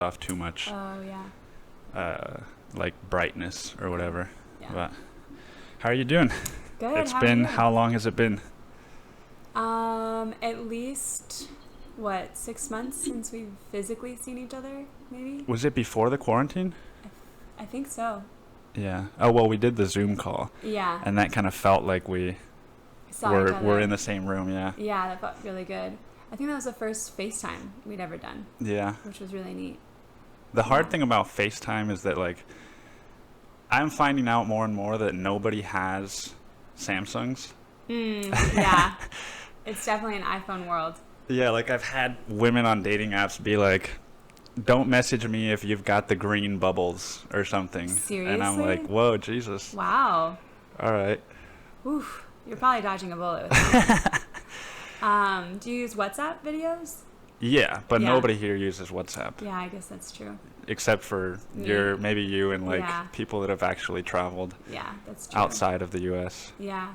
off too much Oh, yeah. like brightness or whatever. Yeah. But how are you doing? Good. It's How been, are you? how long has it been? At least, 6 months since we've physically seen each other, maybe? Was it before the quarantine? I think so. Yeah. Oh, well, we did the Zoom call, Yeah. and that kind of felt like we Saw each other. were in the same room, yeah. Yeah, that felt really good. I think that was the first FaceTime we'd ever done, Yeah. which was really neat. The hard Yeah. thing about FaceTime is that, like, I'm finding out more and more that nobody has Samsungs. Yeah. It's definitely an iPhone world. Yeah, like I've had women on dating apps be like, don't message me if you've got the green bubbles or something. And I'm Seriously? like, whoa, Jesus. Wow. All right. Oof. You're probably dodging a bullet with that. Do you use WhatsApp videos? Yeah, but Yeah. nobody here uses WhatsApp Yeah, I guess that's true. except for Me. maybe you and like Yeah. people that have actually traveled Yeah, that's true. outside of the US. Yeah.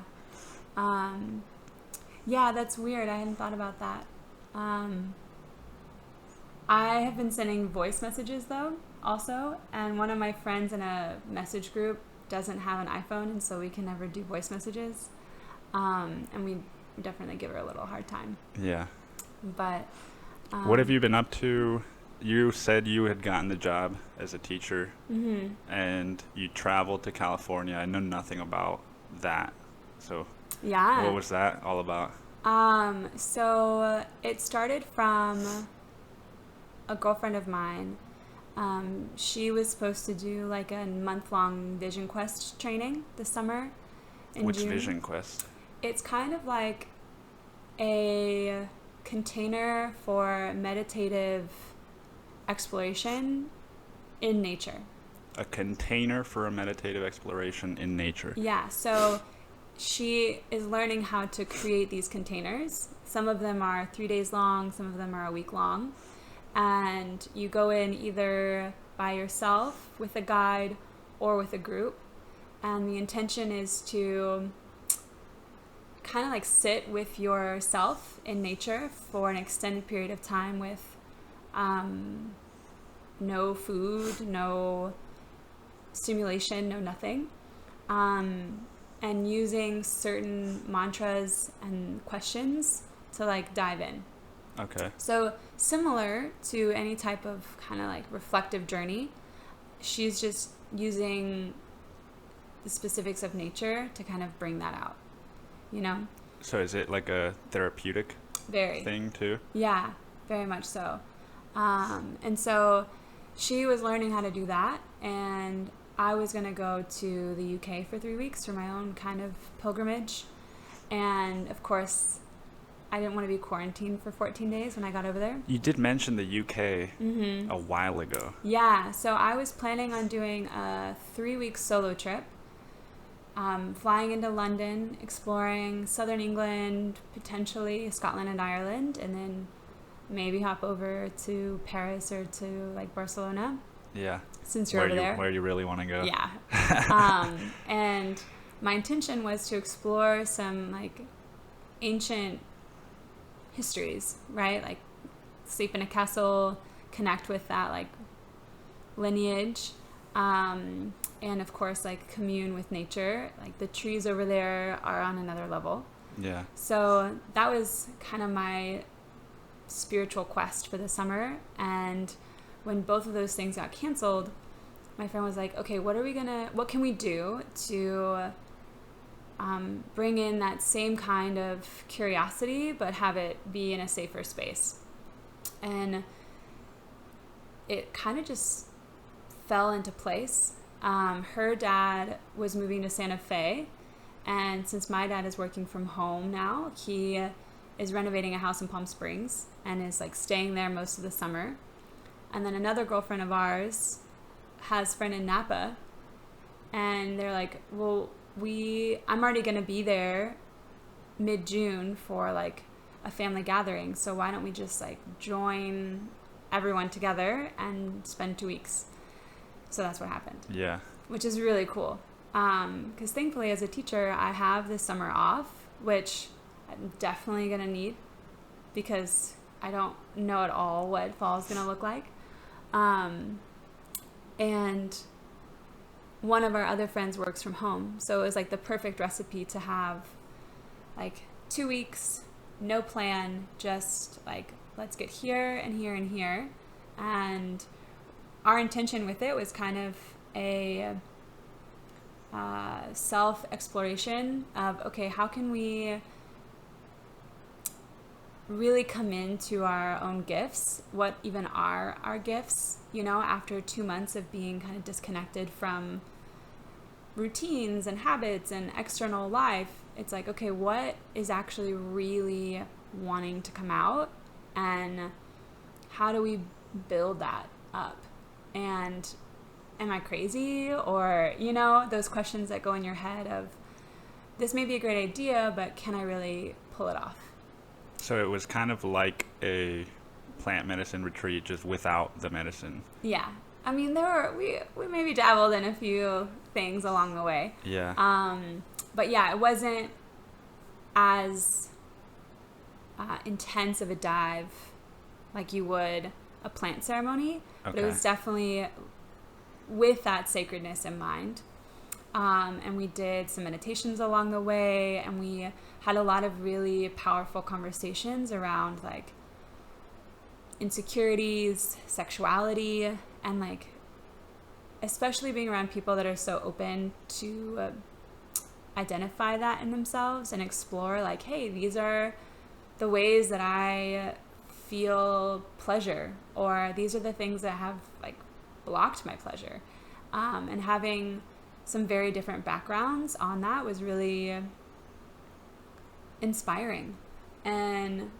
Yeah, that's weird. I hadn't thought about that. I have been sending voice messages though, also, and one of my friends in a message group doesn't have an iPhone, and so we can never do voice messages. And we definitely give her a little hard time. Yeah. But What have you been up to? You said you had gotten the job as a teacher Mm-hmm. and you traveled to California. I know nothing about that. So Yeah. what was that all about? So it started from a girlfriend of mine. She was supposed to do like a month-long Vision Quest training this summer in Which June. Vision Quest? It's kind of like a container for meditative exploration in nature. A container for a meditative exploration in nature. Yeah, so she is learning how to create these containers. Some of them are 3 days long, some of them are a week long. And you go in either by yourself, with a guide, or with a group. And the intention is to kind of like sit with yourself in nature for an extended period of time with no food, no stimulation, no nothing. And using certain mantras and questions to like dive in. Okay. So similar to any type of kind of like reflective journey, she's just using the specifics of nature to kind of bring that out, you know? So is it like a therapeutic Very. thing too? Yeah, very much so. And so she was learning how to do that, and I was going to go to the UK for 3 weeks for my own kind of pilgrimage. And of course, I didn't want to be quarantined for 14 days when I got over there. You did mention the UK Mm-hmm. a while ago. Yeah, so I was planning on doing a 3-week solo trip, flying into London, exploring southern England, potentially Scotland and Ireland, and then maybe hop over to Paris or to like Barcelona, Yeah. since you're over there. Where you really want to go. Yeah. And my intention was to explore some like ancient histories, right? Like sleep in a castle, connect with that like lineage, and of course like commune with nature. Like the trees over there are on another level. Yeah. So that was kind of my spiritual quest for the summer. And when both of those things got canceled, my friend was like, okay, what can we do to bring in that same kind of curiosity, but have it be in a safer space? And it kind of just fell into place. Her dad was moving to Santa Fe, and since my dad is working from home now, he is renovating a house in Palm Springs and is like staying there most of the summer. And then another girlfriend of ours has a friend in Napa, and they're like, well, I'm already going to be there mid-June for like a family gathering, so why don't we just like join everyone together and spend 2 weeks? So that's what happened. Yeah. Which is really cool. Because thankfully as a teacher, I have this summer off, which I'm definitely going to need because I don't know at all what fall is going to look like. And one of our other friends works from home. So it was like the perfect recipe to have like 2 weeks, no plan, just like, let's get here and here and here. And our intention with it was kind of a self-exploration of, okay, how can we really come into our own gifts? What even are our gifts? You know, after 2 months of being kind of disconnected from routines and habits and external life, it's like, okay, what is actually really wanting to come out, and how do we build that up? And am I crazy? Or, you know, those questions that go in your head of, this may be a great idea, but can I really pull it off? So it was kind of like a plant medicine retreat, just without the medicine. Yeah. I mean, we maybe dabbled in a few things along the way. Yeah. But yeah, it wasn't as intense of a dive like you would a plant ceremony. Okay. But it was definitely with that sacredness in mind. And we did some meditations along the way, and we had a lot of really powerful conversations around like insecurities, sexuality, and like especially being around people that are so open to identify that in themselves and explore like, hey, these are the ways that I feel pleasure, or these are the things that have like blocked my pleasure. And having some very different backgrounds on that was really inspiring, and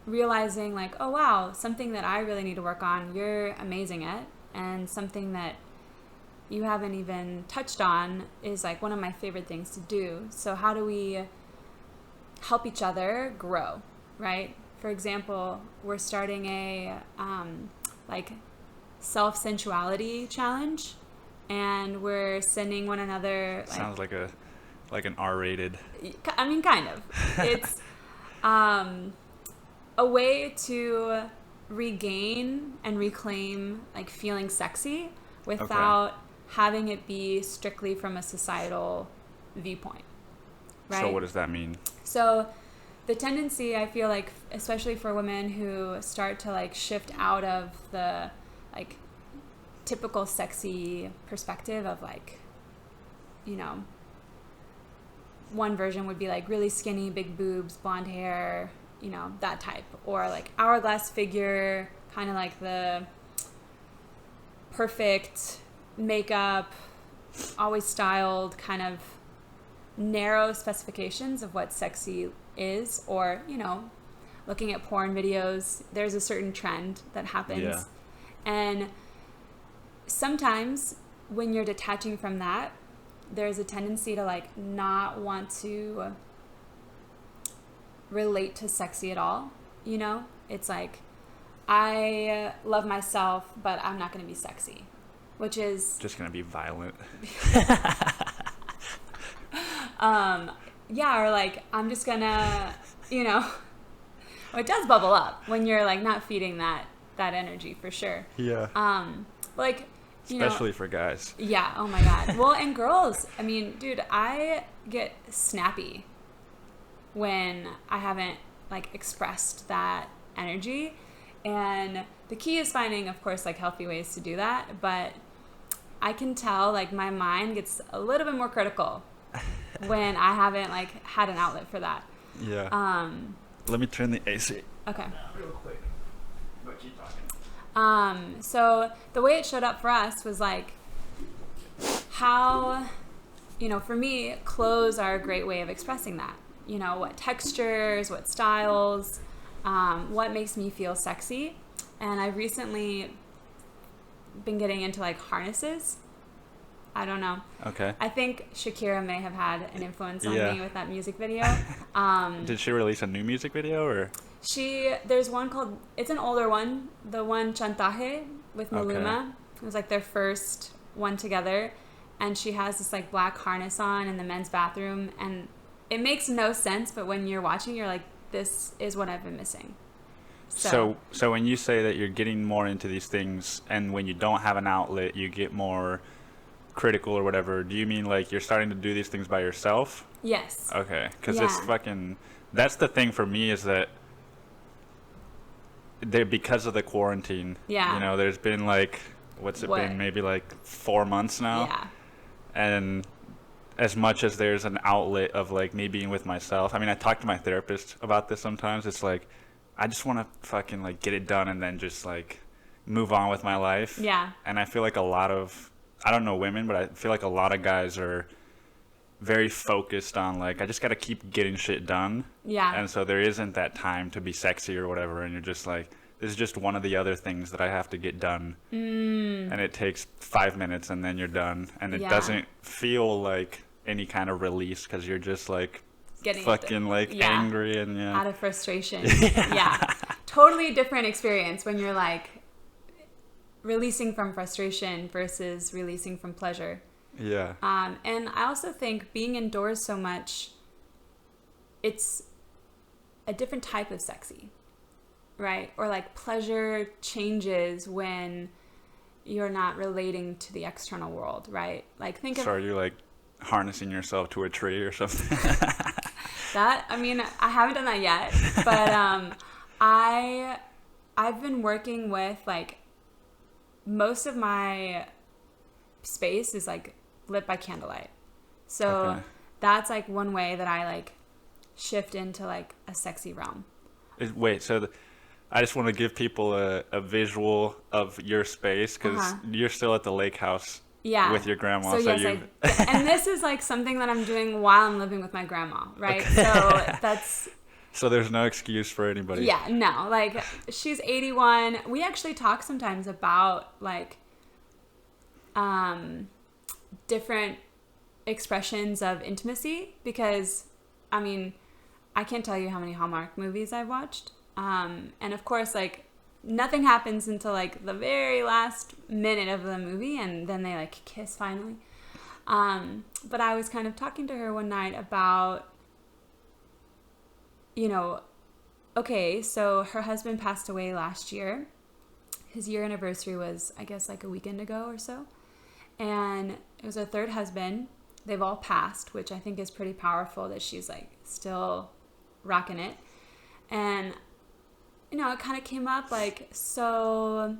realizing like, oh wow, something that I really need to work on, you're amazing at, and something that you haven't even touched on is like one of my favorite things to do. So how do we help each other grow, right? For example, we're starting a like self-sensuality challenge, and we're sending one another like, sounds like an R-rated. I mean, kind of. It's a way to regain and reclaim like feeling sexy without having it be strictly from a societal viewpoint, right? So what does that mean? So the tendency, I feel like, especially for women who start to like shift out of the like typical sexy perspective of like, you know, one version would be like really skinny, big boobs, blonde hair, you know, that type, or like hourglass figure, kind of like the perfect makeup, always styled, kind of narrow specifications of what sexy is. Or, you know, looking at porn videos, there's a certain trend that happens. Yeah. And sometimes when you're detaching from that, there's a tendency to like not want to relate to sexy at all. You know, it's like, I love myself, but I'm not going to be sexy, which is just going to be violent. Yeah, or like, I'm just going to, you know, well, it does bubble up when you're like not feeding that energy for sure. Yeah. Like, you especially know, for guys. Yeah. Oh my God. Well, and girls, I mean, dude, I get snappy when I haven't like expressed that energy. And the key is finding, of course, like healthy ways to do that. But I can tell like my mind gets a little bit more critical when I haven't like had an outlet for that. Yeah. Let me turn the AC. Okay. Real quick. But keep talking. So the way it showed up for us was like how, you know, for me, clothes are a great way of expressing that. You know, what textures, what styles, what makes me feel sexy. And I've recently been getting into like harnesses. I don't know. Okay. I think Shakira may have had an influence on me with that music video. Did she release a new music video or? There's one called, it's an older one, the one Chantaje with Maluma. Okay. It was like their first one together. And she has this like black harness on in the men's bathroom. And it makes no sense, but when you're watching, you're like, this is what I've been missing. So when you say that you're getting more into these things, and when you don't have an outlet, you get more critical or whatever, do you mean like you're starting to do these things by yourself? Yes. Okay, because Yeah. it's fucking. That's the thing for me is that because of the quarantine. Yeah. You know, there's been like been maybe like 4 months now. Yeah. And as much as there's an outlet of like me being with myself, I mean, I talk to my therapist about this sometimes. It's like I just want to fucking like get it done and then just like move on with my life. Yeah. And I feel like a lot of, I don't know women, but I feel like a lot of guys are very focused on like, I just got to keep getting shit done. Yeah. And so there isn't that time to be sexy or whatever. And you're just like, this is just one of the other things that I have to get done. And it takes 5 minutes and then you're done. And it doesn't feel like any kind of release because you're just like getting fucking like angry and out of frustration. Yeah. Totally different experience when you're like releasing from frustration versus releasing from pleasure. Yeah. And I also think being indoors so much, it's a different type of sexy, right? Or like pleasure changes when you're not relating to the external world, right? Like think of... So are you like harnessing yourself to a tree or something? That, I mean, I haven't done that yet, but I've been working with like most of my space is like lit by candlelight. So that's like one way that I like shift into like a sexy realm. Wait, so I just want to give people a visual of your space because you're still at the lake house. Yeah. With your grandma. So yes, and this is like something that I'm doing while I'm living with my grandma, right? Okay. So that's... So there's no excuse for anybody. Yeah, no. Like, she's 81. We actually talk sometimes about, like, different expressions of intimacy because, I mean, I can't tell you how many Hallmark movies I've watched. And, of course, like... nothing happens until like the very last minute of the movie and then they like kiss finally. But I was kind of talking to her one night about, you know, okay, so her husband passed away last year. His year anniversary was, I guess, like a weekend ago or so. And it was her third husband. They've all passed, which I think is pretty powerful that she's like still rocking it. And you know, it kind of came up like, so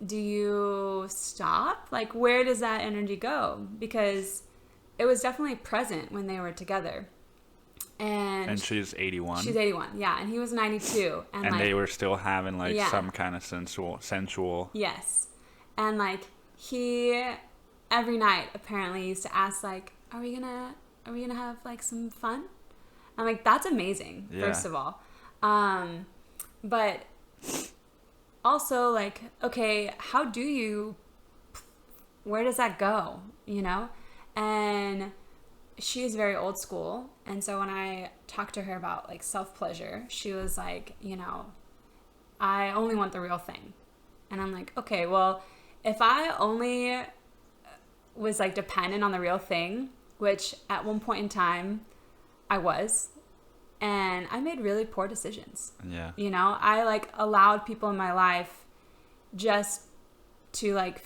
do you stop? Like, where does that energy go? Because it was definitely present when they were together. And she's 81. She's 81, yeah. And he was 92. And like, they were still having like some kind of sensual. Yes. And like he every night apparently used to ask like, are we gonna have like some fun? I'm like, that's amazing, first of all. But also, like, okay, where does that go, you know? And she is very old school. And so when I talked to her about, like, self-pleasure, she was like, you know, I only want the real thing. And I'm like, okay, well, if I only was, like, dependent on the real thing, which at one point in time... I was, and I made really poor decisions. Yeah. You know, I like allowed people in my life just to like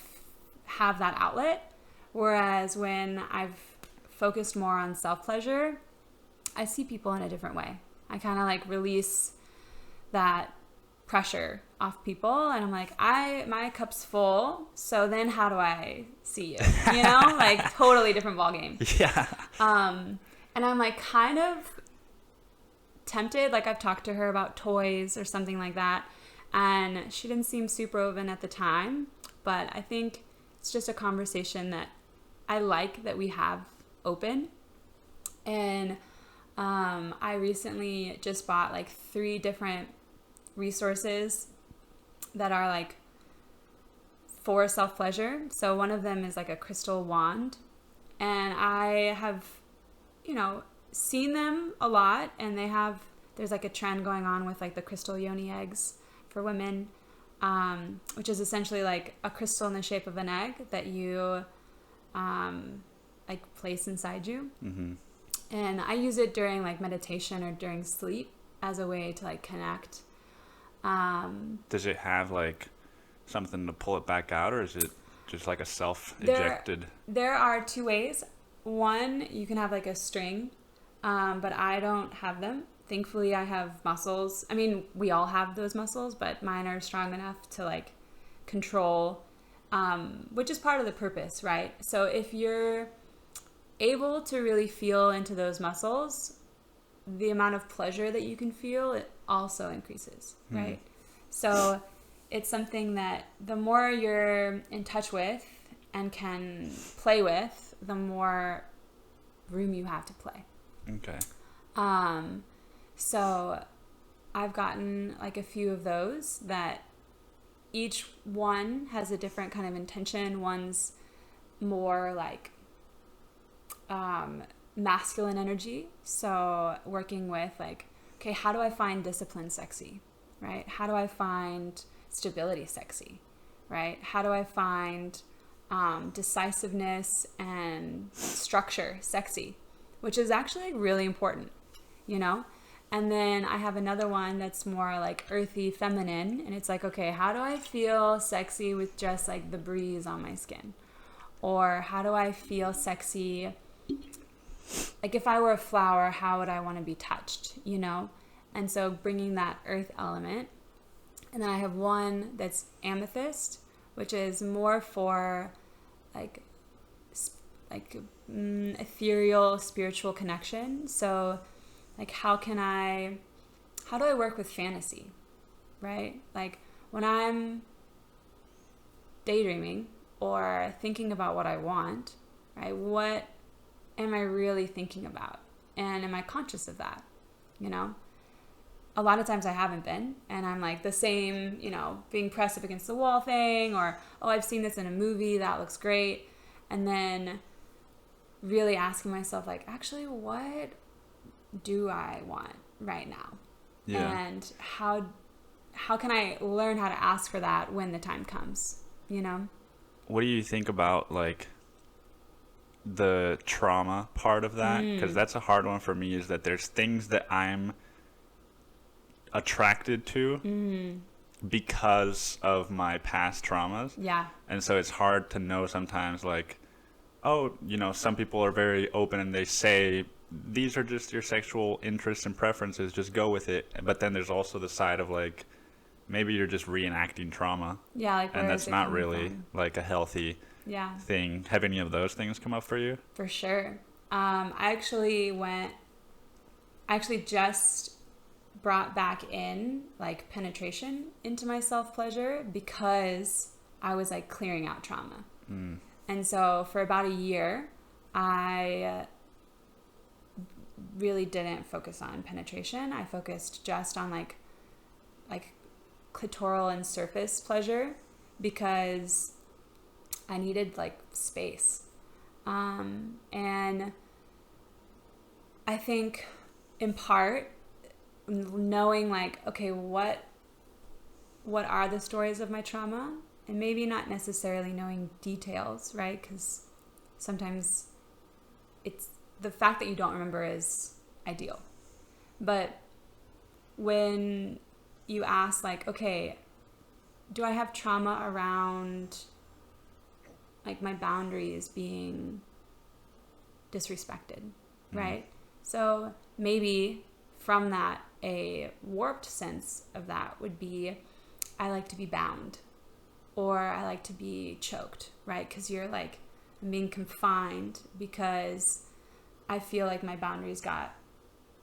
have that outlet. Whereas when I've focused more on self-pleasure, I see people in a different way. I kind of like release that pressure off people and I'm like, my cup's full. So then how do I see you? You know, like totally different ballgame. Yeah. And I'm like kind of tempted, like I've talked to her about toys or something like that, and she didn't seem super open at the time, but I think it's just a conversation that I like that we have open. And I recently just bought like 3 different resources that are like for self-pleasure. So one of them is like a crystal wand, and I have, you know, seen them a lot, and there's like a trend going on with like the crystal yoni eggs for women, which is essentially like a crystal in the shape of an egg that you like place inside you. Mm-hmm. And I use it during like meditation or during sleep as a way to like connect. Does it have like something to pull it back out, or is it just like a self-ejected? There are two ways. One, you can have like a string, but I don't have them. Thankfully, I have muscles. I mean, we all have those muscles, but mine are strong enough to like control, which is part of the purpose, right? So if you're able to really feel into those muscles, the amount of pleasure that you can feel, it also increases, right? So it's something that the more you're in touch with and can play with, the more room you have to play. Okay. So I've gotten like a few of those that each one has a different kind of intention. One's more like masculine energy. So working with like, okay, how do I find discipline sexy, right? How do I find stability sexy, right? How do I find decisiveness and structure sexy, which is actually really important, you know? And then I have another one that's more like earthy feminine, and it's like, okay, how do I feel sexy with just like the breeze on my skin? Or how do I feel sexy, like if I were a flower, how would I want to be touched, you know? And so bringing that earth element. And then I have one that's amethyst, which is more for like ethereal spiritual connection. So like how do I work with fantasy, right? Like when I'm daydreaming or thinking about what I want, right? What am I really thinking about? And am I conscious of that, you know? A lot of times I haven't been, and I'm like the same, you know, being pressed up against the wall thing, or, oh, I've seen this in a movie, that looks great. And then really asking myself, like, actually, what do I want right now? Yeah. And how can I learn how to ask for that when the time comes, you know? What do you think about, like, the trauma part of that? Because that's a hard one for me, is that there's things that I'm attracted to because of my past traumas. Yeah. And so it's hard to know sometimes, like, oh, you know, some people are very open and they say, these are just your sexual interests and preferences, just go with it. But then there's also the side of, like, maybe you're just reenacting trauma. Yeah, like, and that's not really like a healthy thing. Have any of those things come up for you? For sure. I actually just brought back in like penetration into my self-pleasure because I was like clearing out trauma. And so for about a year, I really didn't focus on penetration. I focused just on like clitoral and surface pleasure because I needed like space. And I think in part knowing like, okay, what are the stories of my trauma, and maybe not necessarily knowing details, right? Because sometimes it's the fact that you don't remember is ideal. But when you ask like, okay, do I have trauma around like my boundaries being disrespected, right? So maybe from that, a warped sense of that would be, I like to be bound, or I like to be choked, right? Because you're like, I'm being confined because I feel like my boundaries got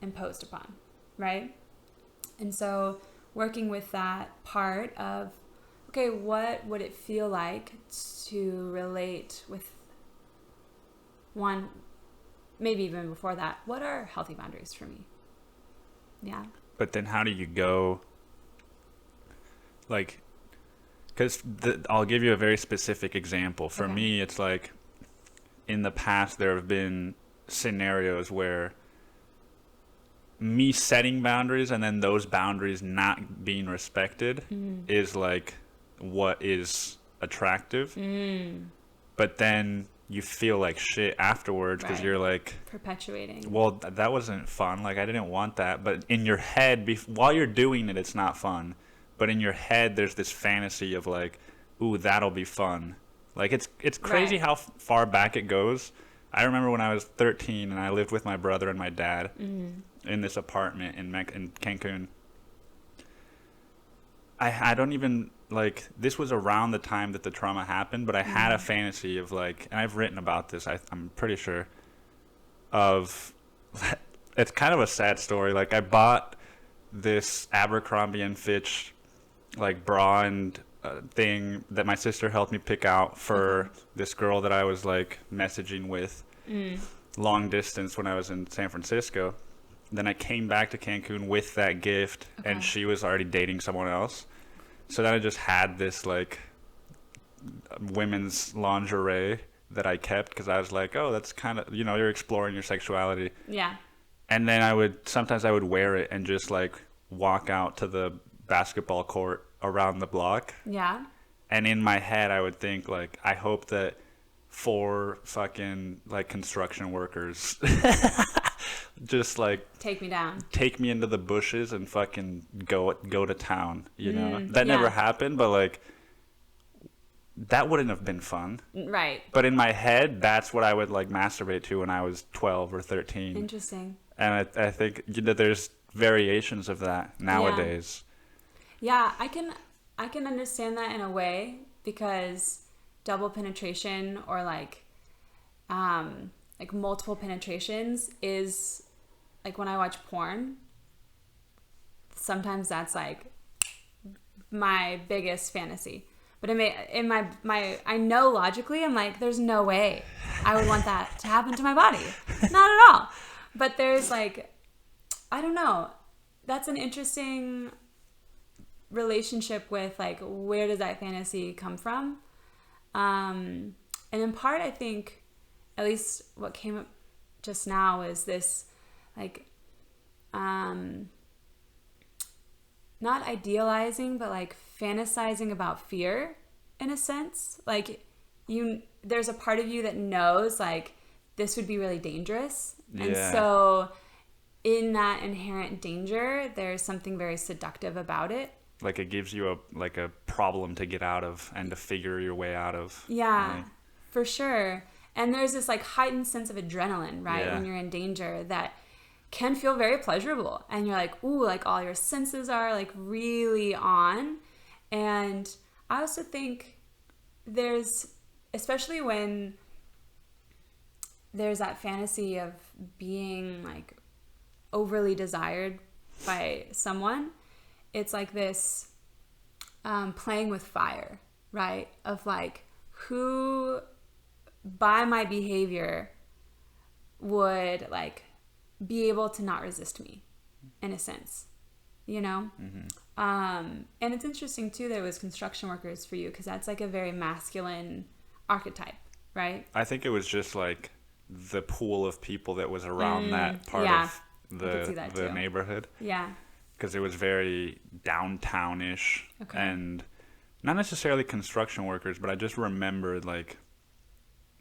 imposed upon, right? And so working with that part of, okay, what would it feel like to relate with one, maybe even before that, what are healthy boundaries for me? Yeah. But then how do you go, like, because I'll give you a very specific example. For me, it's like, in the past, there have been scenarios where me setting boundaries and then those boundaries not being respected is like what is attractive. But then you feel like shit afterwards because you're like perpetuating. Well, that wasn't fun. Like I didn't want that. But in your head, while you're doing it, it's not fun. But in your head, there's this fantasy of like, ooh, that'll be fun. Like it's crazy how far back it goes. I remember when I was 13 and I lived with my brother and my dad in this apartment in Cancun. I don't even, like, this was around the time that the trauma happened, but I had a fantasy of, like, and I've written about this, I'm pretty sure, of, it's kind of a sad story. Like, I bought this Abercrombie and Fitch, like, bra and thing that my sister helped me pick out for this girl that I was, like, messaging with long distance when I was in San Francisco. Then I came back to Cancun with that gift, and she was already dating someone else. So then I just had this, like, women's lingerie that I kept because I was like, oh, that's kind of, you're exploring your sexuality. Yeah. And then sometimes I would wear it and just, like, walk out to the basketball court around the block. Yeah. And in my head, I would think, like, I hope that 4 fucking, like, construction workers just like take me down, take me into the bushes and fucking go to town, that never happened, but like that wouldn't have been fun, right? But in my head, that's what I would like masturbate to when I was 12 or 13. Interesting. And I think there's variations of that nowadays. Yeah, I can understand that in a way, because double penetration or like multiple penetrations is like, when I watch porn, sometimes that's like my biggest fantasy. But I know logically, I'm like, there's no way I would want that to happen to my body. Not at all. But there's like, I don't know. That's an interesting relationship with like, where does that fantasy come from? And in part, I think, at least what came up just now is this, like, not idealizing, but like fantasizing about fear in a sense. Like, there's a part of you that knows like this would be really dangerous. Yeah. And so in that inherent danger, there's something very seductive about it. Like, it gives you a problem to get out of and to figure your way out of. Yeah, right? For sure. And there's this like heightened sense of adrenaline, right? Yeah. When you're in danger, that can feel very pleasurable. And you're like, ooh, like all your senses are like really on. And I also think especially when there's that fantasy of being like overly desired by someone, it's like this playing with fire, right? Of like, who by my behavior would like be able to not resist me, in a sense, Mm-hmm. And it's interesting too that it was construction workers for you, because that's like a very masculine archetype, right? I think it was just like the pool of people that was around that part of the neighborhood. Yeah. Because it was very downtown-ish, and not necessarily construction workers, but I just remembered like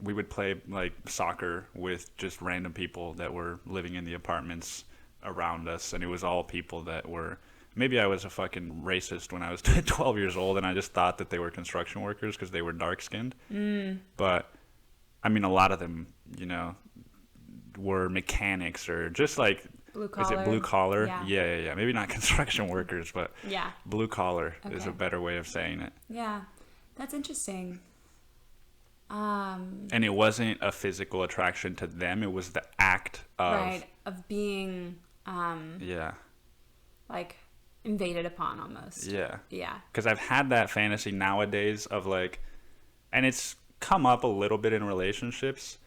we would play like soccer with just random people that were living in the apartments around us, and it was all people that were, maybe I was a fucking racist when I was 12 years old and I just thought that they were construction workers because they were dark-skinned. But I mean, a lot of them, were mechanics or just like, blue collar. Is it blue collar? Yeah. Maybe not construction workers, but yeah, blue collar is a better way of saying it. Yeah, that's interesting. And it wasn't a physical attraction to them; it was the act of being, like invaded upon almost. Yeah. Because I've had that fantasy nowadays of like, and it's come up a little bit in relationships,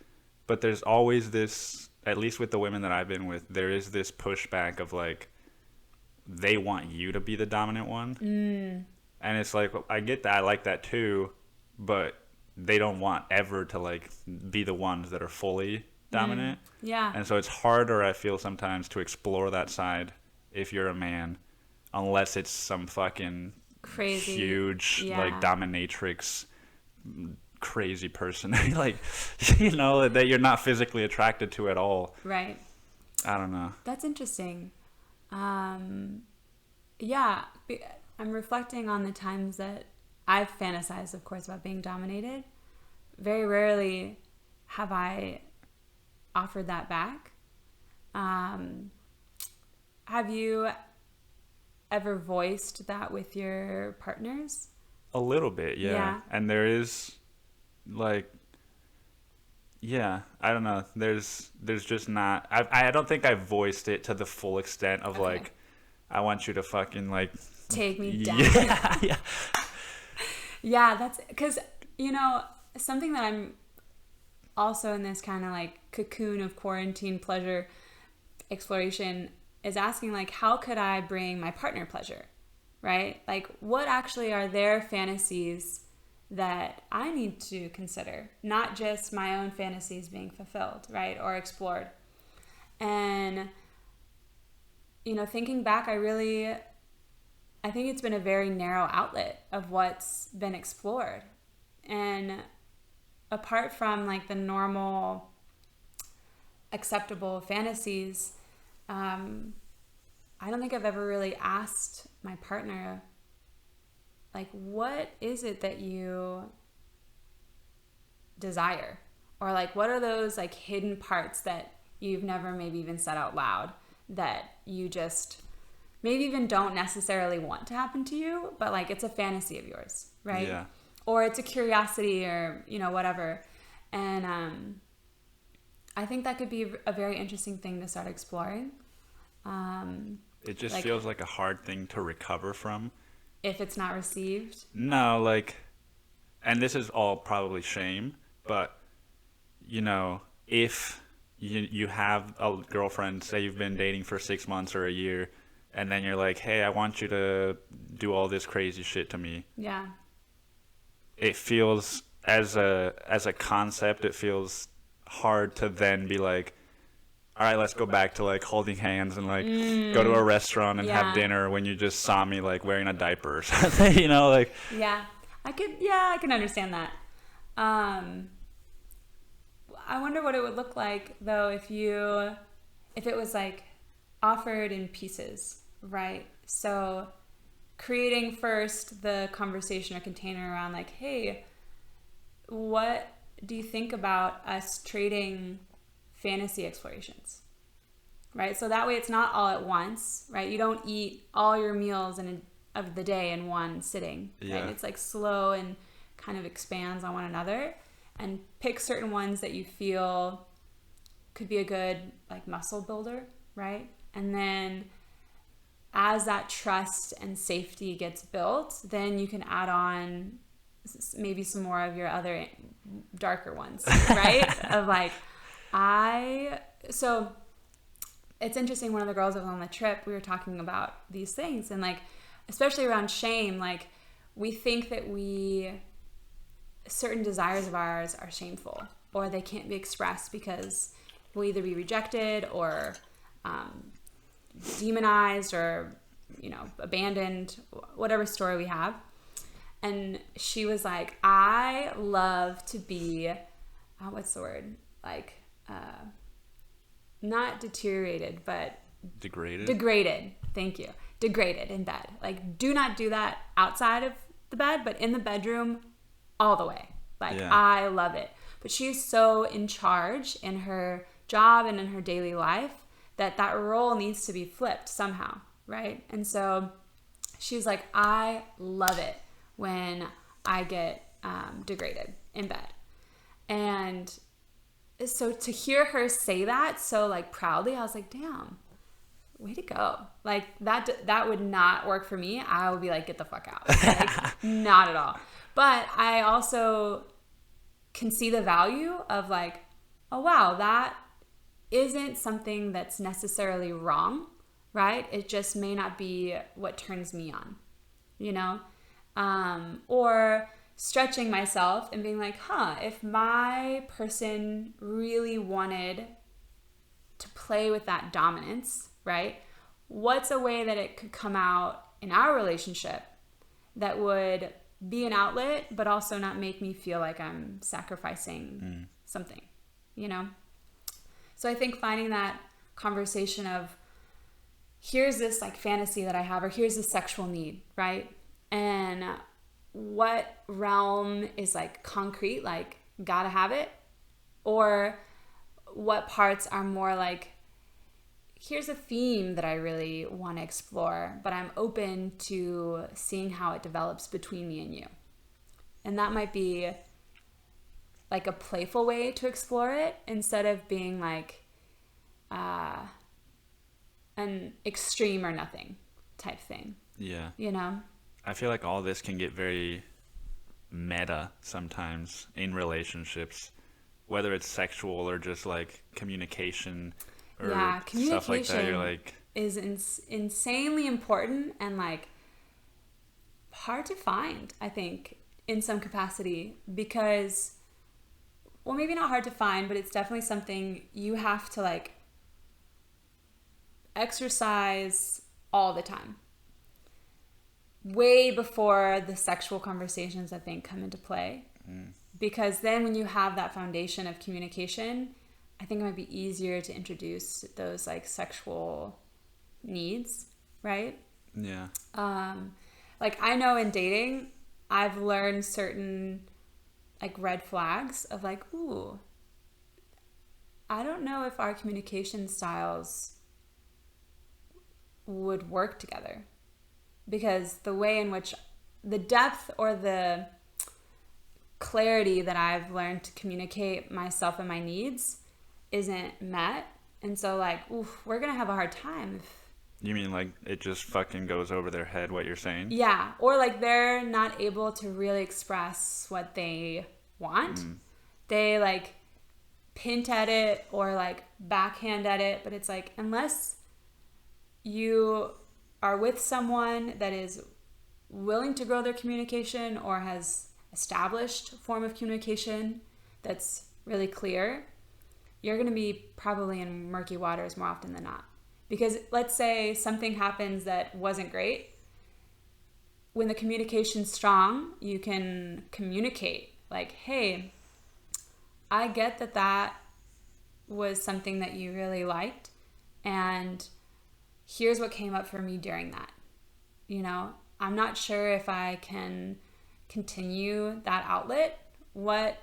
but there's always this, at least with the women that I've been with, there is this pushback of like, they want you to be the dominant one. And it's like, I get that, I like that too, but they don't want ever to like be the ones that are fully dominant. Yeah. And so it's harder, I feel, sometimes to explore that side if you're a man, unless it's some fucking crazy, huge like dominatrix crazy person, like, you know, that you're not physically attracted to at all. Right. I don't know. That's interesting. Yeah, I'm reflecting on the times that I've fantasized, of course, about being dominated. Very rarely have I offered that back. Have you ever voiced that with your partners? A little bit, yeah. And there is, like, yeah, I don't know. There's just not. I don't think I voiced it to the full extent of like, I want you to fucking like take me down. Yeah, yeah. Yeah, that's because, you know, something that I'm also in this kind of like cocoon of quarantine pleasure exploration is asking, like, how could I bring my partner pleasure, right? Like, what actually are their fantasies that I need to consider, not just my own fantasies being fulfilled, right, or explored. And, you know, thinking back, I think it's been a very narrow outlet of what's been explored. And apart from like the normal acceptable fantasies, I don't think I've ever really asked my partner, like, what is it that you desire? Or like, what are those like hidden parts that you've never maybe even said out loud that you just maybe even don't necessarily want to happen to you, but like it's a fantasy of yours, right? Yeah. Or it's a curiosity, or, you know, whatever. And I think that could be a very interesting thing to start exploring. It just like, feels like a hard thing to recover from. If it's not received. No, like, and this is all probably shame, but, you know, if you have a girlfriend, say you've been dating for 6 months or a year, and then you're like, hey, I want you to do all this crazy shit to me. Yeah. It feels, as a concept, it feels hard to then be like, all right, let's go back to like holding hands and like go to a restaurant and have dinner when you just saw me like wearing a diaper or something, you know, like. Yeah, I can understand that. I wonder what it would look like though if it was like offered in pieces, right? So creating first the conversation or container around like, hey, what do you think about us trading fantasy explorations, right? So that way it's not all at once, right? You don't eat all your meals of the day in one sitting, right? It's like slow and kind of expands on one another, and pick certain ones that you feel could be a good like muscle builder, right? And then as that trust and safety gets built, then you can add on maybe some more of your other darker ones, right? Of like, so it's interesting, one of the girls that was on the trip, we were talking about these things, and like, especially around shame, like we think that certain desires of ours are shameful, or they can't be expressed because we'll either be rejected or demonized or, you know, abandoned, whatever story we have. And she was like, I love to be, what's the word? Like, not deteriorated, but degraded. Thank you. Degraded in bed. Like, do not do that outside of the bed, but in the bedroom all the way. Like, I love it. But she's so in charge in her job and in her daily life that role needs to be flipped somehow, right? And so she's like, I love it when I get degraded in bed. And so to hear her say that so like proudly, I was like, damn, way to go. Like that would not work for me. I would be like, get the fuck out. Like, not at all. But I also can see the value of like, oh wow, that isn't something that's necessarily wrong, right? It just may not be what turns me on, you know? Or stretching myself and being like, if my person really wanted to play with that dominance, right? What's a way that it could come out in our relationship that would be an outlet, but also not make me feel like I'm sacrificing something, you know? So I think finding that conversation of, here's this like fantasy that I have, or here's this sexual need, right? And what realm is like concrete, like gotta have it, or what parts are more like, here's a theme that I really want to explore, but I'm open to seeing how it develops between me and you. And that might be like a playful way to explore it, instead of being like an extreme or nothing type thing. Yeah. You know? I feel like all this can get very meta sometimes in relationships, whether it's sexual or just like communication or stuff like that. You're like, is insanely important and like hard to find, I think, in some capacity, because, well, maybe not hard to find, but it's definitely something you have to like exercise all the time, way before the sexual conversations, I think, come into play. Because then when you have that foundation of communication, I think it might be easier to introduce those like sexual needs, right? Yeah. Like I know in dating, I've learned certain like red flags of like, ooh, I don't know if our communication styles would work together, because the way in which the depth or the clarity that I've learned to communicate myself and my needs isn't met. And so like, oof, we're gonna have a hard time if... You mean like it just fucking goes over their head what you're saying? Yeah, or like they're not able to really express what they want. They like hint at it or like backhand at it, but it's like, unless you are with someone that is willing to grow their communication or has established form of communication that's really clear, you're going to be probably in murky waters more often than not. Because let's say something happens that wasn't great. When the communication's strong, you can communicate like, hey, I get that that was something that you really liked, and here's what came up for me during that. You know, I'm not sure if I can continue that outlet. What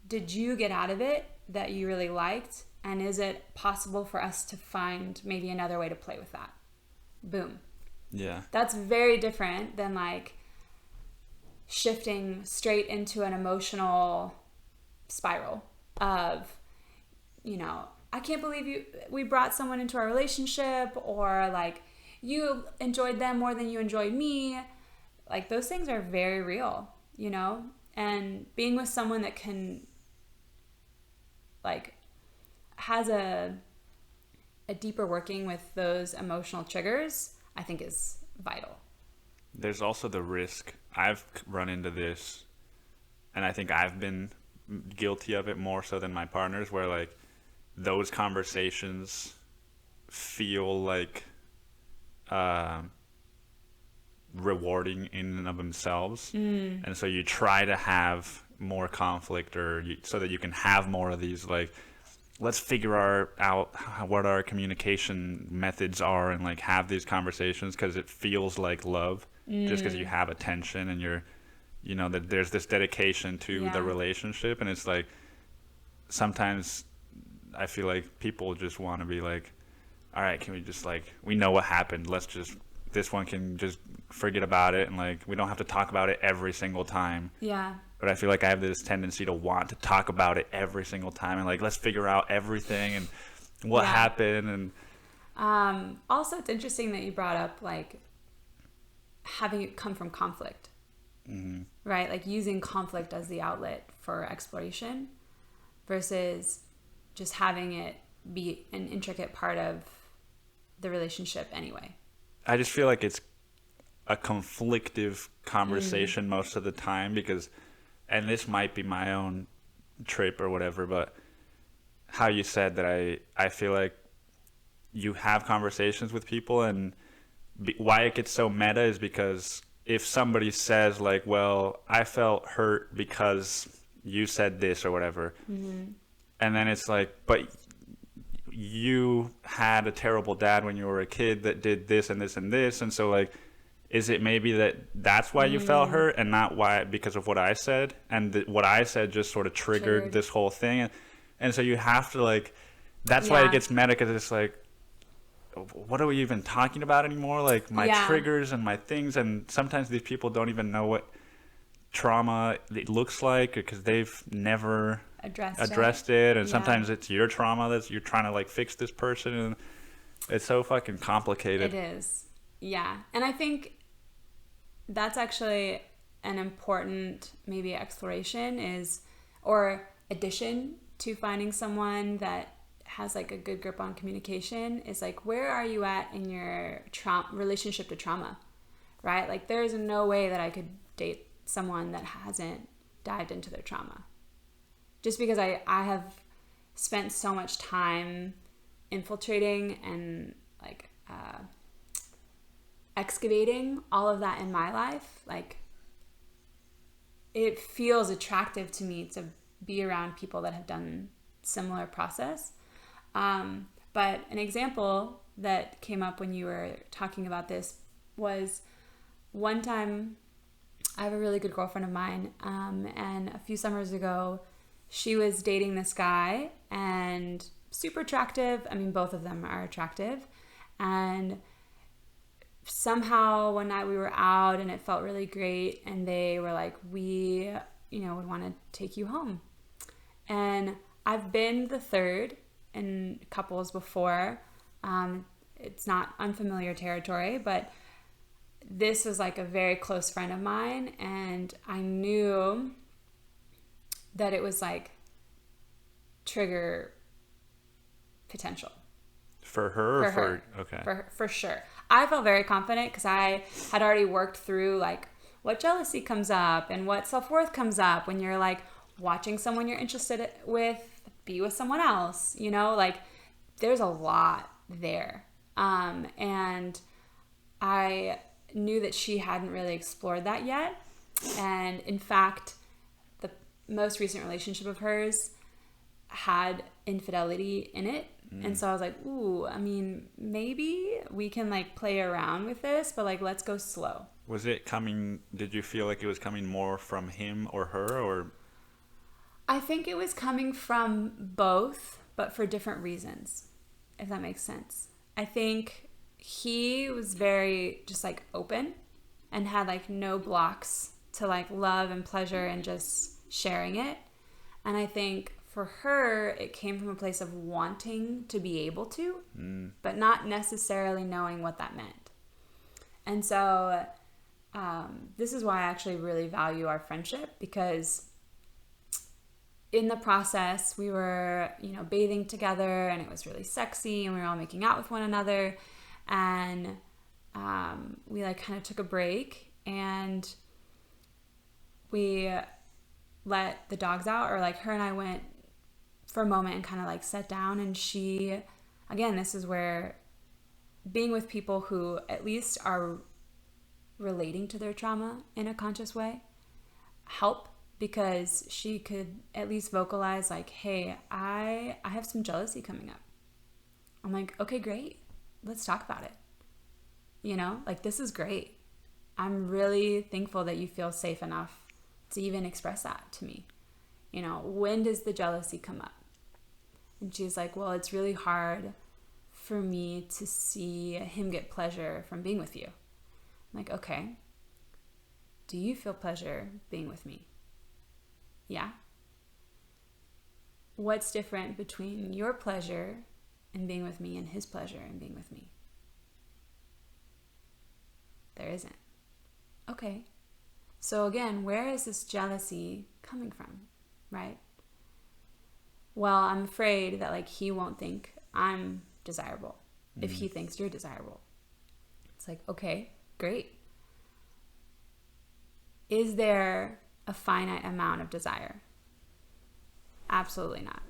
did you get out of it that you really liked? And is it possible for us to find maybe another way to play with that? Boom. Yeah. That's very different than like shifting straight into an emotional spiral of, you know, I can't believe we brought someone into our relationship, or like you enjoyed them more than you enjoyed me. Like those things are very real, you know? And being with someone that can like has a deeper working with those emotional triggers, I think is vital. There's also the risk. I've run into this, and I think I've been guilty of it more so than my partners, where like those conversations feel like rewarding in and of themselves. And so you try to have more conflict, or so that you can have more of these like, let's figure out what our communication methods are, and like have these conversations, because it feels like love, just because you have attention and you're, you know, that there's this dedication to the relationship. And it's like, sometimes I feel like people just want to be like, all right, can we just like, we know what happened, let's just, this one can just forget about it, and like we don't have to talk about it every single time. Yeah. But I feel like I have this tendency to want to talk about it every single time, and like, let's figure out everything and what happened. And also, it's interesting that you brought up like having it come from conflict, right? Like using conflict as the outlet for exploration versus just having it be an intricate part of the relationship anyway. I just feel like it's a conflictive conversation most of the time, because, and this might be my own trip or whatever, but how you said that I feel like you have conversations with people, and why it gets so meta is because if somebody says like, well, I felt hurt because you said this or whatever, and then it's like, but you had a terrible dad when you were a kid that did this and this and this, and so like, is it maybe that's why you felt hurt and not why because of what I said, and what I said just sort of triggered this whole thing, and so you have to like, that's why it gets meta, because it's like, what are we even talking about anymore? Like my triggers and my things, and sometimes these people don't even know what trauma it looks like because they've never addressed it, and sometimes it's your trauma that you're trying to like fix this person, and it's so fucking complicated. It is. Yeah. And I think that's actually an important maybe exploration or addition to finding someone that has like a good grip on communication, is like, where are you at in your relationship to trauma, right? Like there's no way that I could date someone that hasn't dived into their trauma, just because I have spent so much time infiltrating and like excavating all of that in my life. Like it feels attractive to me to be around people that have done similar process. But an example that came up when you were talking about this was one time, I have a really good girlfriend of mine, and a few summers ago, she was dating this guy, and super attractive. I mean, both of them are attractive. And somehow one night we were out and it felt really great, and they were like, we would want to take you home. And I've been the third in couples before. It's not unfamiliar territory, but this was like a very close friend of mine, and I knew that it was like trigger potential. For her? For her. Okay. For sure. I felt very confident because I had already worked through like what jealousy comes up and what self-worth comes up when you're like watching someone you're interested with be with someone else, like there's a lot there. And I knew that she hadn't really explored that yet. And in fact, the most recent relationship of hers had infidelity in it. And so I was like, ooh, I mean, maybe we can like play around with this, but like, let's go slow. Was it coming, did you feel like it was coming more from him or her, or? I think it was coming from both, but for different reasons, if that makes sense. I think he was very just like open and had like no blocks to like love and pleasure and just sharing it. And I think for her, it came from a place of wanting to be able to, but not necessarily knowing what that meant. And so this is why I actually really value our friendship, because in the process, we were, bathing together, and it was really sexy, and we were all making out with one another. And we like kind of took a break, and we let the dogs out, or like her and I went for a moment and kind of like sat down. And she, again, this is where being with people who at least are relating to their trauma in a conscious way help, because she could at least vocalize like, hey, I have some jealousy coming up. I'm like, okay, great. Let's talk about it. Like, this is great. I'm really thankful that you feel safe enough to even express that to me. When does the jealousy come up? And she's like, well, it's really hard for me to see him get pleasure from being with you. I'm like, okay. Do you feel pleasure being with me? Yeah. What's different between your pleasure in being with me and his pleasure in being with me? There isn't. Okay. So again, where is this jealousy coming from, right? Well, I'm afraid that like he won't think I'm desirable if he thinks you're desirable. It's like, okay, great. Is there a finite amount of desire? Absolutely not.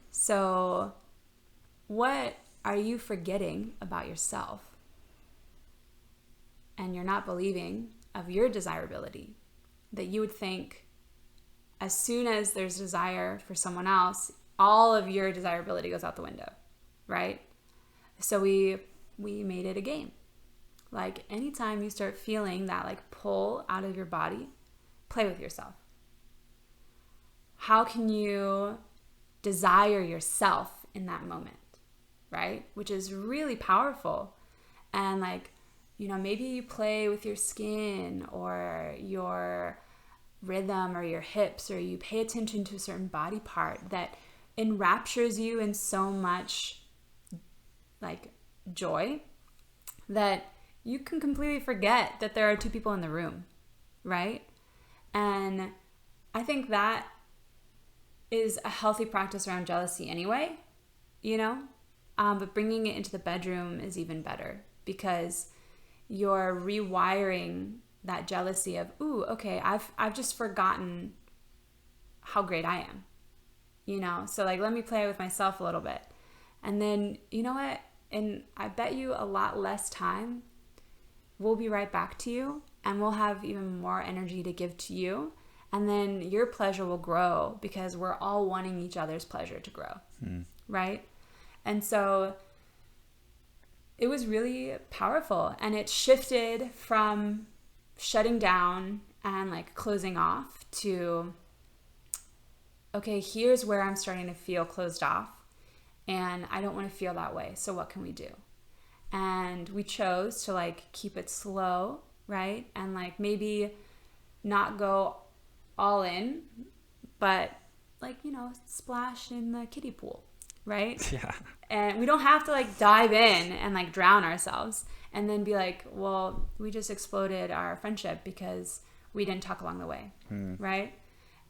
So what are you forgetting about yourself? and you're not believing of your desirability, that you would think as soon as there's desire for someone else, all of your desirability goes out the window, right? So we made it a game. Like anytime you start feeling that like pull out of your body, play with yourself. How can you desire yourself in that moment, right? Which is really powerful. And like, maybe you play with your skin or your rhythm or your hips, or you pay attention to a certain body part that enraptures you in so much like joy that you can completely forget that there are two people in the room, right? And I think that is a healthy practice around jealousy anyway, but bringing it into the bedroom is even better, because you're rewiring that jealousy of, ooh, okay, I've just forgotten how great I am, so like, let me play with myself a little bit. And then, you know what? And I bet you a lot less time, we'll be right back to you, and we'll have even more energy to give to you. And then your pleasure will grow, because we're all wanting each other's pleasure to grow, right? And so it was really powerful, and it shifted from shutting down and like closing off to, okay, here's where I'm starting to feel closed off, and I don't want to feel that way. So what can we do? And we chose to like keep it slow, right? And like maybe not go all in, but like, splash in the kiddie pool, right? Yeah. And we don't have to like dive in and like drown ourselves and then be like, well, we just exploded our friendship because we didn't talk along the way, right?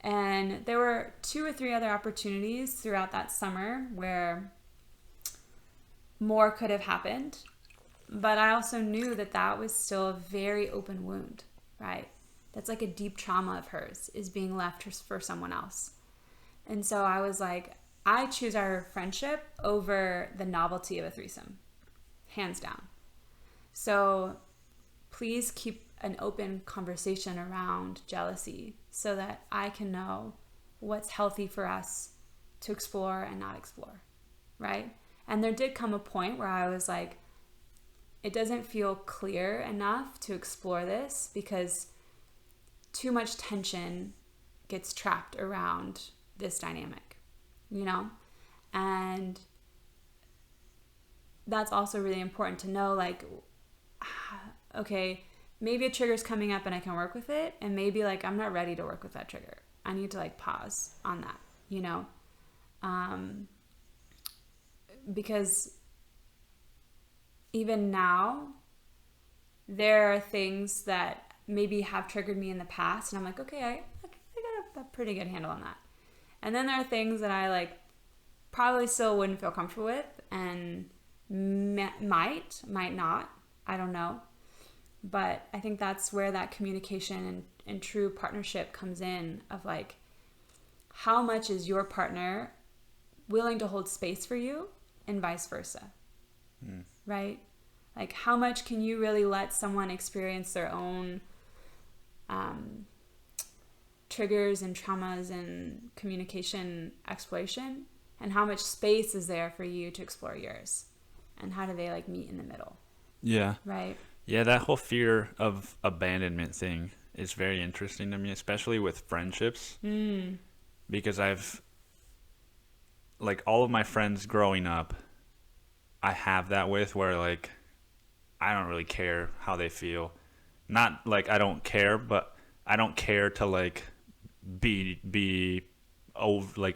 And there were 2 or 3 other opportunities throughout that summer where more could have happened, but I also knew that that was still a very open wound, right? That's like a deep trauma of hers, is being left for someone else. And so I was like, I choose our friendship over the novelty of a threesome, hands down. So please keep an open conversation around jealousy so that I can know what's healthy for us to explore and not explore, right? And there did come a point where I was like, it doesn't feel clear enough to explore this, because too much tension gets trapped around this dynamic, and that's also really important to know, like, okay, maybe a trigger's coming up and I can work with it, and maybe like I'm not ready to work with that trigger. I need to like pause on that, because even now there are things that maybe have triggered me in the past, and I'm like, okay, I got a pretty good handle on that. And then there are things that I like probably still wouldn't feel comfortable with, and might not, I don't know. But I think that's where that communication and true partnership comes in, of like, how much is your partner willing to hold space for you, and vice versa, right? Like, how much can you really let someone experience their own triggers and traumas and communication exploration, and how much space is there for you to explore yours, and how do they like meet in the middle? Yeah. Right. Yeah, that whole fear of abandonment thing is very interesting to me, especially with friendships, because I've, like, all of my friends growing up, I have that with, where like I don't really care how they feel. Not like I don't care, but I don't care to like be over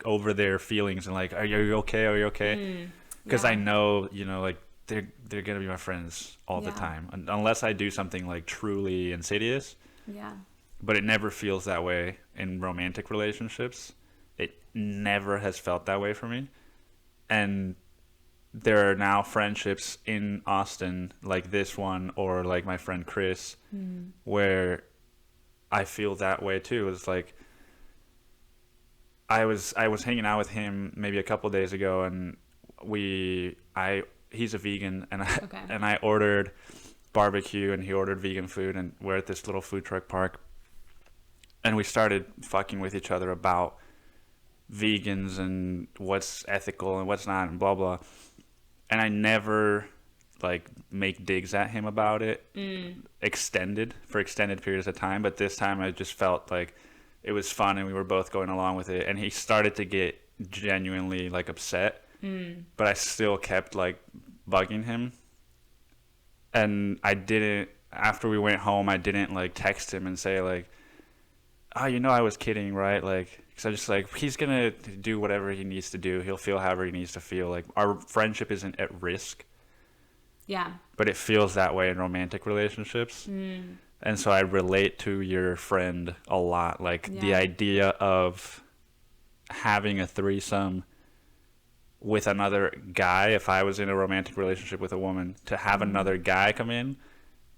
over their feelings and like, are you okay? Are you okay? Because I know, like they're gonna be my friends all the time, unless I do something like truly insidious. Yeah. But it never feels that way in romantic relationships. It never has felt that way for me. And there are now friendships in Austin, like this one, or like my friend Chris, where I feel that way too. It's like I was hanging out with him maybe a couple days ago, and he's a vegan, and I ordered barbecue, and he ordered vegan food, and we're at this little food truck park, and we started fucking with each other about vegans and what's ethical and what's not and blah blah. And I never like make digs at him about it extended periods of time, but this time I just felt like it was fun and we were both going along with it, and he started to get genuinely like upset, but I still kept like bugging him. And I didn't, after we went home, I didn't like text him and say like, oh, you know, I was kidding, right? Like, because I just like, he's gonna do whatever he needs to do, he'll feel however he needs to feel. Like, our friendship isn't at risk. Yeah. But it feels that way in romantic relationships. And so I relate to your friend a lot. Like, the idea of having a threesome with another guy, if I was in a romantic relationship with a woman, to have another guy come in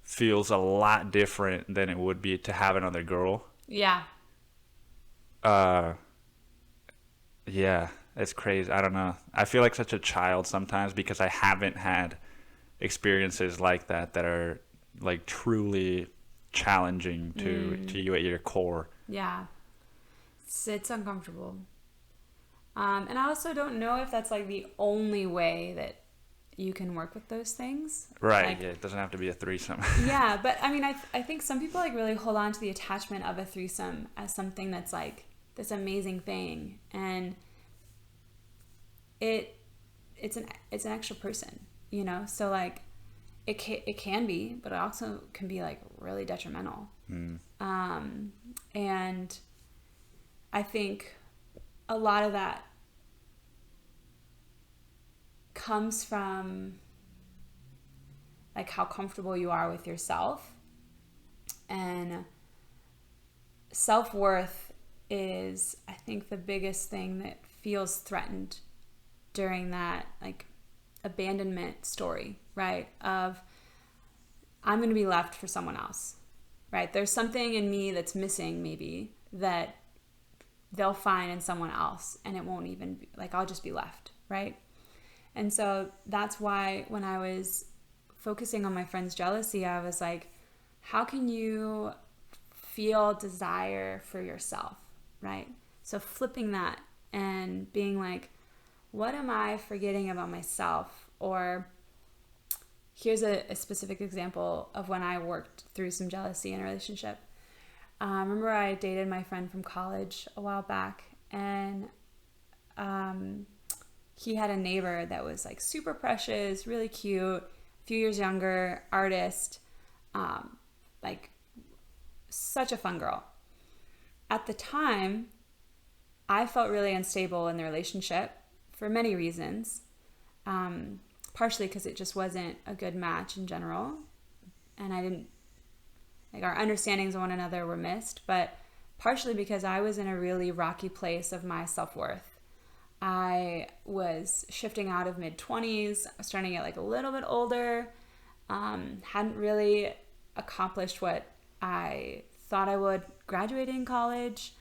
feels a lot different than it would be to have another girl. Yeah. Yeah, it's crazy. I don't know. I feel like such a child sometimes because I haven't had experiences like that are like truly challenging to you at your core. Yeah. It's uncomfortable. And I also don't know if that's like the only way that you can work with those things. Right. Like, yeah, it doesn't have to be a threesome. Yeah, but I mean, I think some people like really hold on to the attachment of a threesome as something that's like this amazing thing, and it's an extra person, you know. So like it can be, but it also can be like really detrimental. And I think a lot of that comes from like how comfortable you are with yourself, and self-worth is, I think, the biggest thing that feels threatened during that like abandonment story, right? Of I'm going to be left for someone else, right? There's something in me that's missing, maybe, that they'll find in someone else, and it won't even be, like, I'll just be left, right? And so that's why when I was focusing on my friend's jealousy, I was like, how can you feel desire for yourself, right? So flipping that and being like, what am I forgetting about myself? Or here's a specific example of when I worked through some jealousy in a relationship. Remember I dated my friend from college a while back, and he had a neighbor that was like super precious, really cute, a few years younger, artist, like such a fun girl. At the time, I felt really unstable in the relationship for many reasons, partially because it just wasn't a good match in general, and I didn't, like, our understandings of one another were missed, but partially because I was in a really rocky place of my self-worth. I was shifting out of mid-20s, I was starting to get like a little bit older, hadn't really accomplished what I thought I would graduating college.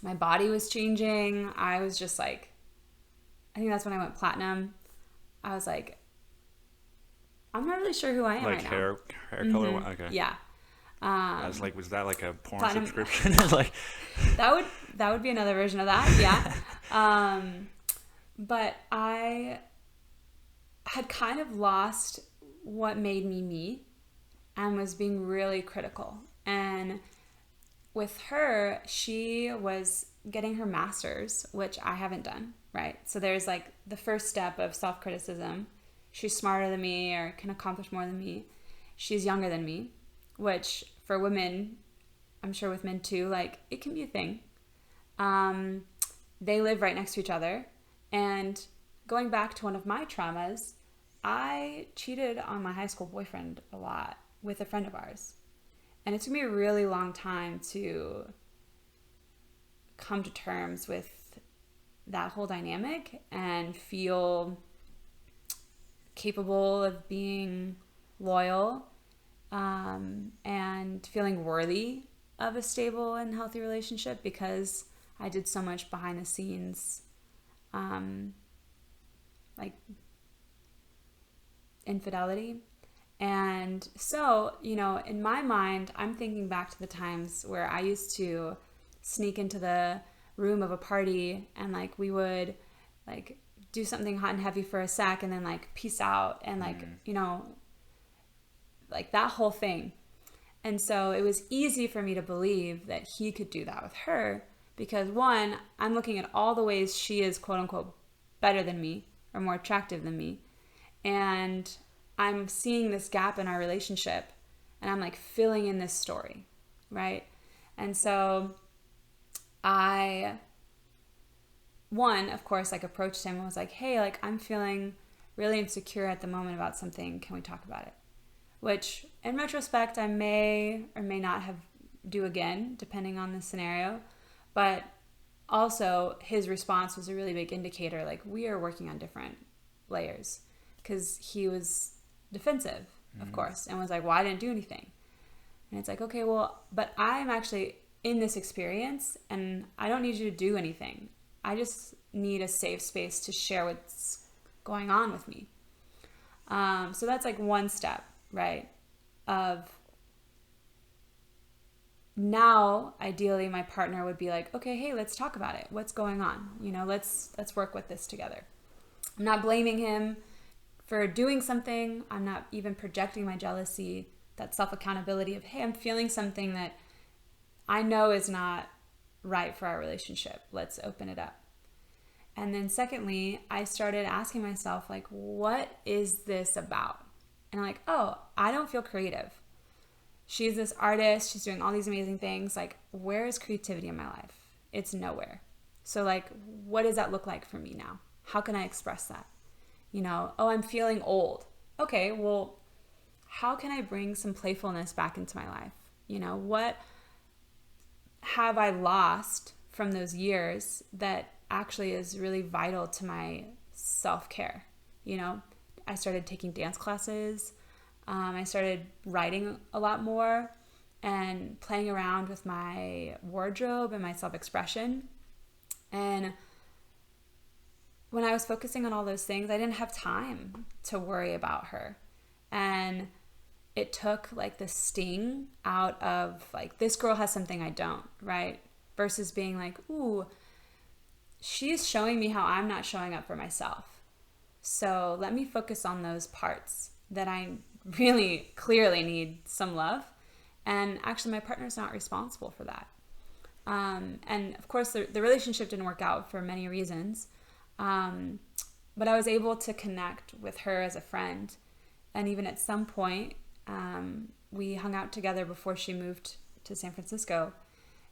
My body was changing. I was just like, I think that's when I went platinum. I was like, I'm not really sure who I am like right now. hair color one? Okay. Yeah. I was like, was that like a porn platinum subscription? Like that would be another version of that. Yeah. But I had kind of lost what made me me and was being really critical. And with her, she was getting her master's, which I haven't done, right? So there's like the first step of self-criticism. She's smarter than me or can accomplish more than me. She's younger than me, which for women, I'm sure with men too, like it can be a thing. They live right next to each other. And going back to one of my traumas, I cheated on my high school boyfriend a lot with a friend of ours. And it took me a really long time to come to terms with that whole dynamic and feel capable of being loyal, and feeling worthy of a stable and healthy relationship, because I did so much behind the scenes, like infidelity. And so, you know, in my mind, I'm thinking back to the times where I used to sneak into the room of a party and like we would like do something hot and heavy for a sec and then like peace out and like, you know, like that whole thing. And so it was easy for me to believe that he could do that with her because one, I'm looking at all the ways she is quote unquote better than me or more attractive than me. And I'm seeing this gap in our relationship and I'm like filling in this story, right? And so one, of course, like approached him and was like, hey, like I'm feeling really insecure at the moment about something. Can we talk about it? Which in retrospect, I may or may not have do again, depending on the scenario. But also his response was a really big indicator. Like we are working on different layers because he was defensive, of course, and was like, well, I didn't do anything. And it's like, okay, well, but I'm actually in this experience and I don't need you to do anything. I just need a safe space to share what's going on with me. So that's like one step, right? Of now, ideally, my partner would be like, okay, hey, let's talk about it. What's going on? You know, let's work with this together. I'm not blaming him for doing something. I'm not even projecting my jealousy, that self-accountability of, hey, I'm feeling something that I know is not right for our relationship. Let's open it up. And then secondly, I started asking myself, like, what is this about? And I'm like, oh, I don't feel creative. She's this artist. She's doing all these amazing things. Like, where is creativity in my life? It's nowhere. So, like, what does that look like for me now? How can I express that? You know, oh, I'm feeling old. Okay, well, how can I bring some playfulness back into my life? You know, what have I lost from those years that actually is really vital to my self-care? You know, I started taking dance classes. I started writing a lot more and playing around with my wardrobe and my self-expression. And when I was focusing on all those things, I didn't have time to worry about her. And it took like the sting out of like, this girl has something I don't, right? Versus being like, ooh, she's showing me how I'm not showing up for myself. So let me focus on those parts that I really clearly need some love. And actually my partner's not responsible for that. And of course the relationship didn't work out for many reasons. But I was able to connect with her as a friend. And even at some point, we hung out together before she moved to San Francisco.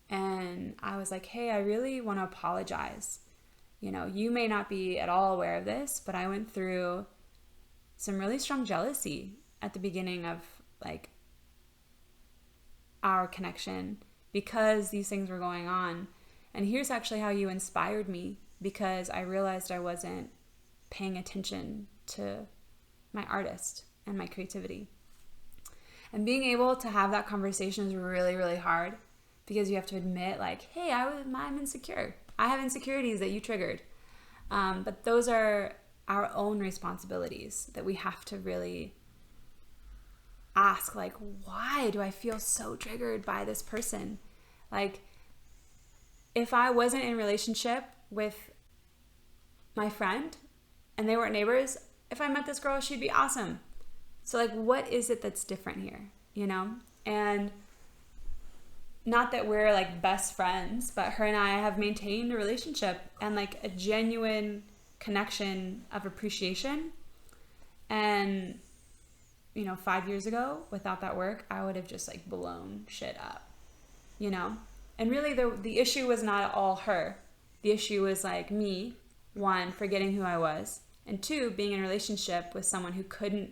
And I was like, hey, I really want to apologize. You know, you may not be at all aware of this, but I went through some really strong jealousy at the beginning of like our connection because these things were going on. And here's actually how you inspired me, because I realized I wasn't paying attention to my artist and my creativity. And being able to have that conversation is really, really hard because you have to admit like, hey, I'm insecure. I have insecurities that you triggered. But those are our own responsibilities that we have to really ask, like, why do I feel so triggered by this person? Like, if I wasn't in a relationship with my friend and they weren't neighbors, if I met this girl, she'd be awesome. So like, what is it that's different here, you know? And not that we're like best friends, but her and I have maintained a relationship and like a genuine connection of appreciation. And, you know, 5 years ago, without that work, I would have just like blown shit up, you know? And really the issue was not all her. The issue was like me, one, forgetting who I was, and two, being in a relationship with someone who couldn't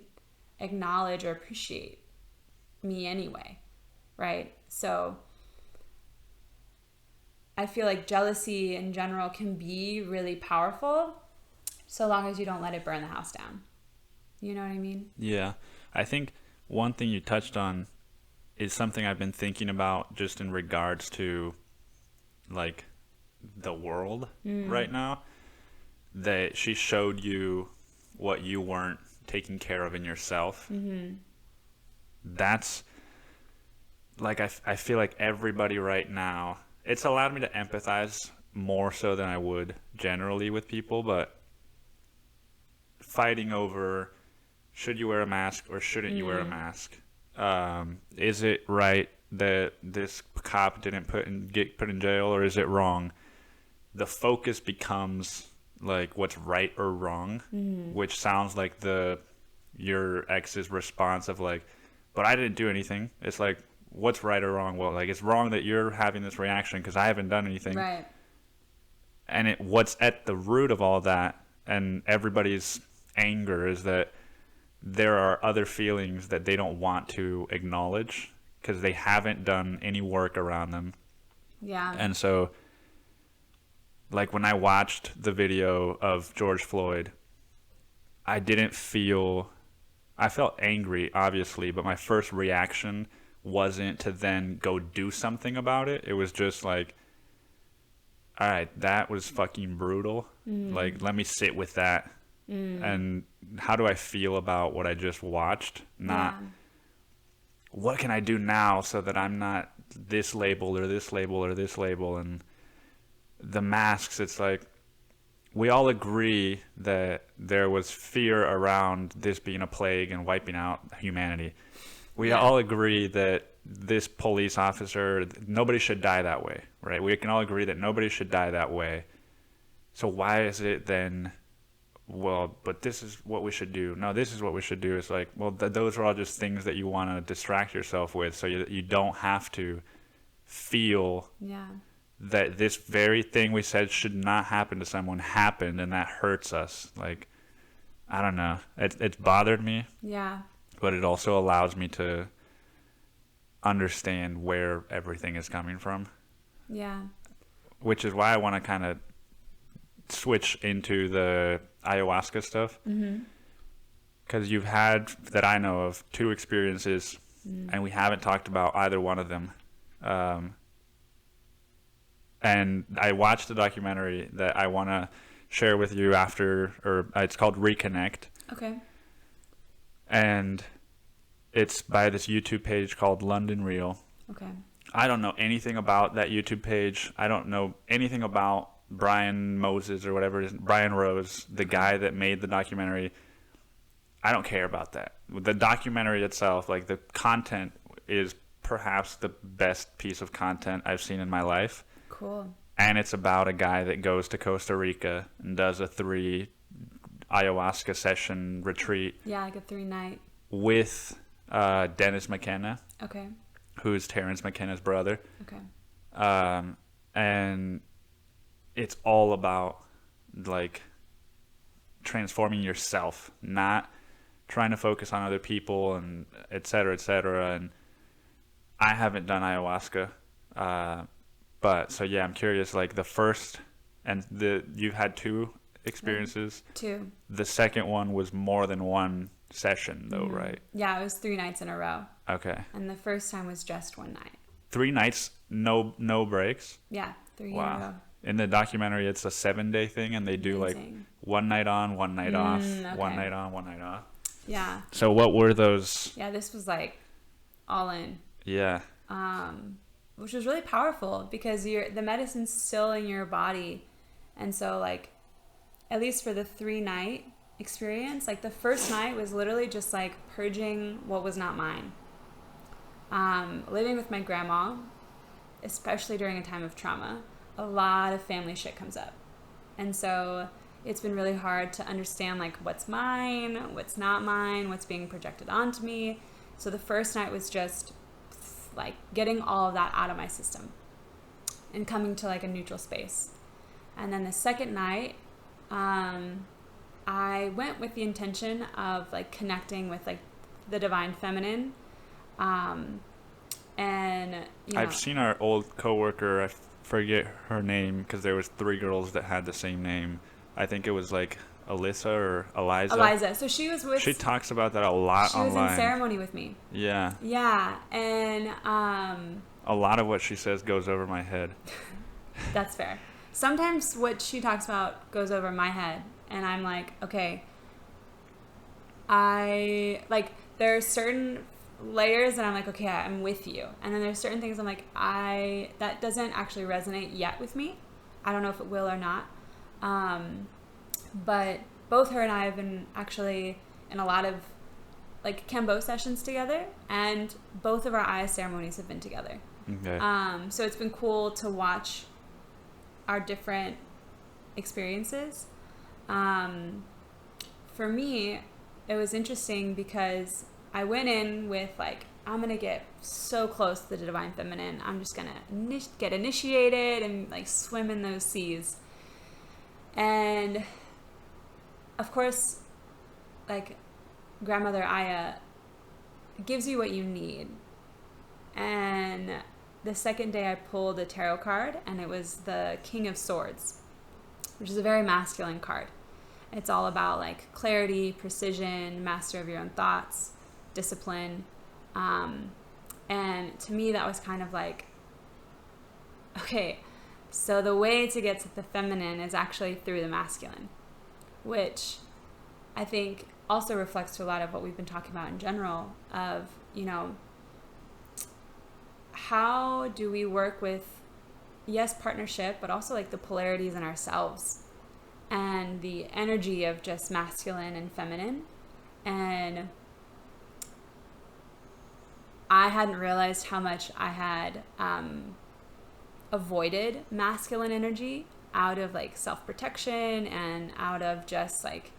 acknowledge or appreciate me anyway, right? So I feel like jealousy in general can be really powerful so long as you don't let it burn the house down. You know what I mean? Yeah. I think one thing you touched on is something I've been thinking about just in regards to like the world right now, that she showed you what you weren't taking care of in yourself. that's like I feel like everybody right now, it's allowed me to empathize more so than I would generally with people, but fighting over should you wear a mask or shouldn't you wear a mask? Is it right that this cop didn't get put in jail, or is it wrong? The focus becomes like what's right or wrong, which sounds like your ex's response of like, but I didn't do anything. It's like, what's right or wrong? Well, like, it's wrong that you're having this reaction because I haven't done anything. Right. And what's at the root of all that and everybody's anger is that there are other feelings that they don't want to acknowledge because they haven't done any work around them. Yeah. And so, like, when I watched the video of George Floyd, I felt angry, obviously, but my first reaction wasn't to then go do something about it. It was just like, all right, that was fucking brutal. Like, let me sit with that. And how do I feel about what I just watched? Not, what can I do now so that I'm not this label or this label or this label? And the masks, it's like, we all agree that there was fear around this being a plague and wiping out humanity. We all agree that this police officer, nobody should die that way, right? We can all agree that nobody should die that way. So why is it then, well, but this is what we should do? No, this is what we should do. It's like, well, those are all just things that you want to distract yourself with so you don't have to feel that this very thing we said should not happen to someone happened, and that hurts us. Like, I don't know. It's bothered me. Yeah. But it also allows me to understand where everything is coming from. Yeah. Which is why I want to kind of switch into the ayahuasca stuff. Because you've had, that I know of, 2 experiences, and we haven't talked about either one of them. And I watched a documentary that I want to share with you after, or it's called Reconnect. Okay. And it's by this YouTube page called London Real. Okay. I don't know anything about that YouTube page. I don't know anything about Brian Moses or whatever it is, Brian Rose, the guy that made the documentary. I don't care about that. The documentary itself, like, the content is perhaps the best piece of content I've seen in my life. Cool. And it's about a guy that goes to Costa Rica and does a 3 ayahuasca session retreat. Yeah, like a 3-night. With Dennis McKenna. Okay. Who's Terrence McKenna's brother. Okay. And it's all about, like, transforming yourself, not trying to focus on other people, and et cetera, et cetera. And I haven't done ayahuasca. But, so yeah, I'm curious, like, the first, and you've had 2 experiences. 2. The second one was more than 1 session, though, right? Yeah, it was 3 nights in a row. Okay. And the first time was just 1 night. 3 nights, no breaks? Yeah, 3 in a Wow. row. In the documentary, it's a 7-day thing, and they do Amazing. like 1 night on, 1 night off, Okay. 1 night on, 1 night off. Yeah. So what were those? Yeah, this was like all in. Yeah. Which was really powerful because the medicine's still in your body. And so, like, at least for the 3-night experience, like, the first night was literally just like purging what was not mine. Living with my grandma, especially during a time of trauma, a lot of family shit comes up. And so it's been really hard to understand, like, what's mine, what's not mine, what's being projected onto me. So the first night was just like getting all of that out of my system and coming to like a neutral space. And then the second night, I went with the intention of like connecting with like the divine feminine. And you know, I've seen our old coworker, I forget her name because there was 3 girls that had the same name. I think it was like Alyssa or Eliza. So she was with... She talks about that a lot online. She was in ceremony with me. Yeah. Yeah. And... a lot of what she says goes over my head. That's fair. Sometimes what she talks about goes over my head. And I'm like, okay, there are certain layers and I'm like, okay, I'm with you. And then there's certain things I'm like, that doesn't actually resonate yet with me. I don't know if it will or not. But both her and I have been actually in a lot of like Kambo sessions together, and both of our Aya ceremonies have been together. Okay. So it's been cool to watch our different experiences. For me, it was interesting because I went in with like, I'm going to get so close to the divine feminine. I'm just going to get initiated and like swim in those seas. And of course, like grandmother Aya gives you what you need. And the second day I pulled a tarot card, and it was the King of Swords, which is a very masculine card. It's all about like clarity, precision, master of your own thoughts, discipline. And to me, that was kind of like, okay, so the way to get to the feminine is actually through the masculine, which I think also reflects to a lot of what we've been talking about in general of, you know, how do we work with, yes, partnership, but also like the polarities in ourselves and the energy of just masculine and feminine. And I hadn't realized how much I had avoided masculine energy out of like self-protection and out of just like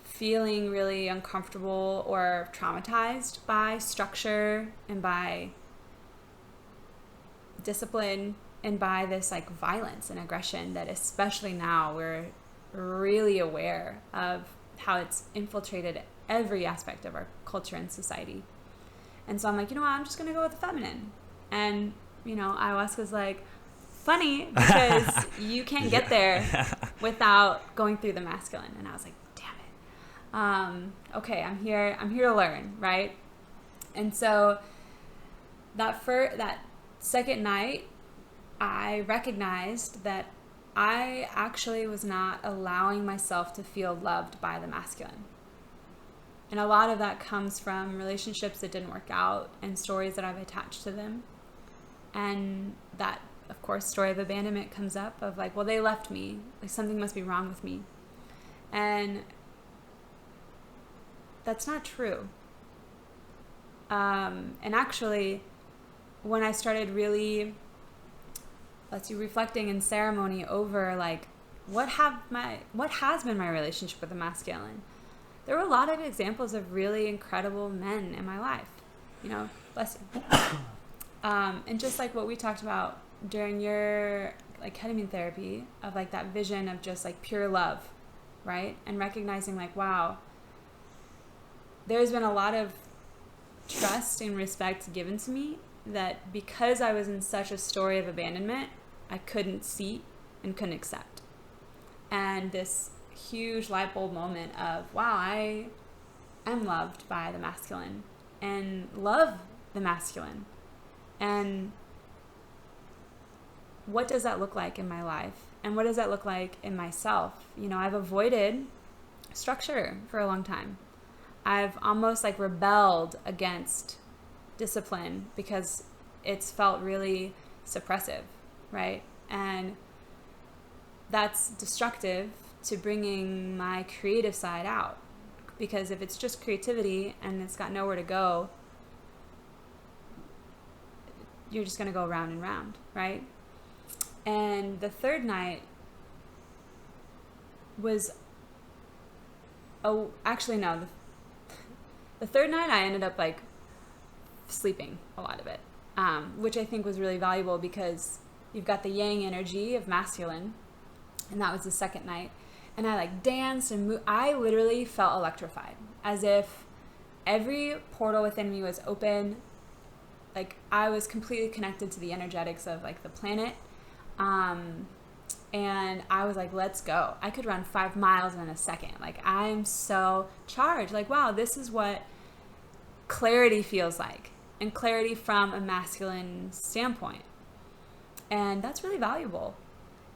feeling really uncomfortable or traumatized by structure and by discipline and by this like violence and aggression that especially now we're really aware of how it's infiltrated every aspect of our culture and society. And so I'm like, you know what, I'm just going to go with the feminine. And, you know, ayahuasca's like, funny because you can't get there without going through the masculine. And I was like, damn it. Okay, I'm here to learn, right? And so that second night, I recognized that I actually was not allowing myself to feel loved by the masculine. And a lot of that comes from relationships that didn't work out and stories that I've attached to them. And that, of course, story of abandonment comes up of like, well, they left me. Like something must be wrong with me. And that's not true. And actually, when I started really, reflecting in ceremony over like, what has been my relationship with the masculine? There were a lot of examples of really incredible men in my life, you know, bless you. And just like what we talked about during your like ketamine therapy of like that vision of just like pure love, right? And recognizing like, wow, there's been a lot of trust and respect given to me that because I was in such a story of abandonment, I couldn't see and couldn't accept. And this huge light bulb moment of, wow, I am loved by the masculine and love the masculine. And what does that look like in my life? And what does that look like in myself? You know, I've avoided structure for a long time. I've almost like rebelled against discipline because it's felt really suppressive, right? And that's destructive to bringing my creative side out. Because if it's just creativity and it's got nowhere to go, you're just going to go round and round, right? And the third night was, the third night I ended up like sleeping a lot of it, which I think was really valuable because you've got the yang energy of masculine, and that was the second night. And I like danced and moved. I literally felt electrified, as if every portal within me was open. Like I was completely connected to the energetics of like the planet. And I was like, let's go. I could run 5 miles in a second. Like I'm so charged. Like, wow, this is what clarity feels like, and clarity from a masculine standpoint. And that's really valuable.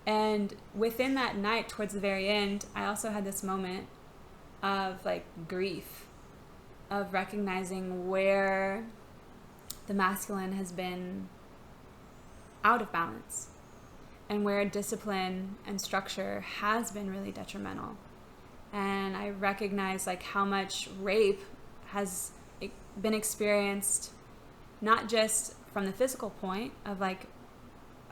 And within that night, towards the very end, I also had this moment of like grief of recognizing where the masculine has been out of balance and where discipline and structure has been really detrimental. And I recognize like how much rape has been experienced, not just from the physical point of like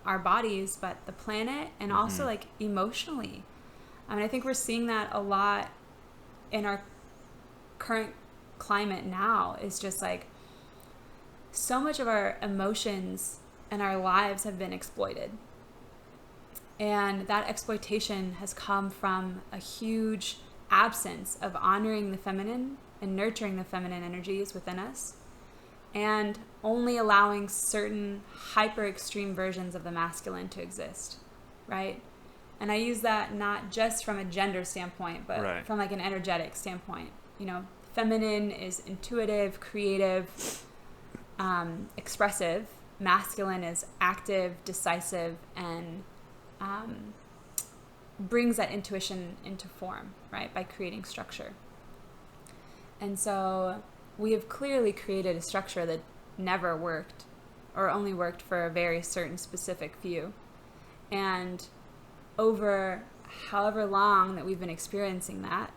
our bodies, but the planet, and also like emotionally. I mean, I think we're seeing that a lot in our current climate now. Is just like so much of our emotions and our lives have been exploited. And that exploitation has come from a huge absence of honoring the feminine and nurturing the feminine energies within us, and only allowing certain hyper extreme versions of the masculine to exist, right? And I use that not just from a gender standpoint, but from like an energetic standpoint. You know, feminine is intuitive, creative, expressive. Masculine is active, decisive, and brings that intuition into form, right, by creating structure. And so we have clearly created a structure that never worked, or only worked for a very certain specific few. And over however long that we've been experiencing that,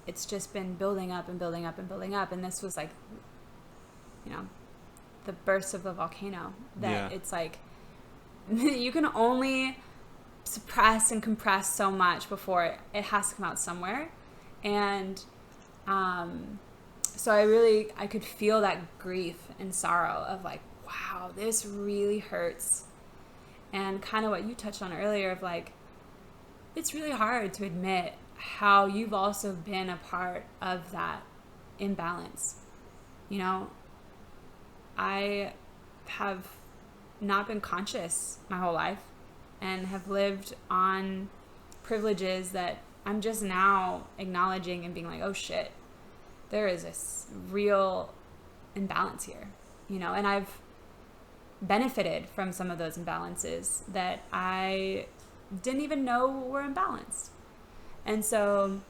it's just been building up and building up and building up. And this was like, you know, the burst of the volcano, that it's like you can only suppress and compress so much before it has to come out somewhere. And so I could feel that grief and sorrow of like, wow, this really hurts. And kind of what you touched on earlier of like, it's really hard to admit how you've also been a part of that imbalance. You know, I have not been conscious my whole life and have lived on privileges that I'm just now acknowledging and being like, oh shit, there is this real imbalance here, you know. And I've benefited from some of those imbalances that I didn't even know were imbalanced. And so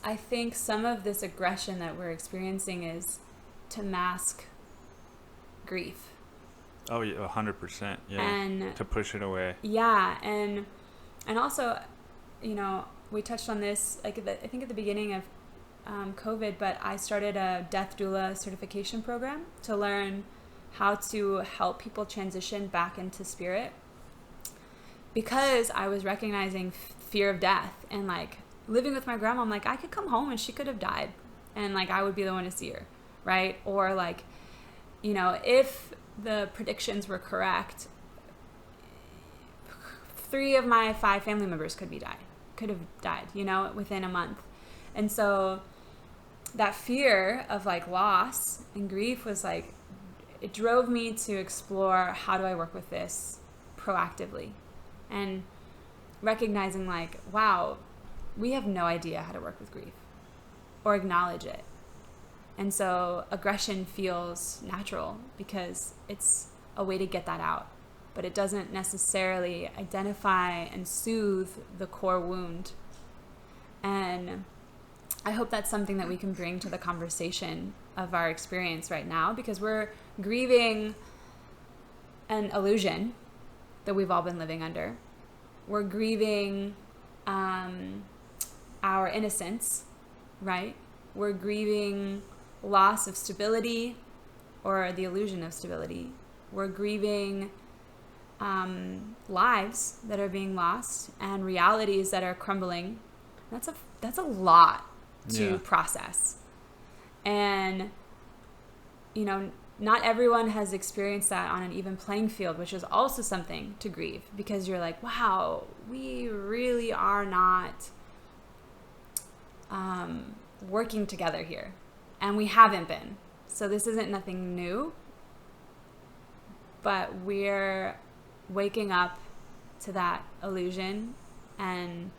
I think some of this aggression that we're experiencing is to mask grief. Oh, yeah, 100%. Yeah. And to push it away. Yeah. And also, you know, we touched on this, like, I think at the beginning of COVID, but I started a death doula certification program to learn how to help people transition back into spirit, because I was recognizing fear of death. And like living with my grandma, I'm like, I could come home and she could have died and like I would be the one to see her, right? Or like, you know, if the predictions were correct, 3 of my 5 family members could have died, you know, within a month. And so that fear of like loss and grief was like, it drove me to explore, how do I work with this proactively? And recognizing like, wow, we have no idea how to work with grief or acknowledge it. And so aggression feels natural because it's a way to get that out, but it doesn't necessarily identify and soothe the core wound. And I hope that's something that we can bring to the conversation of our experience right now, because we're grieving an illusion that we've all been living under. We're grieving our innocence, right? We're grieving loss of stability or the illusion of stability. We're grieving lives that are being lost and realities that are crumbling. That's a lot to process. And, you know, not everyone has experienced that on an even playing field, which is also something to grieve, because you're like, wow, we really are not working together here. And we haven't been. So this isn't nothing new, but we're waking up to that illusion and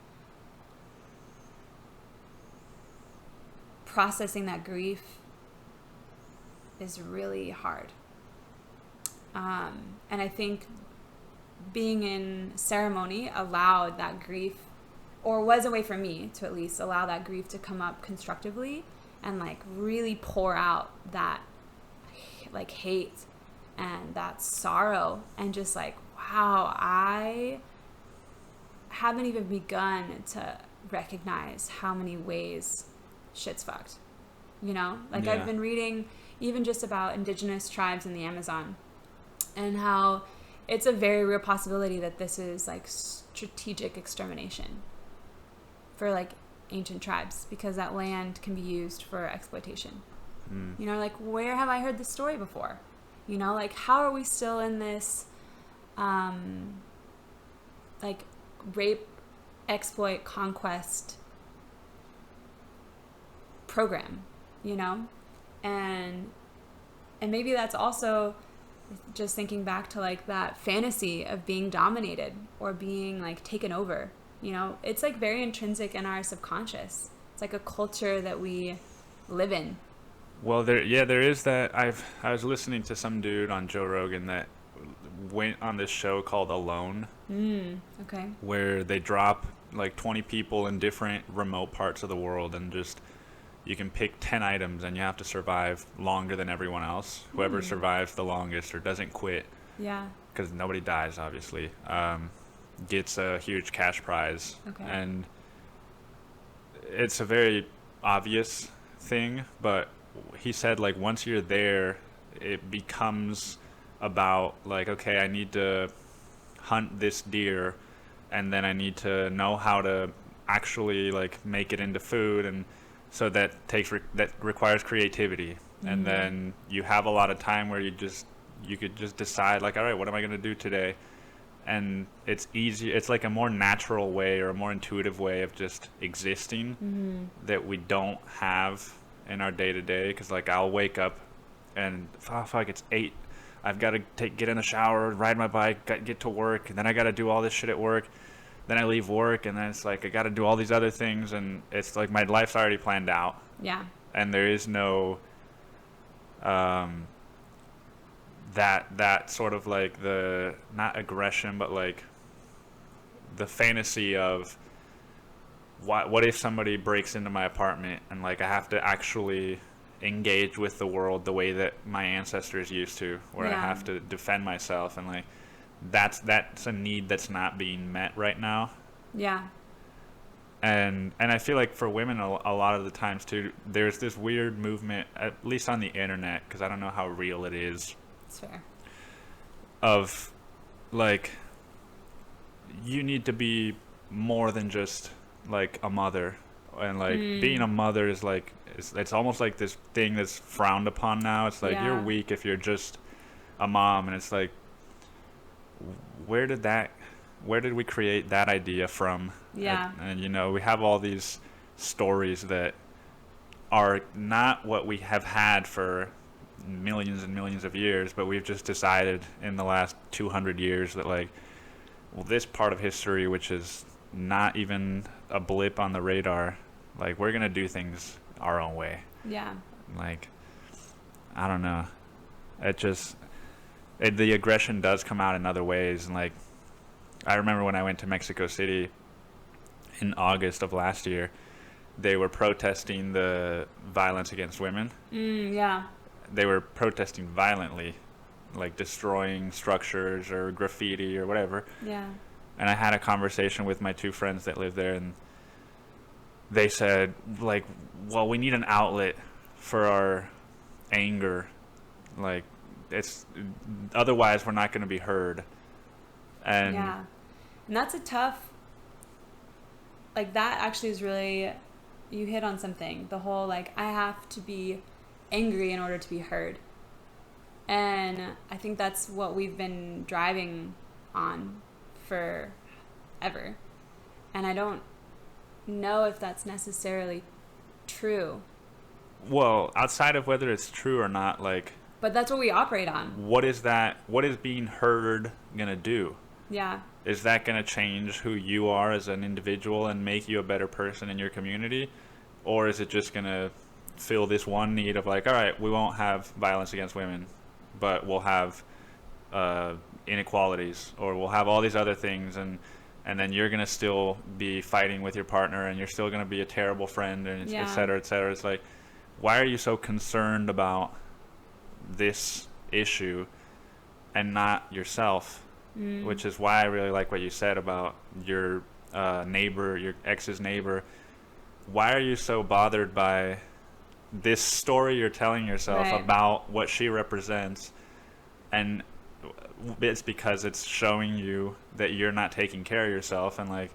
processing that grief is really hard. And I think being in ceremony allowed that grief, or was a way for me to at least allow that grief to come up constructively and like really pour out that like hate and that sorrow, and just like, wow, I haven't even begun to recognize how many ways shit's fucked, you know? Like, Yeah. I've been reading even just about indigenous tribes in the Amazon, and how it's a very real possibility that this is like strategic extermination for like ancient tribes, because that land can be used for exploitation. You know, like, where have I heard this story before? You know, like, how are we still in this like rape, exploit, conquest program, you know? And maybe that's also just thinking back to like that fantasy of being dominated or being like taken over, you know? It's like very intrinsic in our subconscious. It's like a culture that we live in. Well, there is that. I was listening to some dude on Joe Rogan that went on this show called Alone, Okay. where they drop like 20 people in different remote parts of the world, and just you can pick 10 items, and you have to survive longer than everyone else. Whoever survives the longest or doesn't quit, Yeah. because nobody dies, obviously, gets a huge cash prize. Okay. And it's a very obvious thing, but he said, like, once you're there, it becomes about like, okay, I need to hunt this deer, and then I need to know how to actually like make it into food, and so that requires creativity. And then you have a lot of time where you could just decide, like, all right, what am I going to do today? And it's easy. It's like a more natural way, or a more intuitive way of just existing that we don't have in our day-to-day. Because like, I'll wake up and fuck, it's 8. I've got to get in the shower, ride my bike, get to work, and then I got to do all this shit at work. Then I leave work, and then it's like I got to do all these other things, and it's like my life's already planned out. Yeah. And there is no that sort of like the, not aggression, but like the fantasy of what if somebody breaks into my apartment, and like I have to actually engage with the world the way that my ancestors used to, where I have to defend myself, and like that's a need that's not being met right now. Yeah. And I feel like for women a lot of the times too, there's this weird movement, at least on the internet, because I don't know how real it is. It's fair. Of like, you need to be more than just like a mother, and like being a mother is like, it's almost like this thing that's frowned upon now. It's like, you're weak if you're just a mom, and it's like, where did we create that idea from? Yeah. And you know, we have all these stories that are not what we have had for millions and millions of years, but we've just decided in the last 200 years that like, well, this part of history, which is not even a blip on the radar, like, we're gonna do things our own way. Yeah. Like, I don't know, the aggression does come out in other ways. And like, I remember when I went to Mexico City in August of last year, they were protesting the violence against women. Yeah. They were protesting violently, like destroying structures or graffiti or whatever. Yeah. And I had a conversation with my 2 friends that live there, and they said, like, well, we need an outlet for our anger. Like, otherwise we're not going to be heard. And yeah. And that's a tough, like, that actually is really, you hit on something. The whole, like, I have to be angry in order to be heard. And I think that's what we've been driving on forever. And I don't know if that's necessarily true. Well, outside of whether it's true or not, like, but that's what we operate on. What is being heard gonna do? Yeah. Is that gonna change who you are as an individual and make you a better person in your community? Or is it just gonna fill this one need of like, all right, we won't have violence against women, but we'll have inequalities, or we'll have all these other things, and then you're gonna still be fighting with your partner, and you're still gonna be a terrible friend, and et cetera, et cetera. It's like, why are you so concerned about this issue and not yourself? Which is why I really like what you said about your neighbor, your ex's neighbor. Why are you so bothered by this story you're telling yourself about what she represents? And it's because it's showing you that you're not taking care of yourself. And like,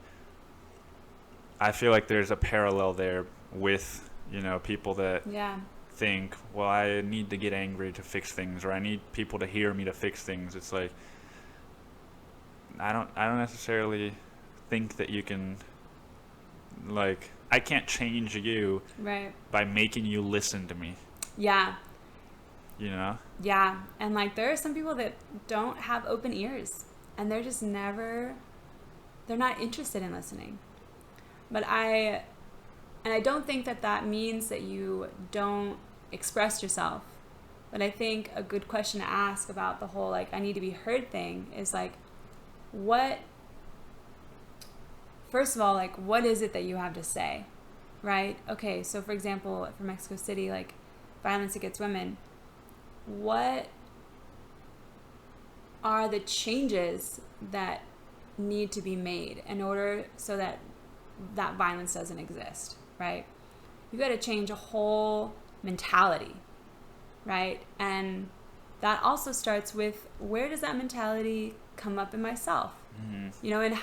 I feel like there's a parallel there with, you know, people that think, well, I need to get angry to fix things, or I need people to hear me to fix things. It's like, I don't necessarily think that you can, like, I can't change you by making you listen to me. Yeah. You know? Yeah. And like, there are some people that don't have open ears, and they're just they're not interested in listening. But I don't think that means that you don't express yourself. But I think a good question to ask about the whole, like, I need to be heard thing is like, first of all, like, what is it that you have to say, right? Okay, so for example, for Mexico City, like, violence against women, what are the changes that need to be made in order so that violence doesn't exist, right? You got to change a whole mentality, right? And that also starts with, where does that mentality come up in myself? You know, and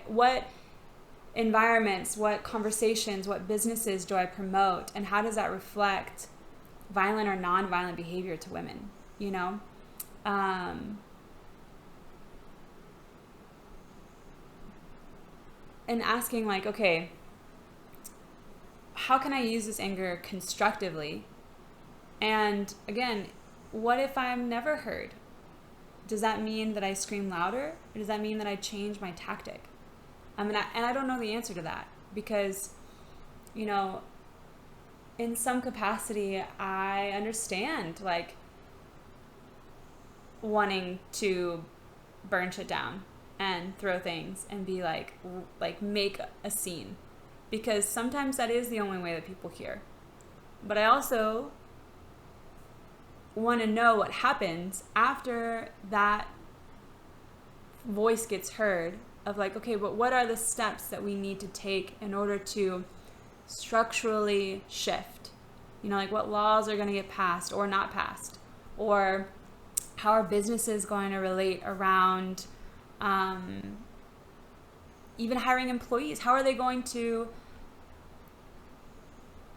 what environments, what conversations, what businesses do I promote, and how does that reflect violent or non-violent behavior to women, you know? And asking, like, okay, how can I use this anger constructively? And again, what if I'm never heard? Does that mean that I scream louder? Or does that mean that I change my tactic? I mean, I don't know the answer to that, because, you know, in some capacity, I understand, like, wanting to burn shit down and throw things and be like make a scene, because sometimes that is the only way that people hear. But I also want to know what happens after that voice gets heard, of like, okay, but what are the steps that we need to take in order to structurally shift? You know, like, what laws are going to get passed or not passed, or how are businesses going to relate around even hiring employees? How are they going to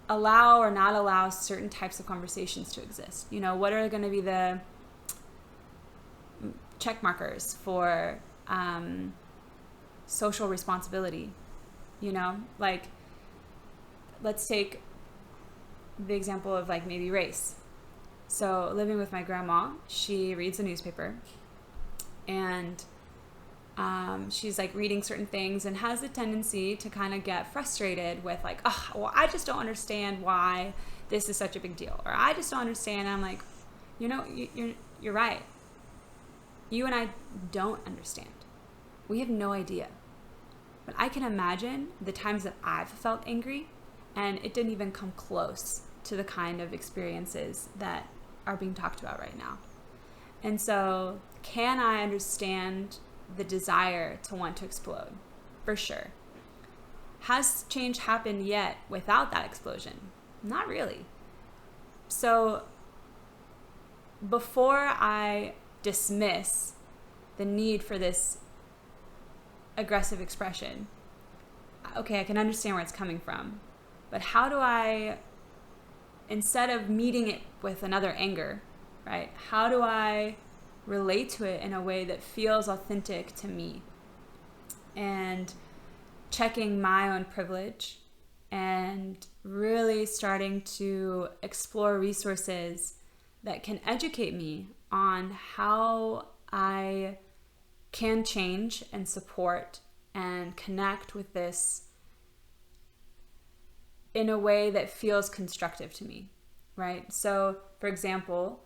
allow or not allow certain types of conversations to exist? You know, what are going to be the check markers for social responsibility? You know, like, let's take the example of, like, maybe race. So living with my grandma, she reads the newspaper, and she's like reading certain things and has a tendency to kind of get frustrated with, like, oh, well, I just don't understand why this is such a big deal, or I just don't understand. And I'm like, you know, you're right. You and I don't understand. We have no idea. But I can imagine the times that I've felt angry, and it didn't even come close to the kind of experiences that are being talked about right now. And so, can I understand the desire to want to explode? For sure. Has change happened yet without that explosion? Not really. So, before I dismiss the need for this aggressive expression, okay, I can understand where it's coming from, but how do I, instead of meeting it with another anger, right, how do I relate to it in a way that feels authentic to me? And checking my own privilege and really starting to explore resources that can educate me on how I can change and support and connect with this in a way that feels constructive to me, right? So, for example,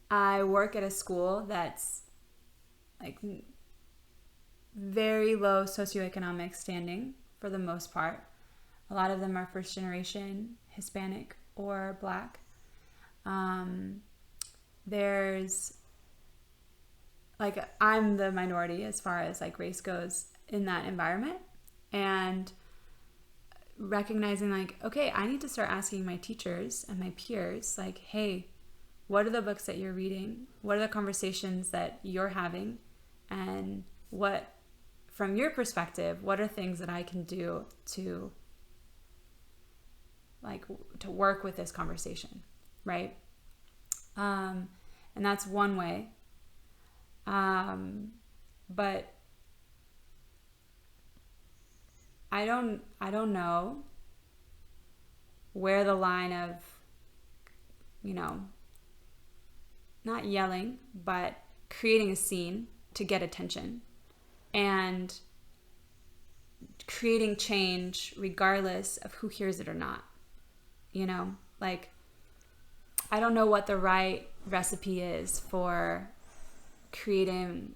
I work at a school that's like very low socioeconomic standing for the most part. A lot of them are first generation Hispanic or Black. There's like, I'm the minority as far as like race goes in that environment, and recognizing like, okay, I need to start asking my teachers and my peers like, hey, what are the books that you're reading? What are the conversations that you're having? And what, from your perspective, what are things that I can do to like to work with this conversation, right? And that's one way. But I don't know where the line of, you know, not yelling, but creating a scene to get attention and creating change regardless of who hears it or not. You know, like, I don't know what the right recipe is for creating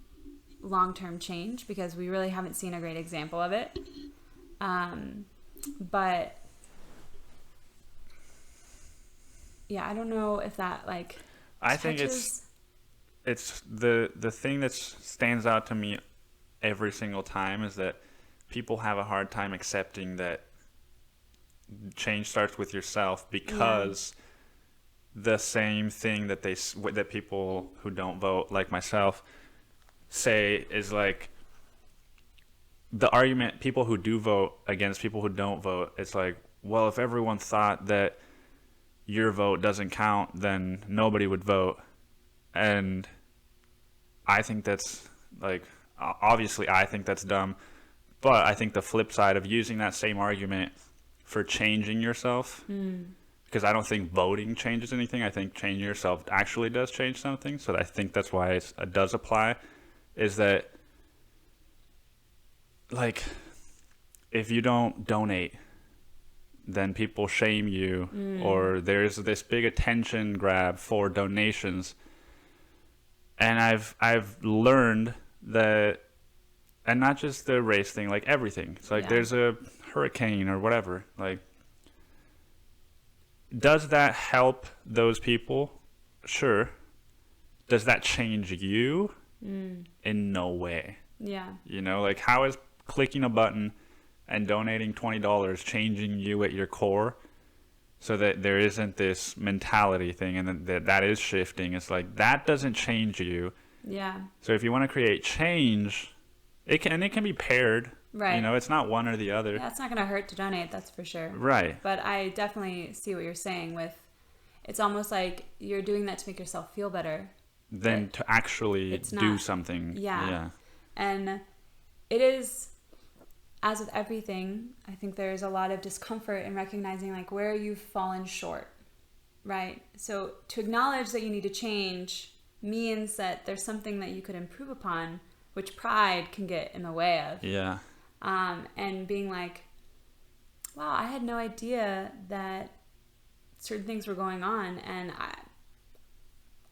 long-term change, because we really haven't seen a great example of it. But yeah, I don't know if that like I think it's the thing that stands out to me every single time is that people have a hard time accepting that change starts with yourself, because the same thing that that people who don't vote, like myself, say is like the argument people who do vote against people who don't vote. It's like, well, if everyone thought that your vote doesn't count, then nobody would vote. And I think that's like, obviously I think that's dumb, but I think the flip side of using that same argument for changing yourself, because I don't think voting changes anything. I think changing yourself actually does change something. So I think that's why it does apply, is that like, if you don't donate, then people shame you, or there's this big attention grab for donations. And I've learned that, and not just the race thing, like everything. It's like there's a hurricane or whatever. Like, does that help those people? Sure. Does that change you? In no way. Yeah. You know, like, how is clicking a button and donating $20 changing you at your core, so that there isn't this mentality thing, and that is shifting? It's like, that doesn't change you. Yeah. So if you want to create change, it can be paired. Right. You know, it's not one or the other. Yeah, it's not going to hurt to donate, that's for sure. Right. But I definitely see what you're saying with, it's almost like you're doing that to make yourself feel better than to actually do something. Yeah. And it is, as with everything, I think there's a lot of discomfort in recognizing like where you've fallen short, right? So to acknowledge that you need to change means that there's something that you could improve upon, which pride can get in the way of. Yeah. And being like, wow, I had no idea that certain things were going on, and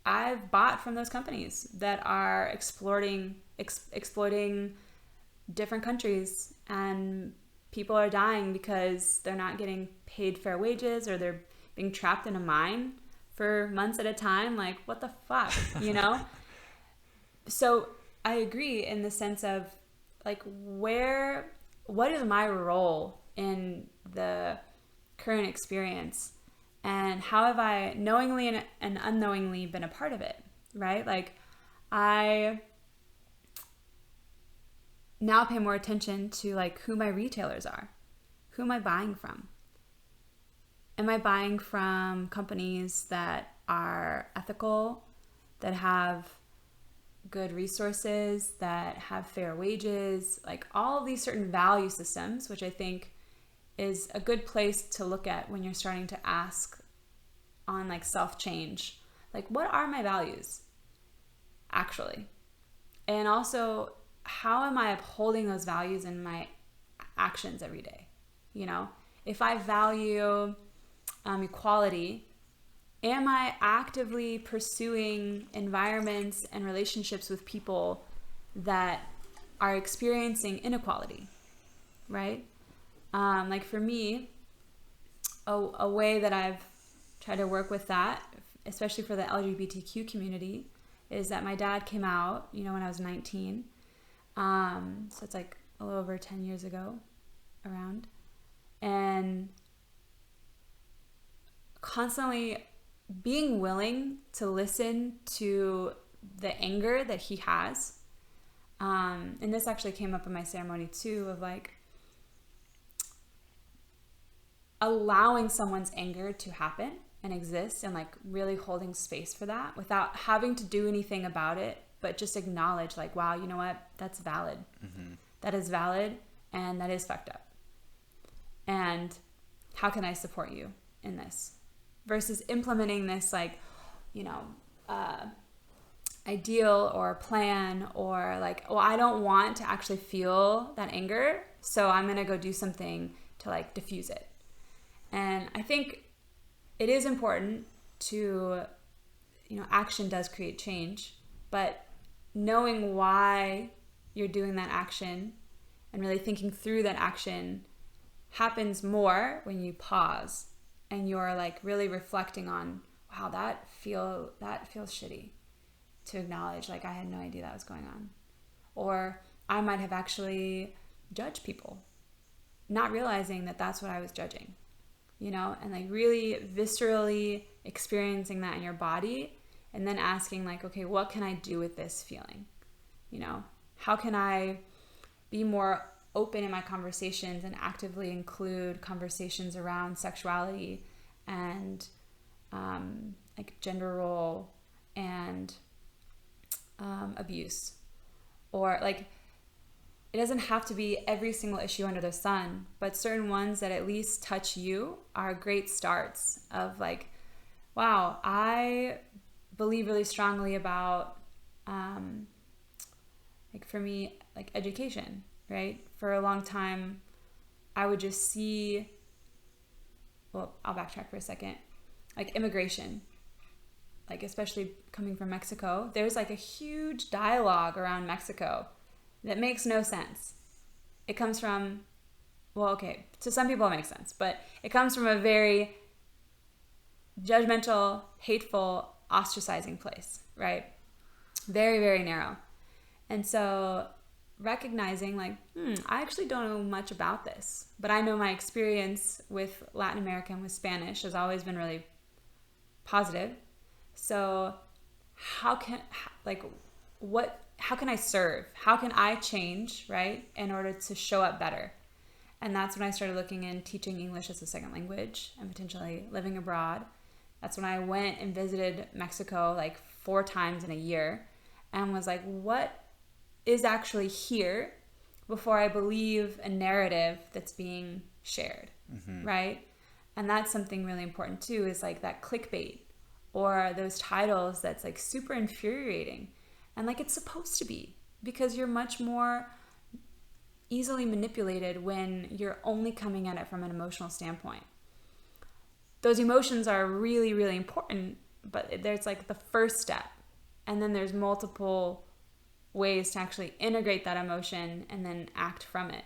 I've bought from those companies that are exploiting different countries, and people are dying because they're not getting paid fair wages, or they're being trapped in a mine for months at a time. Like, what the fuck, you know? So I agree in the sense of like, what is my role in the current experience, and how have I knowingly and unknowingly been a part of it, right? Like, I now pay more attention to like who my retailers are. Who am I buying from? Am I buying from companies that are ethical, that have good resources, that have fair wages, like all of these certain value systems, which I think is a good place to look at when you're starting to ask on like self-change. Like, what are my values actually? And also, how am I upholding those values in my actions every day? You know, if I value equality, am I actively pursuing environments and relationships with people that are experiencing inequality, right? Like for me, a way that I've try to work with that, especially for the LGBTQ community, is that my dad came out, when I was 19. So it's like a little over 10 years ago around. And constantly being willing to listen to the anger that he has. And this actually came up in my ceremony too, of like allowing someone's anger to happen and exist, and like really holding space for that without having to do anything about it, but just acknowledge like, wow, you know what? That's valid. Mm-hmm. That is valid, and that is fucked up. And how can I support you in this? Versus implementing this like, ideal or plan, or like, well, I don't want to actually feel that anger, so I'm going to go do something to like diffuse it. And I think it is important to, action does create change, but knowing why you're doing that action and really thinking through that action happens more when you pause and you're like really reflecting on, wow, that feels shitty, to acknowledge like I had no idea that was going on. Or I might have actually judged people, not realizing that that's what I was judging, and like really viscerally experiencing that in your body, and then asking like, okay, what can I do with this feeling? How can I be more open in my conversations and actively include conversations around sexuality and like gender role and abuse? Or like, it doesn't have to be every single issue under the sun, but certain ones that at least touch you are great starts of like, wow, I believe really strongly about, like for me, like education, right? For a long time, I would just see, well, I'll backtrack for a second, like immigration, like especially coming from Mexico, there's like a huge dialogue around Mexico that makes no sense. It comes from, well, okay, to some people it makes sense, but it comes from a very judgmental, hateful, ostracizing place, right? Very, very narrow. And so recognizing like, I actually don't know much about this, but I know my experience with Latin America and with Spanish has always been really positive. So how can I serve? How can I change, right, in order to show up better? And that's when I started looking in teaching English as a second language and potentially living abroad. That's when I went and visited Mexico like 4 times in a year and was like, what is actually here before I believe a narrative that's being shared, right? And that's something really important too, is like that clickbait or those titles that's like super infuriating. And like it's supposed to be, because you're much more easily manipulated when you're only coming at it from an emotional standpoint. Those emotions are really, really important, but there's like the first step. And then there's multiple ways to actually integrate that emotion and then act from it.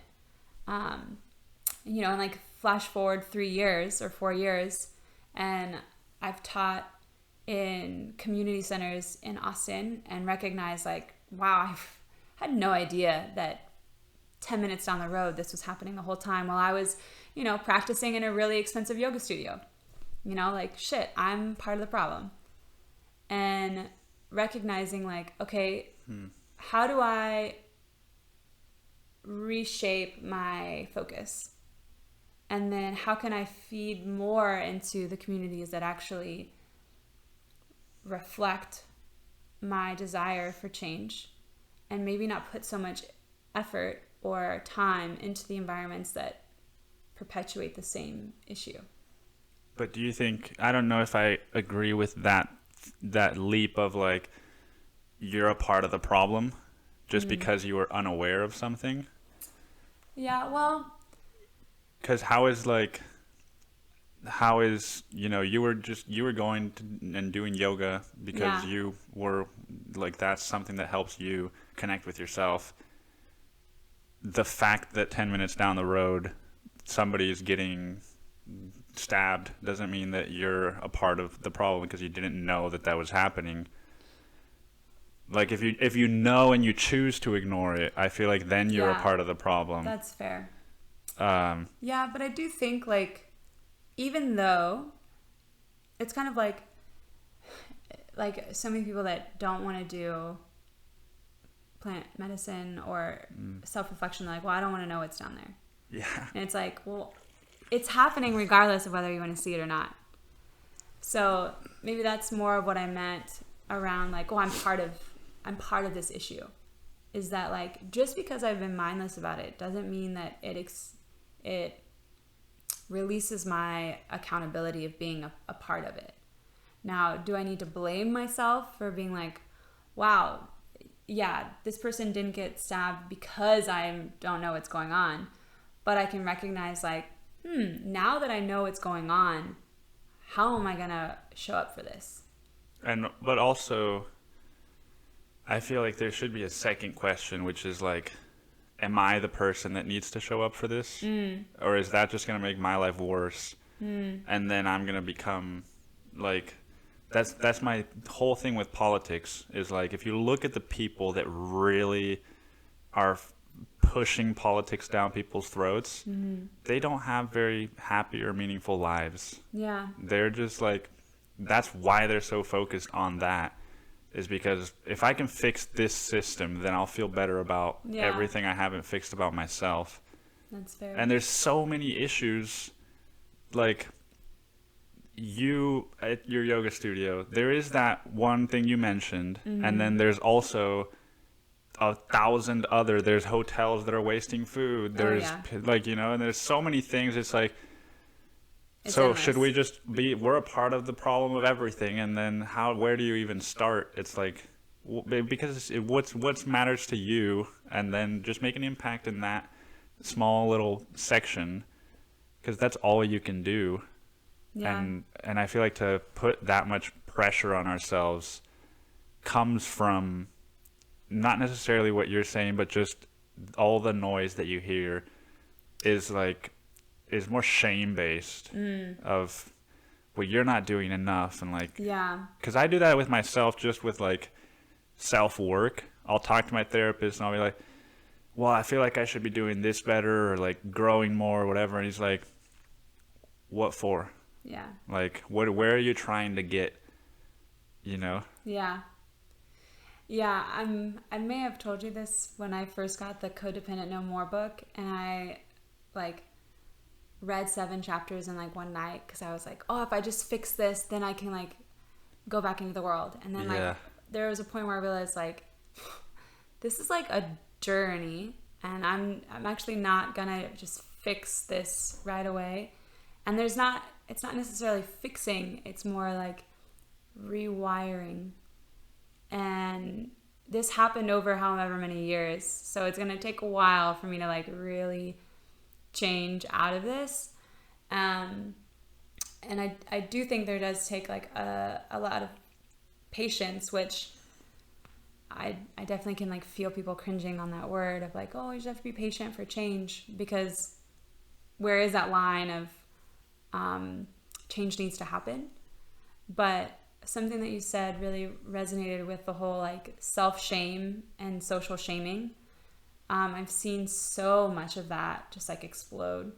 And like flash forward 3 years or 4 years, and I've taught in community centers in Austin and recognized like, wow, I've had no idea that 10 minutes down the road this was happening the whole time while I was, practicing in a really expensive yoga studio. Like, shit, I'm part of the problem. And recognizing like, okay, how do I reshape my focus? And then how can I feed more into the communities that actually reflect my desire for change, and maybe not put so much effort or time into the environments that perpetuate the same issue. But do you think, I don't know if I agree with that leap of like, you're a part of the problem just because you were unaware of something? Yeah, well, because how is you were going to, and doing yoga because you were like, that's something that helps you connect with yourself. The fact that 10 minutes down the road somebody is getting stabbed doesn't mean that you're a part of the problem because you didn't know that was happening. Like if you know and you choose to ignore it, I feel like then you're a part of the problem. That's fair. Yeah, but I do think like even though it's kind of like so many people that don't want to do plant medicine or self-reflection, like, well, I don't want to know what's down there. Yeah. And it's like, well, it's happening regardless of whether you want to see it or not. So maybe that's more of what I meant around like, oh, I'm part of this issue. Is that like, just because I've been mindless about it doesn't mean that it releases my accountability of being a part of it. Now, do I need to blame myself for being like, wow, yeah, this person didn't get stabbed because I don't know what's going on, but I can recognize like, now that I know what's going on, how am I gonna show up for this? But also, I feel like there should be a second question, which is like, am I the person that needs to show up for this? Or is that just gonna make my life worse? And then I'm gonna become like, that's my whole thing with politics is like, if you look at the people that really are pushing politics down people's throats, they don't have very happy or meaningful lives. Yeah. They're just like, that's why they're so focused on that, is because if I can fix this system, then I'll feel better about everything I haven't fixed about myself. That's fair. And there's so many issues, like you at your yoga studio, there is that one thing you mentioned, and then there's also 1,000 other, there's hotels that are wasting food, there's like, you know, and there's so many things. It's like, it's so endless. Should we just we're a part of the problem of everything, and then where do you even start? It's like, because what's matters to you, and then just make an impact in that small little section, because that's all you can do. And I feel like to put that much pressure on ourselves comes from not necessarily what you're saying, but just all the noise that you hear is more shame based of, well, you're not doing enough, and like, because I do that with myself, just with like self work. I'll talk to my therapist and I'll be like, well, I feel like I should be doing this better, or like growing more or whatever, and he's like, what for? Yeah. Like, where are you trying to get, you know? Yeah. Yeah, I may have told you this when I first got the Codependent No More book, and I like read 7 chapters in like one night, because I was like, oh, if I just fix this, then I can like go back into the world. And then like there was a point where I realized like, this is like a journey, and I'm actually not gonna just fix this right away. And it's not necessarily fixing, it's more like rewiring. And this happened over however many years, so it's going to take a while for me to like really change out of this. And I do think there does take like a lot of patience, which I definitely can like feel people cringing on that word of like, oh, you just have to be patient for change, because where is that line of change needs to happen? But something that you said really resonated with the whole like self-shame and social shaming. I've seen so much of that just like explode.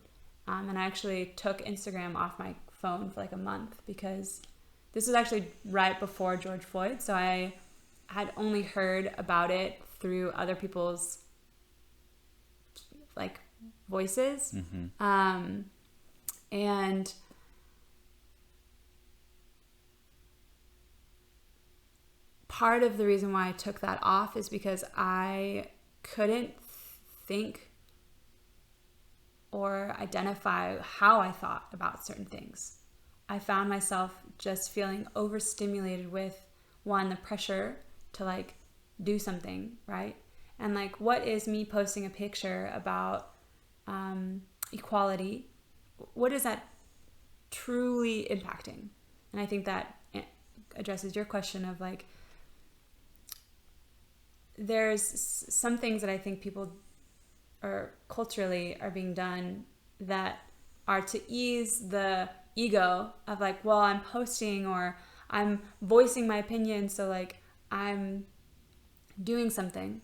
And I actually took Instagram off my phone for like a month, because this was actually right before George Floyd. So I had only heard about it through other people's like voices. And part of the reason why I took that off is because I couldn't think or identify how I thought about certain things. I found myself just feeling overstimulated with, one, the pressure to like do something, right? And like, what is me posting a picture about equality? What is that truly impacting? And I think that addresses your question of like, there's some things that I think people or culturally are being done that are to ease the ego of like, well, I'm posting or I'm voicing my opinion, so like I'm doing something,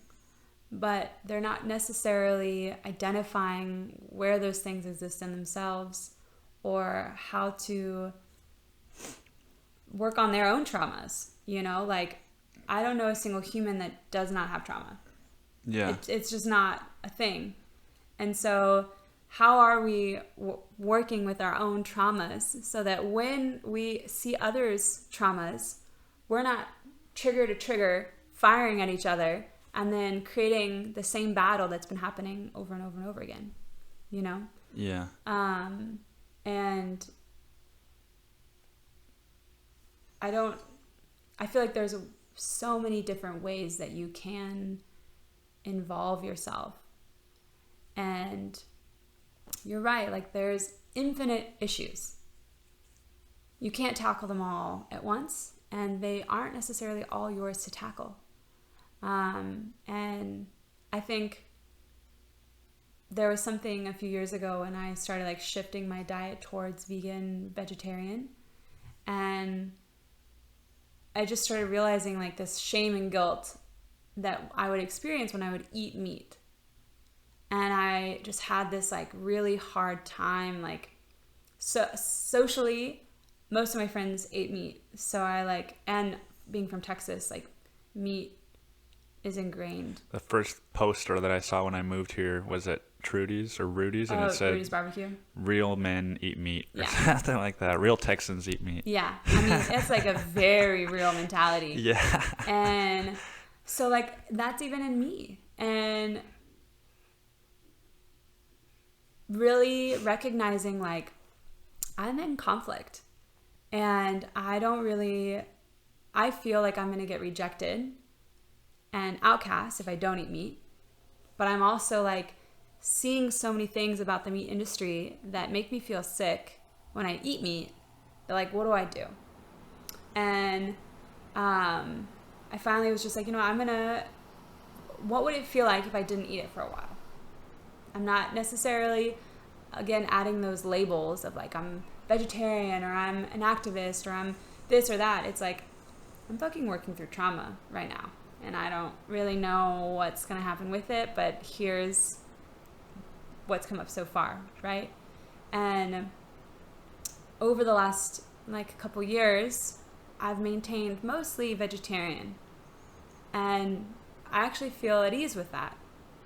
but they're not necessarily identifying where those things exist in themselves or how to work on their own traumas. You know, like I don't know a single human that does not have trauma. Yeah. It's just not a thing. And so how are we working with our own traumas so that when we see others' traumas, we're not trigger to trigger firing at each other and then creating the same battle that's been happening over and over and over again, you know? Yeah. And I feel like there's so many different ways that you can involve yourself. And you're right, like there's infinite issues. You can't tackle them all at once, and they aren't necessarily all yours to tackle. And I think there was something a few years ago when I started like shifting my diet towards vegan, vegetarian, and I just started realizing like this shame and guilt that I would experience when I would eat meat. And I just had this like really hard time, like socially, most of my friends ate meat. So I like, and being from Texas, like meat is ingrained. The first poster that I saw when I moved here was at Trudy's or Rudy's, and it said Rudy's Barbecue. Real men eat meat or Yeah. something like that. Real Texans eat meat. Yeah. I mean, it's like a very real mentality. Yeah. And so like that's even in me. And really recognizing like I'm in conflict and I feel like I'm going to get rejected and outcast if I don't eat meat. But I'm also like seeing so many things about the meat industry that make me feel sick when I eat meat. Like, what do I do? And I finally was just like, you know, what would it feel like if I didn't eat it for a while? I'm not necessarily, again, adding those labels of like I'm vegetarian or I'm an activist or I'm this or that. It's like I'm fucking working through trauma right now. And I don't really know what's going to happen with it, but here's what's come up so far, right? And over the last like couple years, I've maintained mostly vegetarian. And I actually feel at ease with that,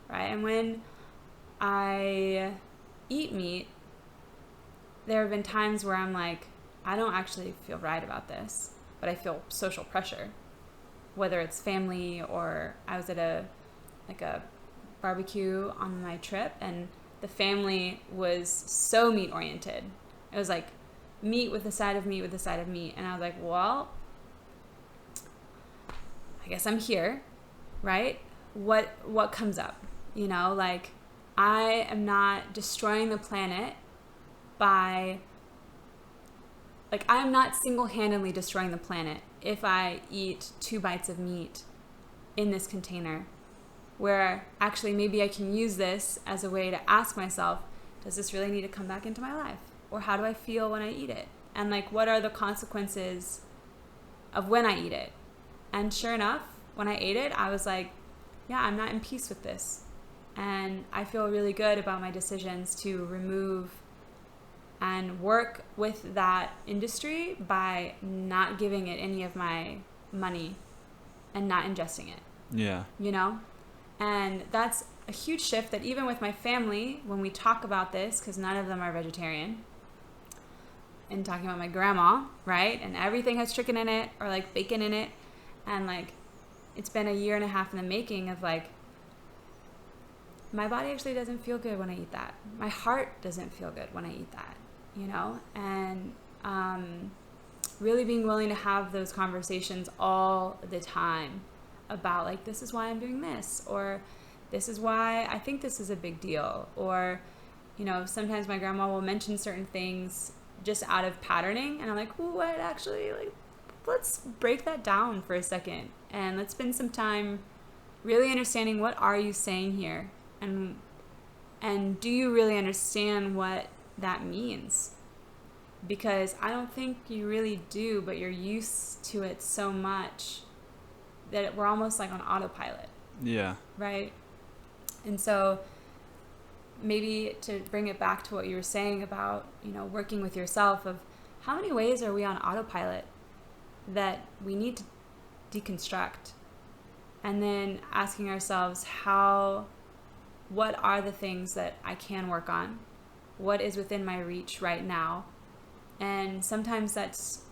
right? And when I eat meat, there have been times where I'm like, I don't actually feel right about this, but I feel social pressure, whether it's family or I was at a barbecue on my trip and the family was so meat oriented. It was like meat with a side of meat with a side of meat. And I was like, well, I guess I'm here, right? What comes up? You know, like I am not destroying the planet by, like I'm not single-handedly destroying the planet if I eat 2 bites of meat in this container, where actually maybe I can use this as a way to ask myself, does this really need to come back into my life? Or how do I feel when I eat it? And like, what are the consequences of when I eat it? And sure enough, when I ate it, I was like, yeah, I'm not in peace with this. And I feel really good about my decisions to remove and work with that industry by not giving it any of my money and not ingesting it. Yeah. You know? And that's a huge shift that even with my family, when we talk about this, because none of them are vegetarian, and talking about my grandma, right? And everything has chicken in it or like bacon in it. And like, it's been a year and a half in the making of like, my body actually doesn't feel good when I eat that. My heart doesn't feel good when I eat that, you know? And really being willing to have those conversations all the time about like, this is why I'm doing this, or this is why I think this is a big deal. Or, you know, sometimes my grandma will mention certain things just out of patterning. And I'm like, well, what actually, like, let's break that down for a second. And let's spend some time really understanding what are you saying here? And do you really understand what that means? because I don't think you really do, but you're used to it so much that we're almost like on autopilot. Yeah. Right? And so maybe to bring it back to what you were saying about, working with yourself, of how many ways are we on autopilot that we need to deconstruct, and then asking ourselves what are the things that I can work on? What is within my reach right now? And sometimes that's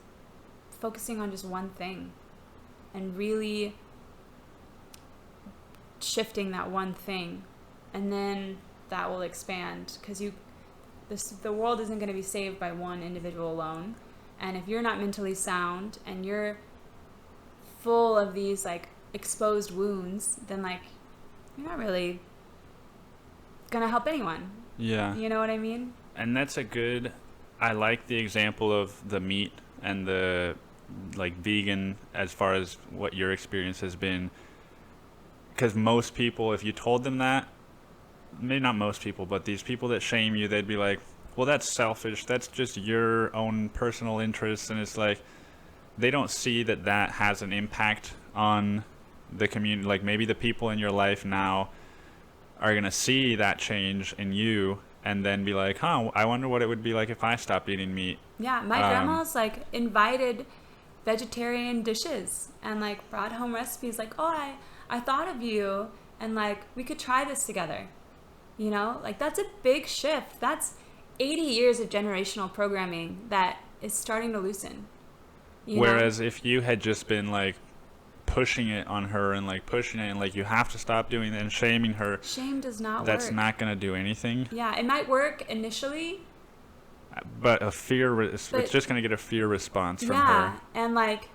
focusing on just one thing and really shifting that one thing, and then that will expand, because the world isn't going to be saved by one individual alone. And if you're not mentally sound and you're full of these like exposed wounds, then like you're not really going to help anyone. Yeah. You know what I mean? And that's I like the example of the meat and the like vegan, as far as what your experience has been. Because most people, if you told them that, maybe not most people, but these people that shame you, they'd be like, well, that's selfish. That's just your own personal interests. And it's like, they don't see that has an impact on the community. Like maybe the people in your life now are going to see that change in you and then be like, I wonder what it would be like if I stopped eating meat. Yeah, my grandma's like invited vegetarian dishes and like brought home recipes like, oh, I thought of you and like we could try this together. Like that's a big shift. That's 80 years of generational programming that is starting to loosen. Whereas if you had just been like pushing it on her and like pushing it and like you have to stop doing that and shaming her, shame does not that's work. not going to do anything. Yeah, it might work initially, but it's just going to get a fear response from her. Yeah, and like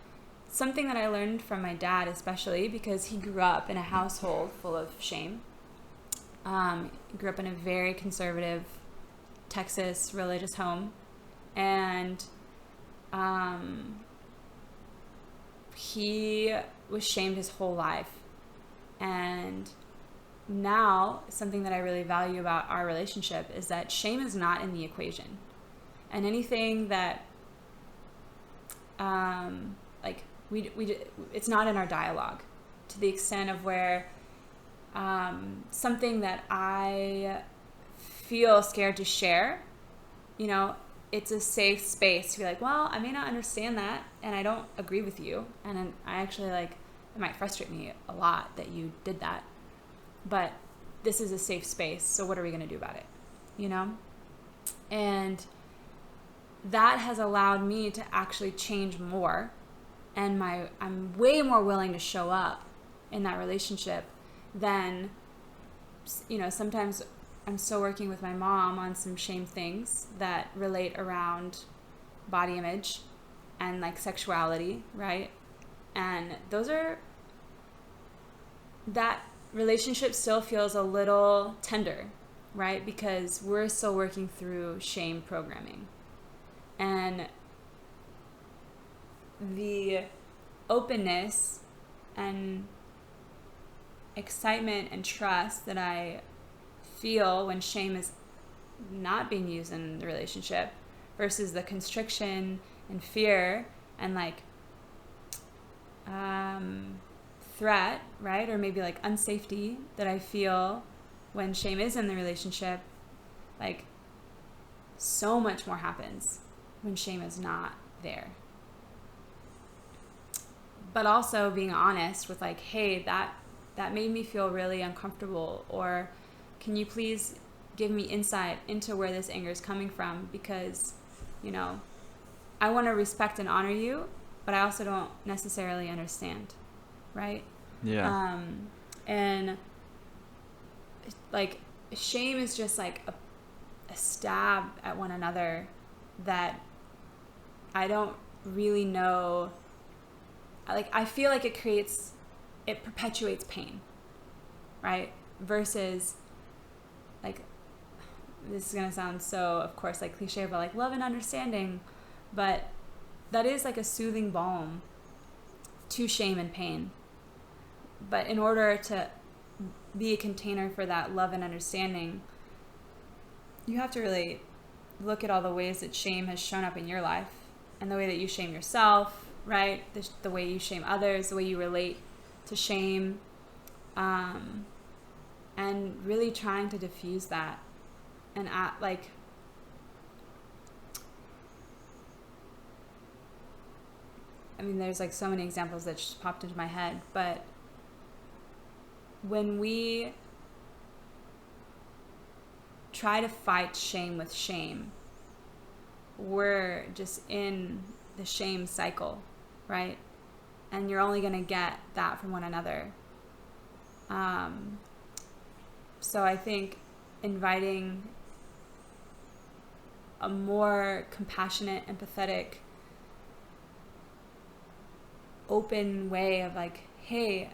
something that I learned from my dad, especially because he grew up in a household full of shame. He grew up in a very conservative Texas religious home, and he was shamed his whole life. And now something that I really value about our relationship is that shame is not in the equation, and anything that like it's not in our dialogue, to the extent of where something that I feel scared to share, it's a safe space to be like, well, I may not understand that and I don't agree with you, and I actually like, it might frustrate me a lot that you did that, but this is a safe space, so what are we going to do about it? And that has allowed me to actually change more, and I'm way more willing to show up in that relationship than, sometimes I'm still working with my mom on some shame things that relate around body image and like sexuality, right? And that relationship still feels a little tender, right? Because we're still working through shame programming. And the openness and excitement and trust that I feel when shame is not being used in the relationship versus the constriction and fear and like threat, right? Or maybe like unsafety that I feel when shame is in the relationship, like so much more happens when shame is not there. But also being honest with like, hey, that made me feel really uncomfortable, or can you please give me insight into where this anger is coming from, because I want to respect and honor you, but I also don't necessarily understand, right? Yeah. And like shame is just like a stab at one another that I don't really know. Like I feel like it perpetuates pain, right? Versus like, this is gonna sound so, of course, like cliche, but like love and understanding, but that is like a soothing balm to shame and pain. But in order to be a container for that love and understanding, you have to really look at all the ways that shame has shown up in your life and the way that you shame yourself, right? The way you shame others, the way you relate to shame, and really trying to diffuse that and I mean, there's like so many examples that just popped into my head, but when we try to fight shame with shame, we're just in the shame cycle, right? And you're only going to get that from one another. So I think inviting a more compassionate, empathetic, open way of like, hey,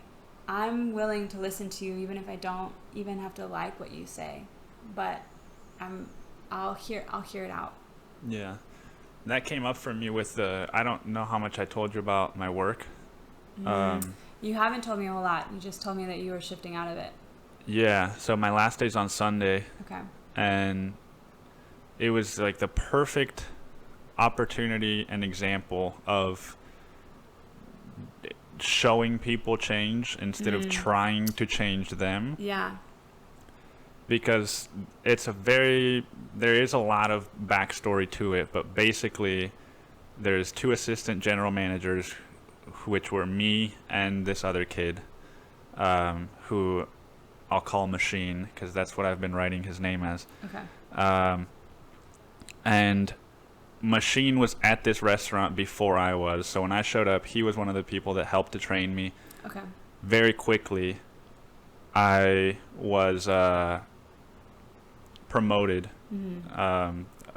I'm willing to listen to you even if I don't even have to like what you say, but I'll hear it out. Yeah. That came up for me with I don't know how much I told you about my work. You haven't told me a whole lot. You just told me that you were shifting out of it. Yeah. So my last day's on Sunday. Okay. And it was like the perfect opportunity and example of showing people change instead of trying to change them. Yeah. Because there is a lot of backstory to it, but basically there's 2 assistant general managers, which were me and this other kid, who I'll call Machine, because that's what I've been writing his name as. Okay. And Machine was at this restaurant before I was, so when I showed up, he was one of the people that helped to train me. Okay. Very quickly, I was promoted,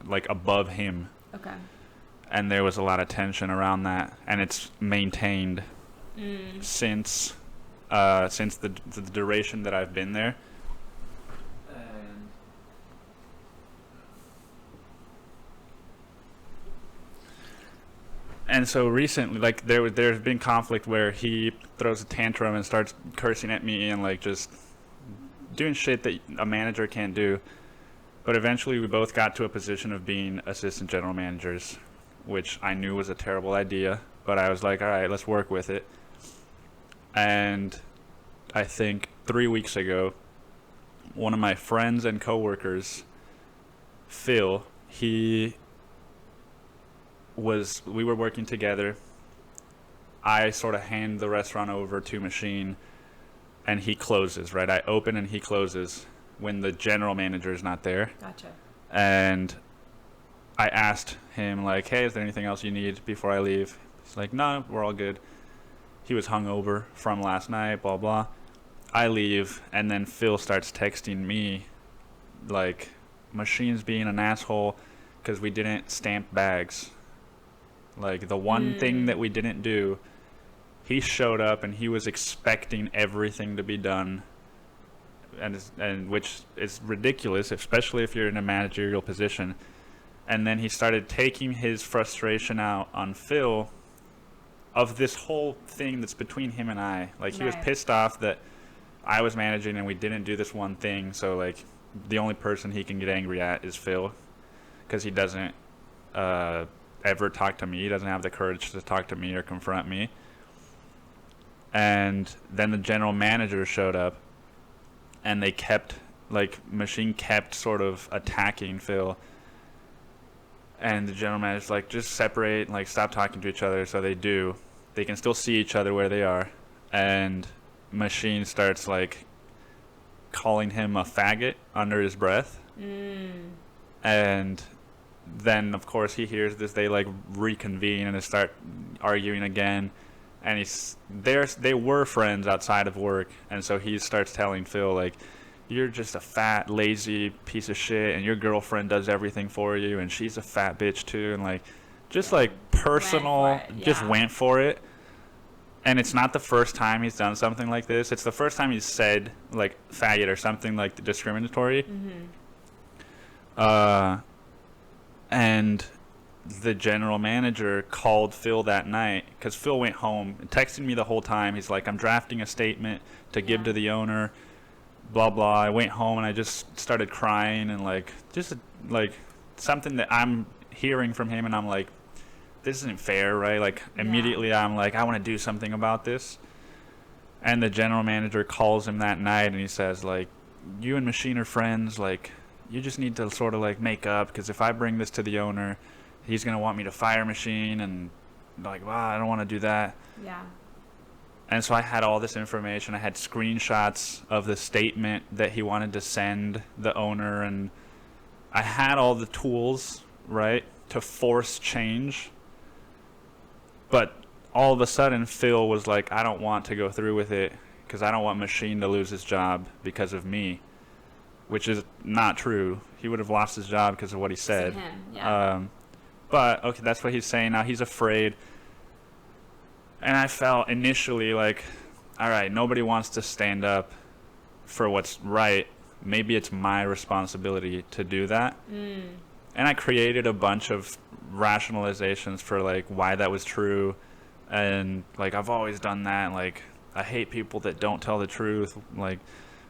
like above him. Okay. And there was a lot of tension around that, and it's maintained since the duration that I've been there. And so recently, like there's been conflict where he throws a tantrum and starts cursing at me and like just doing shit that a manager can't do. But eventually we both got to a position of being assistant general managers, which I knew was a terrible idea, but I was like, all right, let's work with it. And I think 3 weeks ago, one of my friends and coworkers, Phil, we were working together. I sort of hand the restaurant over to Machine, and he closes, right? I open and he closes when the general manager is not there. Gotcha. And I asked him, like, hey, is there anything else you need before I leave? He's like, no, we're all good. He was hungover from last night, blah, blah. I leave, and then Phil starts texting me, like, Machine's being an asshole because we didn't stamp bags. Like, the one thing that we didn't do, he showed up and he was expecting everything to be done, and which is ridiculous, especially if you're in a managerial position. And then he started taking his frustration out on Phil of this whole thing that's between him and I. Like, he was pissed off that I was managing and we didn't do this one thing, so, like, the only person he can get angry at is Phil, because he doesn't ever talk to me. He doesn't have the courage to talk to me or confront me. And then the general manager showed up, and Machine kept sort of attacking Phil. And the general manager's like, just separate, like, stop talking to each other. So they do. They can still see each other where they are. And Machine starts, like, calling him a faggot under his breath. And then, of course, he hears this. They, like, reconvene and they start arguing again. And they were friends outside of work. And so he starts telling Phil, like, you're just a fat, lazy piece of shit, and your girlfriend does everything for you, and she's a fat bitch too, and like, just like personal, just went for it. And it's not the first time he's done something like this. It's the first time he's said like faggot or something like discriminatory. And the general manager called Phil that night because Phil went home and texted me the whole time. He's like, I'm drafting a statement to give to the owner. Blah blah. I went home and I just started crying and like just like something that I'm hearing from him, and I'm like, this isn't fair, right? Like, immediately I'm like, I want to do something about this. And the general manager calls him that night, and he says, like, you and Machine are friends. Like, you just need to sort of, like, make up, because if I bring this to the owner, he's going to want me to fire Machine, and, like, wow, I don't want to do that. Yeah. And so I had all this information. I had screenshots of the statement that he wanted to send the owner, and I had all the tools, right, to force change. But all of a sudden, Phil was like, I don't want to go through with it because I don't want Machine to lose his job because of me, which is not true. He would have lost his job because of what he said. But, okay, that's what he's saying now. He's afraid. And I felt initially like, all right, nobody wants to stand up for what's right. Maybe it's my responsibility to do that. And I created a bunch of rationalizations for, like, why that was true. And, like, I've always done that. Like, I hate people that don't tell the truth, like,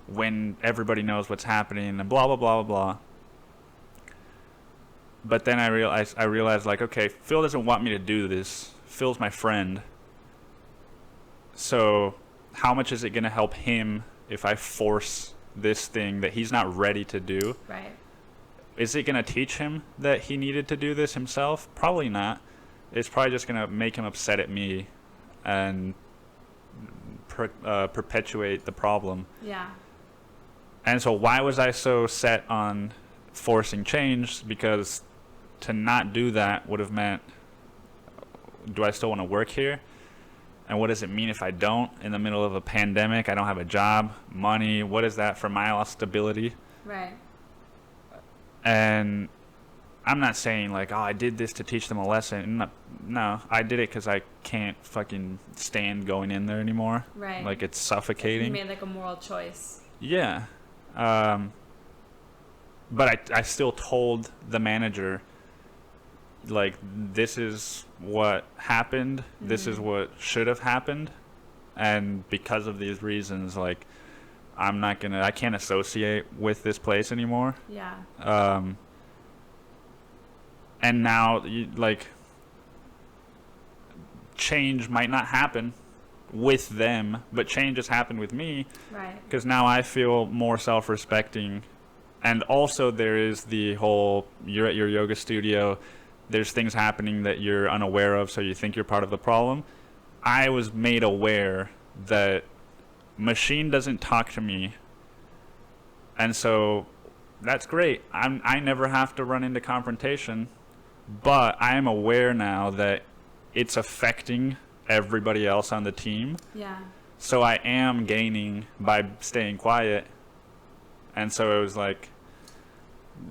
when everybody knows what's happening, and blah, blah, blah, blah, blah. But then I realized, like, okay, Phil doesn't want me to do this. Phil's my friend. So how much is it going to help him if I force this thing that he's not ready to do? Right. Is it going to teach him that he needed to do this himself? Probably not. It's probably just going to make him upset at me and perpetuate the problem. Yeah. And so why was I so set on forcing change? Because to not do that would have meant, do I still want to work here? And what does it mean if I don't? In the middle of a pandemic, I don't have a job, money. What is that for my stability? Right. And I'm not saying, like, oh, I did this to teach them a lesson. No, I did it because I can't fucking stand going in there anymore. Right. Like, it's suffocating. You made, like, a moral choice. Yeah. But I still told the manager, like, this is what happened. This is what should have happened. And because of these reasons, like, I can't associate with this place anymore. Yeah. And now, like, change might not happen with them, but change has happened with me. Right. Because now I feel more self-respecting. And also there is the whole, you're at your yoga studio, there's things happening that you're unaware of, so you think you're part of the problem. I was made aware that Machine doesn't talk to me, and so that's great. I never have to run into confrontation, but I am aware now that it's affecting everybody else on the team. Yeah. So I am gaining by staying quiet. And so it was like,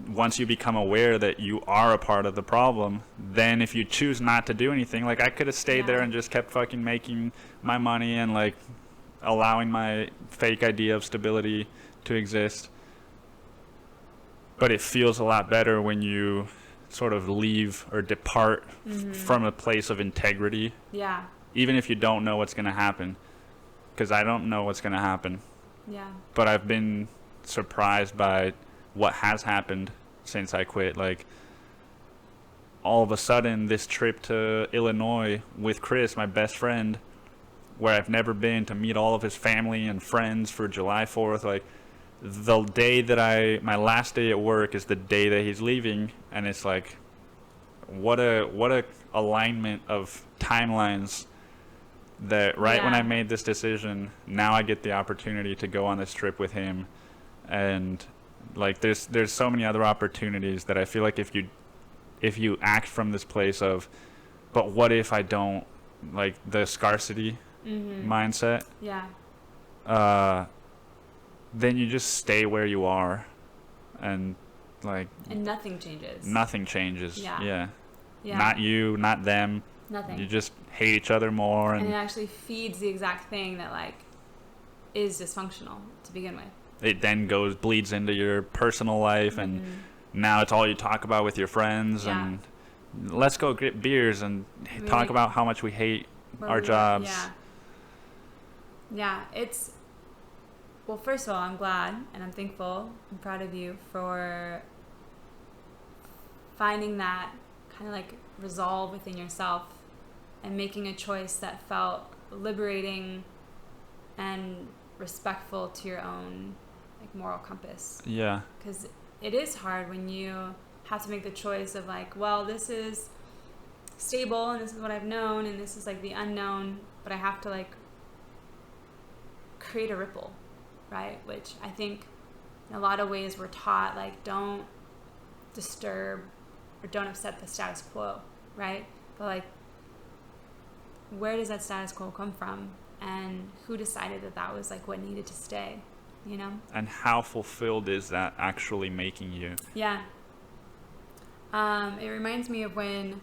once you become aware that you are a part of the problem, then if you choose not to do anything, like, I could have stayed there and just kept fucking making my money and, like, allowing my fake idea of stability to exist. But it feels a lot better when you sort of leave or depart from a place of integrity. Yeah. Even if you don't know what's going to happen. Because I don't know what's going to happen. Yeah. But I've been surprised by what has happened since I quit. Like, all of a sudden, this trip to Illinois with Chris, my best friend, where I've never been, to meet all of his family and friends for July 4th, like, the day that my last day at work is the day that he's leaving, and it's like, what a alignment of timelines that when I made this decision, now I get the opportunity to go on this trip with him. And, like, there's so many other opportunities that I feel like if you act from this place of, but what if I don't, like, the scarcity mindset, then you just stay where you are, and, like, and nothing changes. Nothing changes. Yeah. Yeah. Not you, not them. Nothing. You just hate each other more, and it actually feeds the exact thing that, like, is dysfunctional to begin with. It then bleeds into your personal life, and now it's all you talk about with your friends, and let's go get beers and talk about how much we hate our jobs. Yeah, well, first of all, I'm glad and I'm thankful and proud of you for finding that kind of like resolve within yourself and making a choice that felt liberating and respectful to your own like moral compass. Yeah. Because it is hard when you have to make the choice of like, well, this is stable and this is what I've known and this is like the unknown, but I have to like create a ripple, right? Which I think in a lot of ways we're taught like don't disturb or don't upset the status quo, right? But like, where does that status quo come from? And who decided that that was like what needed to stay, you know? And how fulfilled is that actually making you? Yeah. It reminds me of when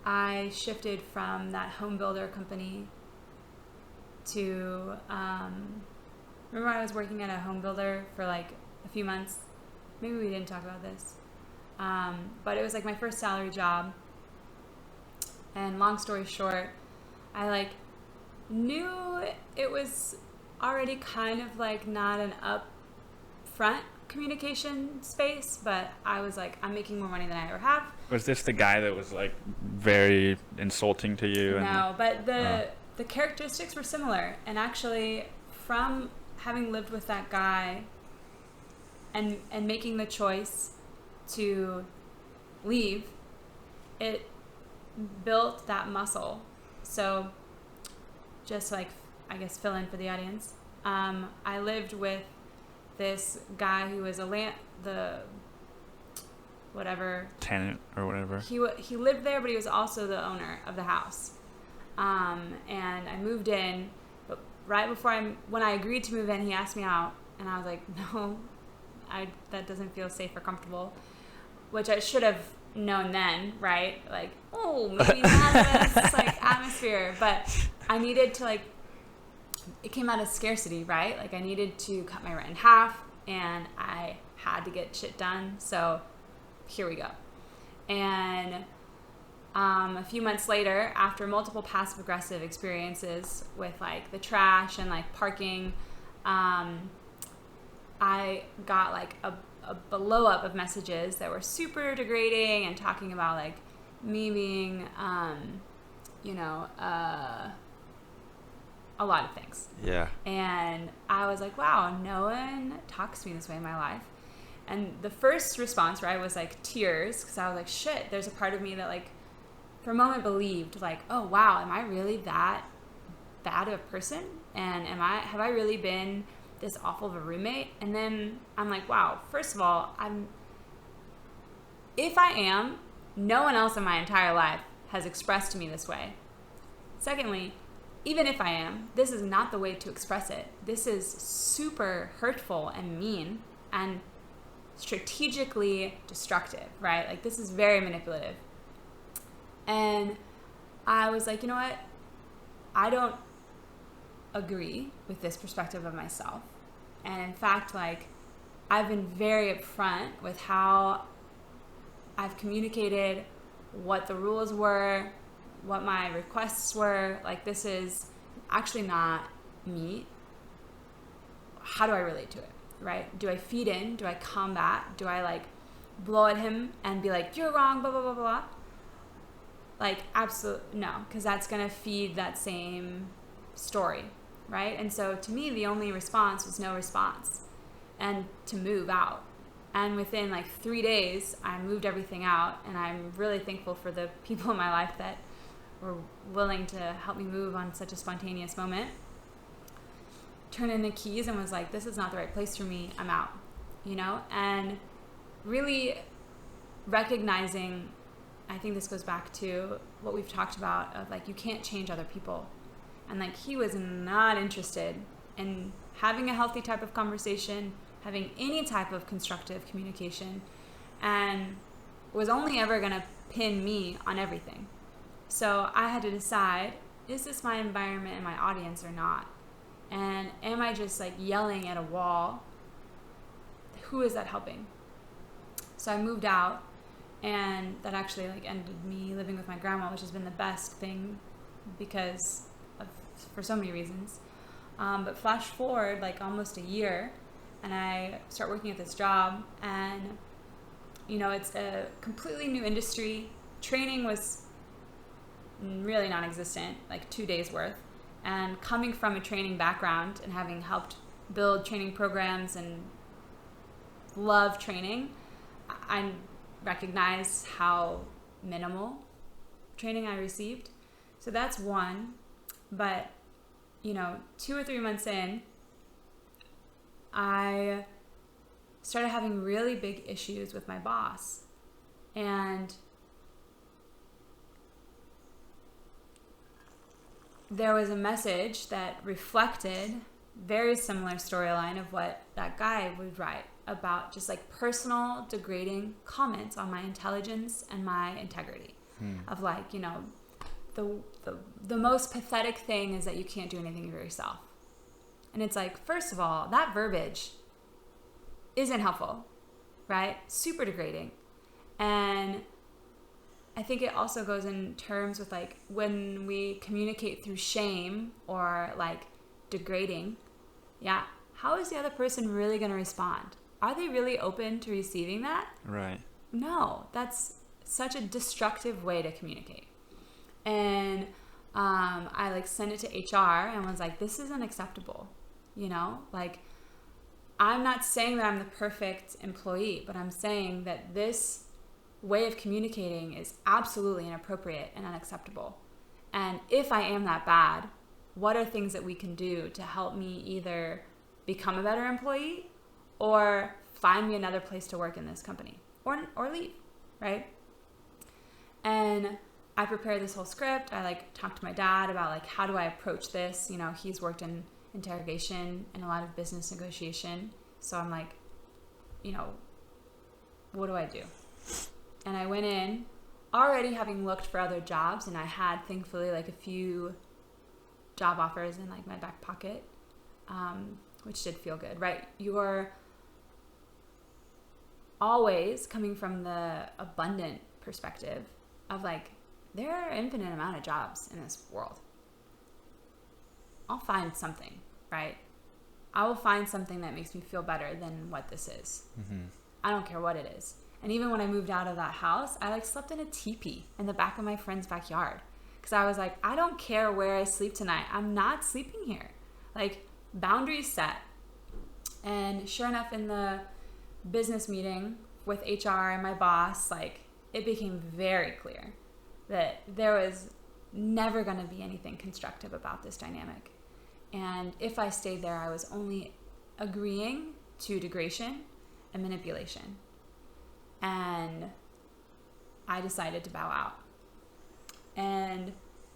I shifted from that home builder company to, remember I was working at a home builder for like a few months. Maybe we didn't talk about this. But it was like my first salary job. And long story short, I like knew it was already kind of like not an upfront communication space, but I was like, I'm making more money than I ever have. Was this the guy that was like very insulting to you? No, but the characteristics were similar. And actually, from having lived with that guy and making the choice to leave, it built that muscle. So just like, I guess, fill in for the audience. I lived with this guy who was the whatever tenant or whatever. He lived there, but he was also the owner of the house. And I moved in, but right before when I agreed to move in, he asked me out, and I was like, no, that doesn't feel safe or comfortable, which I should have known then, right? Like, oh, maybe not this like atmosphere, but I needed to like, it came out of scarcity, right? Like I needed to cut my rent in half and I had to get shit done. So here we go. And a few months later, after multiple passive aggressive experiences with like the trash and like parking, I got like a blow up of messages that were super degrading and talking about like me being, a lot of things. Yeah. And I was like, wow, no one talks to me this way in my life. And the first response, right, was like tears, because I was like, shit, there's a part of me that like for a moment believed like, oh wow, am I really that bad of a person? And have I really been this awful of a roommate? And then I'm like, wow, first of all, if I am, no one else in my entire life has expressed to me this way. Secondly, even if I am, this is not the way to express it. This is super hurtful and mean and strategically destructive, right? Like this is very manipulative. And I was like, you know what? I don't agree with this perspective of myself. And in fact, like I've been very upfront with how I've communicated what the rules were, what my requests were. Like this is actually not me. How do I relate to it, right? Do I feed in? Do I combat? Do I like blow at him and be like, you're wrong, blah, blah, blah, blah? Like absolutely no, because that's going to feed that same story, right? And so to me, the only response was no response and to move out. And within like 3 days, I moved everything out, and I'm really thankful for the people in my life that were willing to help me move on such a spontaneous moment. Turned in the keys and was like, this is not the right place for me, I'm out, you know? And really recognizing, I think this goes back to what we've talked about of like, you can't change other people. And like, he was not interested in having a healthy type of conversation, having any type of constructive communication, and was only ever going to pin me on everything. So I had to decide, is this my environment and my audience or not? And am I just like yelling at a wall? Who is that helping? So I moved out, and that actually like ended me living with my grandma, which has been the best thing for so many reasons. But flash forward like almost a year, and I start working at this job, and it's a completely new industry. Training was really non-existent, like 2 days worth. And coming from a training background and having helped build training programs and love training, I recognize how minimal training I received. So that's one. But, 2 or 3 months in, I started having really big issues with my boss. And there was a message that reflected very similar storyline of what that guy would write about, just like personal degrading comments on my intelligence and my integrity. Of like, the most pathetic thing is that you can't do anything for yourself. And it's like, first of all, that verbiage isn't helpful, right? Super degrading. And I think it also goes in terms with like when we communicate through shame or like degrading, how is the other person really going to respond? Are they really open to receiving that? Right. No, that's such a destructive way to communicate. And I like sent it to HR and was like, this isn't acceptable. Like, I'm not saying that I'm the perfect employee, but I'm saying that this way of communicating is absolutely inappropriate and unacceptable. And if I am that bad, what are things that we can do to help me either become a better employee or find me another place to work in this company or leave, right? And I prepared this whole script. I like talked to my dad about like, how do I approach this? He's worked in interrogation and a lot of business negotiation. So I'm like, what do I do? And I went in already having looked for other jobs, and I had thankfully like a few job offers in like my back pocket, which did feel good, right? You're always coming from the abundant perspective of like, there are an infinite amount of jobs in this world. I'll find something, right? I will find something that makes me feel better than what this is. Mm-hmm. I don't care what it is. And even when I moved out of that house, I like slept in a teepee in the back of my friend's backyard. Because I was like, I don't care where I sleep tonight. I'm not sleeping here. Like, boundaries set. And sure enough, in the business meeting with HR and my boss, like, it became very clear that there was never going to be anything constructive about this dynamic. And if I stayed there, I was only agreeing to degradation and manipulation. And I decided to bow out. And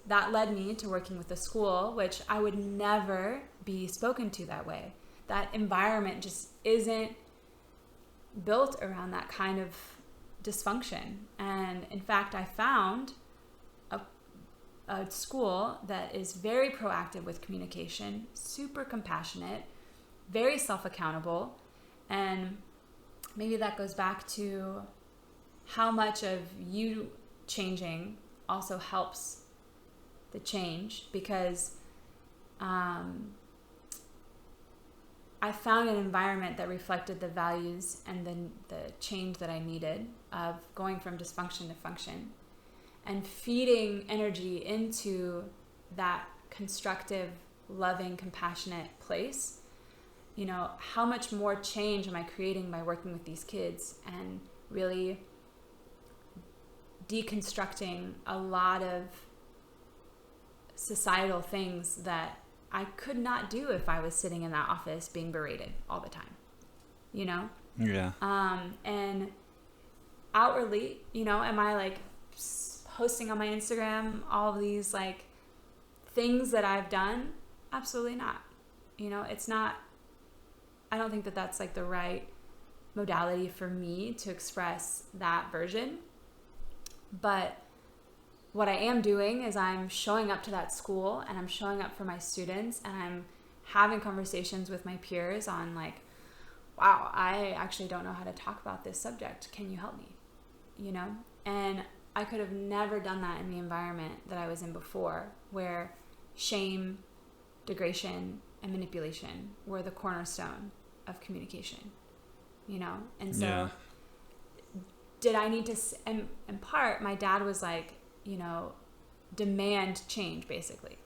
that led me to working with a school, which I would never be spoken to that way. That environment just isn't built around that kind of dysfunction. And in fact, I found a school that is very proactive with communication, super compassionate, very self-accountable. And maybe that goes back to how much of you changing also helps the change, because I found an environment that reflected the values and then the change that I needed of going from dysfunction to function, and feeding energy into that constructive, loving, compassionate place. How much more change am I creating by working with these kids and really deconstructing a lot of societal things that I could not do if I was sitting in that office being berated all the time, Yeah. And outwardly, am I like posting on my Instagram all of these like things that I've done? Absolutely not. It's not, I don't think that that's like the right modality for me to express that version. But what I am doing is I'm showing up to that school and I'm showing up for my students, and I'm having conversations with my peers on like, wow, I actually don't know how to talk about this subject. Can you help me? And I could have never done that in the environment that I was in before, where shame, degradation, and manipulation were the cornerstone of communication, And so did I need to, in part, my dad was like, you know, demand change basically.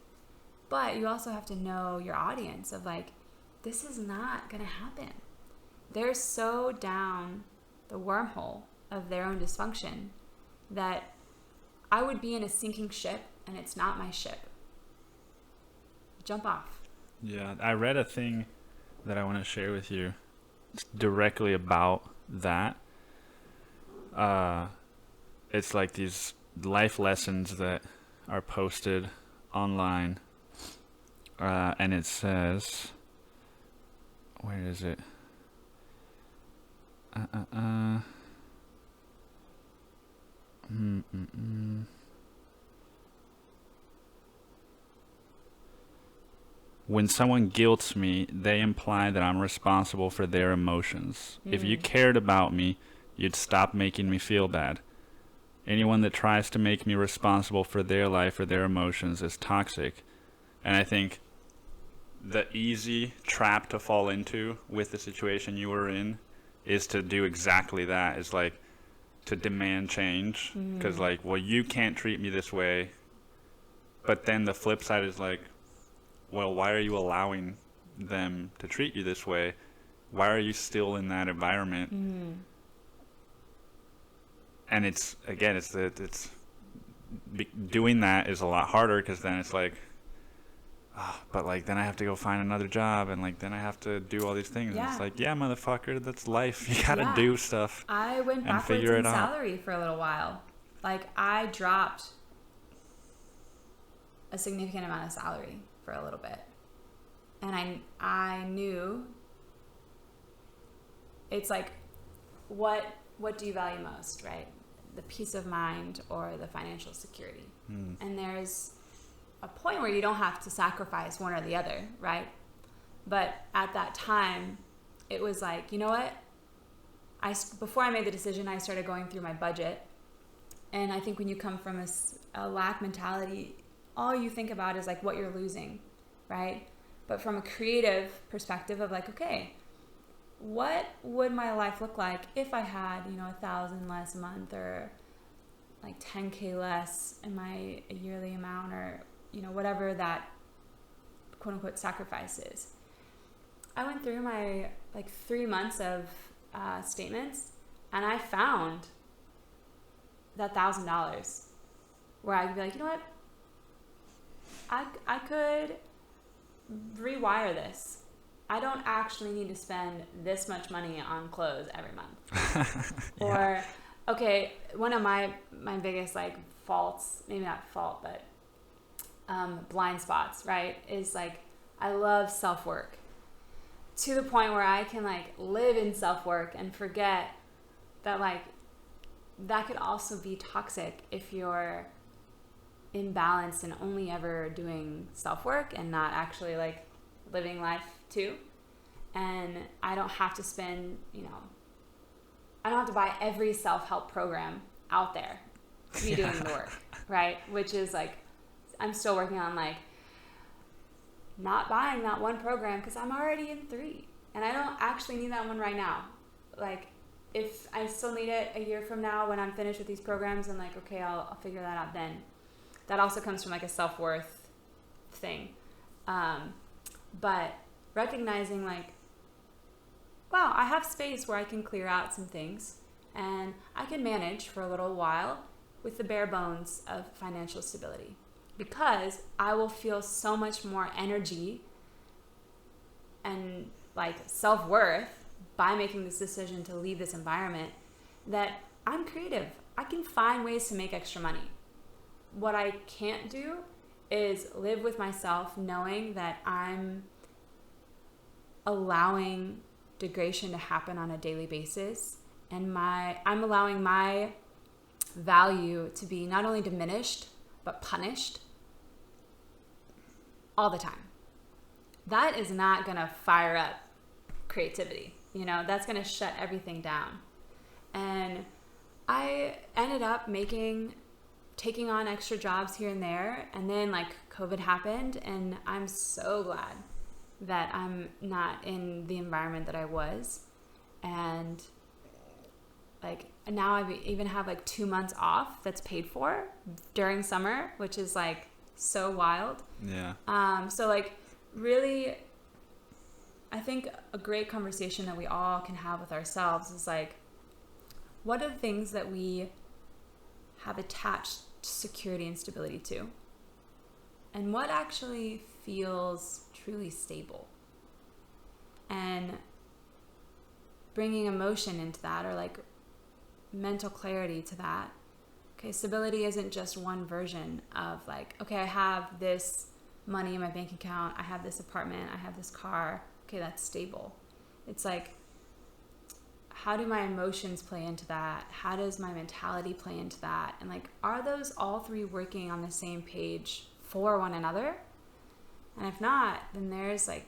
But you also have to know your audience of like, this is not going to happen. They're so down the wormhole of their own dysfunction that I would be in a sinking ship and it's not my ship. Jump off. Yeah, I read a thing that I want to share with you directly about that. It's like these life lessons that are posted online, and it says, where is it? When someone guilts me, they imply that I'm responsible for their emotions. If you cared about me, you'd stop making me feel bad. Anyone that tries to make me responsible for their life or their emotions is toxic. And I think the easy trap to fall into with the situation you were in is to do exactly that, is like to demand change. Because like, well, you can't treat me this way. But then the flip side is like, well, why are you allowing them to treat you this way? Why are you still in that environment? And it's, again, doing that is a lot harder, because then it's like, but like then I have to go find another job, and like then I have to do all these things. Yeah. And it's like, yeah, motherfucker, that's life. You gotta do stuff. I went backwards in salary for a little while. Like I dropped a significant amount of salary for a little bit, and I knew it's like, what do you value most, right? The peace of mind or the financial security? And there's a point where you don't have to sacrifice one or the other, right? But at that time, it was like, you know what? Before I made the decision, I started going through my budget. And I think when you come from a lack mentality, all you think about is like what you're losing, right? But from a creative perspective of like, okay, what would my life look like if I had, you know, 1,000 less a month, or like 10K less in my yearly amount, or, you know, whatever that quote unquote sacrifice is. I went through my like 3 months of statements, and I found that $1,000 where I could be like, you know what? I could rewire this. I don't actually need to spend this much money on clothes every month. Or, okay, one of my biggest like faults, maybe not fault, but blind spots, right, is like I love self-work to the point where I can like live in self-work and forget that like that could also be toxic if you're imbalanced and only ever doing self-work and not actually like living life too. And I don't have to spend, you know, I don't have to buy every self-help program out there to be doing the work, right? Which is like, I'm still working on like not buying that one program because I'm already in 3 and I don't actually need that one right now. Like if I still need it a year from now when I'm finished with these programs, and like, okay, I'll figure that out then. That also comes from like a self-worth thing. But recognizing like, wow, I have space where I can clear out some things and I can manage for a little while with the bare bones of financial stability, because I will feel so much more energy and like self-worth by making this decision to leave this environment, that I'm creative. I can find ways to make extra money. What I can't do is live with myself knowing that I'm allowing degradation to happen on a daily basis, and I'm allowing my value to be not only diminished but punished all the time. That is not going to fire up creativity. You know, that's going to shut everything down. And I ended up taking on extra jobs here and there, and then like COVID happened, and I'm so glad that I'm not in the environment that I was. And like, now I even have like 2 months off that's paid for during summer, which is like so wild. Yeah. So like really, I think a great conversation that we all can have with ourselves is like, what are the things that we have attached security and stability to? And what actually feels truly stable? And bringing emotion into that, or like mental clarity to that. Okay, stability isn't just one version of like, okay, I have this money in my bank account, I have this apartment, I have this car. Okay, that's stable. It's like, how do my emotions play into that? How does my mentality play into that? And like, are those all three working on the same page for one another? And if not, then there's like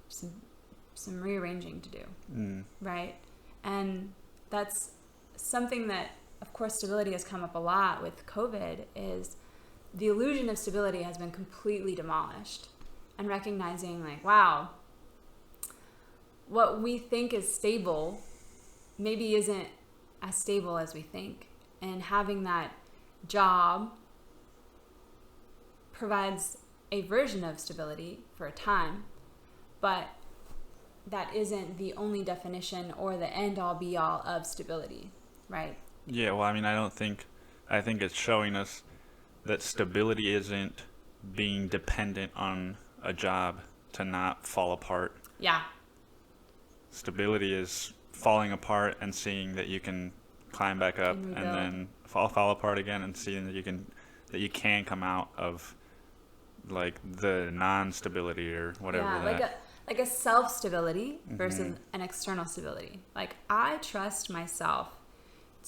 some rearranging to do, right? And that's something that, of course, stability has come up a lot with COVID, is the illusion of stability has been completely demolished. And recognizing like, wow, what we think is stable maybe isn't as stable as we think. And having that job provides a version of stability for a time, but that isn't the only definition or the end-all be-all of stability, right? Yeah, well, I mean, I think it's showing us that stability isn't being dependent on a job to not fall apart. Yeah. Stability is falling apart and seeing that you can climb back up and then fall apart again, and seeing that you can come out of like the non-stability or whatever. Yeah, like a self-stability versus an external stability. Like, I trust myself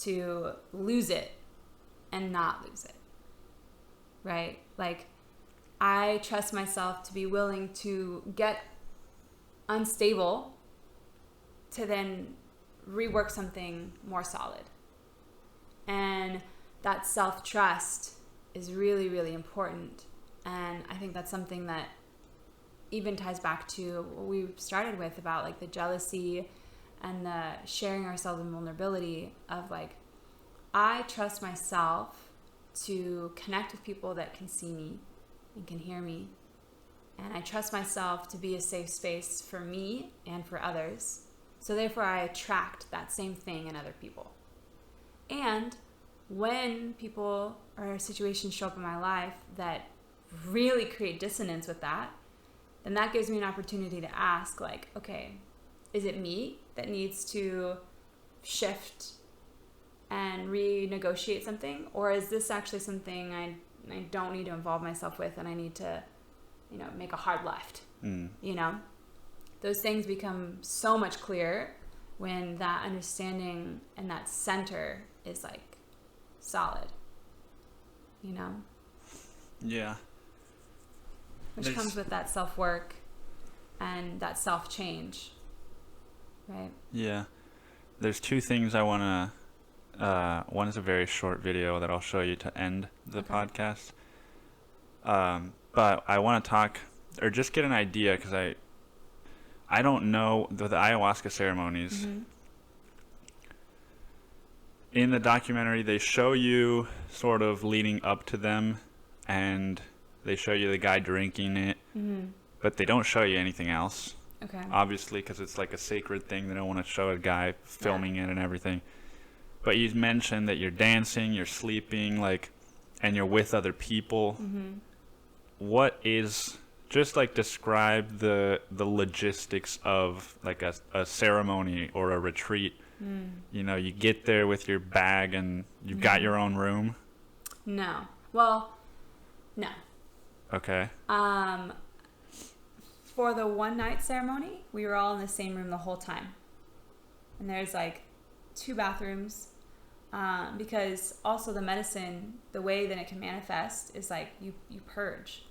to lose it and not lose it, right? Like, I trust myself to be willing to get unstable to then rework something more solid. And that self-trust is really, really important. And I think that's something that even ties back to what we started with about like the jealousy and the sharing ourselves in vulnerability of like, I trust myself to connect with people that can see me and can hear me. And I trust myself to be a safe space for me and for others. So therefore I attract that same thing in other people. And when people or situations show up in my life that really create dissonance with that, then that gives me an opportunity to ask like, okay, is it me that needs to shift and renegotiate something? Or is this actually something I don't need to involve myself with, and I need to, make a hard left? Those things become so much clearer when that understanding and that center is like solid, Yeah. Which comes with that self-work and that self-change, right? Yeah. There's two things I want to... one is a very short video that I'll show you to end the podcast. But I want to talk, or just get an idea, because I don't know the ayahuasca ceremonies. In the documentary, they show you sort of leading up to them, and they show you the guy drinking it, but they don't show you anything else. Okay. Obviously, because it's like a sacred thing. They don't want to show a guy filming it and everything. But you mentioned that you're dancing, you're sleeping, like, and you're with other people. What is... Just like describe the logistics of like a ceremony or a retreat. You get there with your bag and you've got your own room. No. Well, no. Okay. For the one night ceremony, we were all in the same room the whole time. And there's like 2 bathrooms. Because also the medicine, the way that it can manifest is like you purge.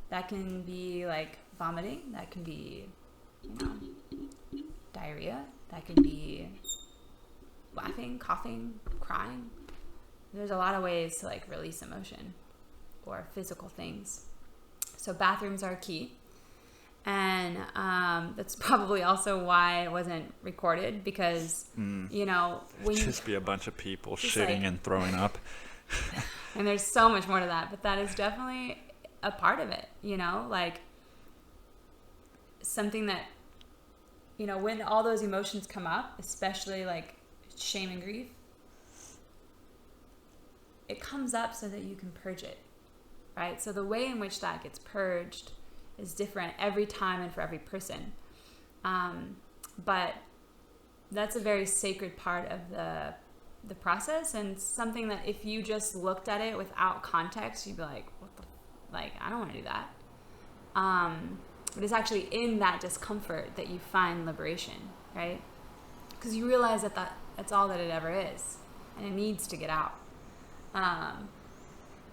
That can be like vomiting. That can be, diarrhea. That can be laughing, coughing, crying. There's a lot of ways to like release emotion or physical things. So bathrooms are key. And that's probably also why it wasn't recorded, because, you know, when It'd just be a bunch of people just shitting like, and throwing up. and there's so much more to that, but that is definitely a part of it, you know, like something that, you know, when all those emotions come up, especially like shame and grief, it comes up so that you can purge it, right? So the way in which that gets purged is different every time and for every person. But that's a very sacred part of the process, and something that if you just looked at it without context, you'd be like, what the, like, I don't want to do that. But it's actually in that discomfort that you find liberation, right? Because you realize that that's all that it ever is, and it needs to get out.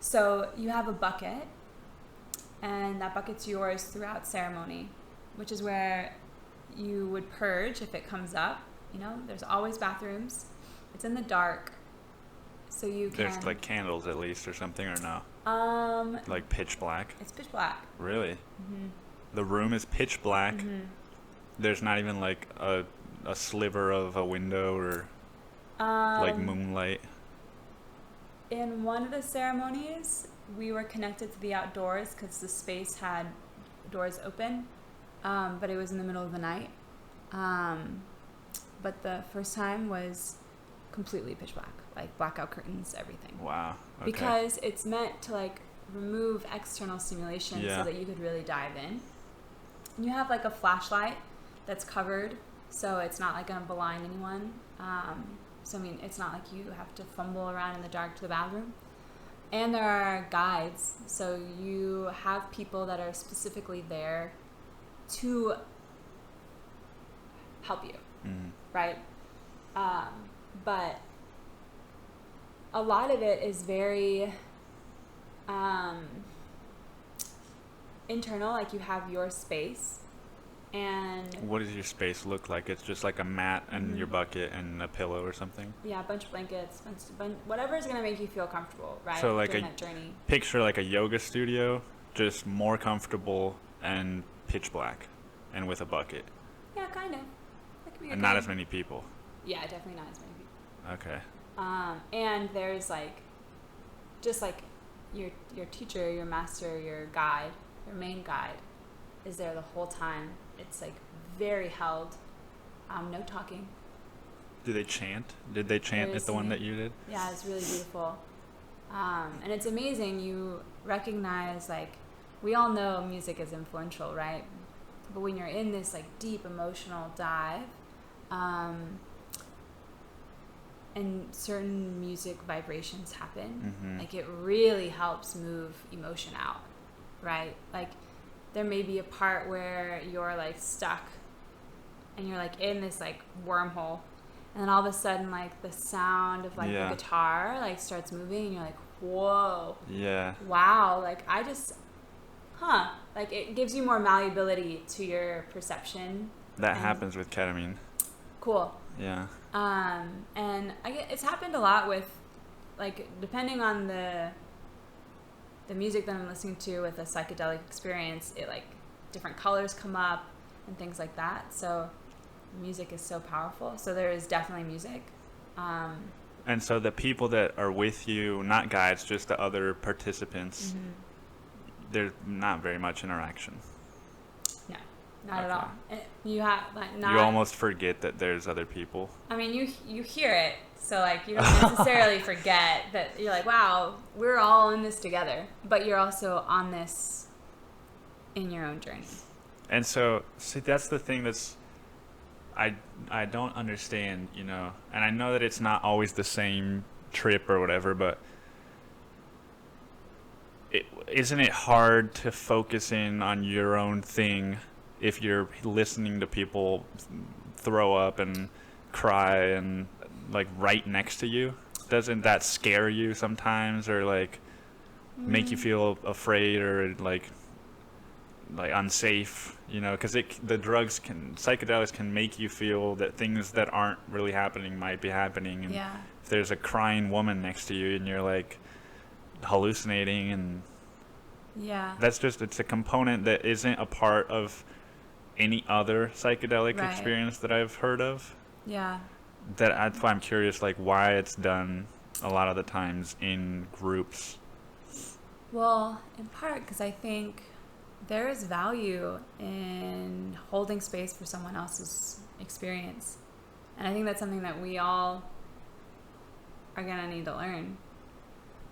So you have a bucket, and that bucket's yours throughout ceremony, which is where you would purge if it comes up. You know, there's always bathrooms. It's in the dark, so you can... There's like candles at least or something, or no? Like pitch black? It's pitch black. Really? Mm-hmm. The room is pitch black. Mm-hmm. There's not even like a sliver of a window or like moonlight. In one of the ceremonies, we were connected to the outdoors because the space had doors open, but it was in the middle of the night. But the first time was completely pitch black, like blackout curtains, everything. Wow. Okay. Because it's meant to like remove external stimulation so that you could really dive in. And you have like a flashlight that's covered, so it's not like going to blind anyone. So, I mean, it's not like you have to fumble around in the dark to the bathroom. And there are guides. So you have people that are specifically there to help you, right? But a lot of it is very internal. Like, you have your space. And what does your space look like? It's just like a mat and your bucket and a pillow or something? Yeah, a bunch of blankets, whatever is going to make you feel comfortable, right? So like during that journey. Picture like a yoga studio, just more comfortable and pitch black and with a bucket. Yeah, kind of. That could be and not as many people. Yeah, definitely not as many people. Okay. And there's like, just like your teacher, your master, your guide, your main guide is there the whole time. It's like very held. No talking. Do they chant? Did they chant at the one that you did? Yeah, it's really beautiful. And it's amazing. You recognize, like, we all know music is influential, right? But when you're in this like deep emotional dive, and certain music vibrations happen, like it really helps move emotion out, right? Like, there may be a part where you're like stuck and you're like in this like wormhole, and then all of a sudden like the sound of like the guitar like starts moving and you're like, whoa, wow, like I just like it gives you more malleability to your perception. That happens with ketamine. Cool. Yeah. And it's happened a lot with, like, depending on the music that I'm listening to with a psychedelic experience, it like different colors come up and things like that. So music is so powerful. So there is definitely music. And so the people that are with you, not guides, just the other participants, there's not very much interaction. No, not at all. You have like you almost forget that there's other people. I mean, you hear it. So, like, you don't necessarily forget that you're like, wow, we're all in this together. But you're also on this in your own journey. And so, see, that's the thing that's, I don't understand, you know. And I know that it's not always the same trip or whatever, but isn't it hard to focus in on your own thing if you're listening to people throw up and cry and like right next to you? Doesn't that scare you sometimes, or like make you feel afraid or like unsafe, you know? Because psychedelics can make you feel that things that aren't really happening might be happening, and if there's a crying woman next to you and you're like hallucinating, and that's just, it's a component that isn't a part of any other psychedelic Right. experience that I've heard of. Yeah. That's why I'm curious, like, why it's done a lot of the times in groups. Well, in part because I think there is value in holding space for someone else's experience. And I think that's something that we all are going to need to learn,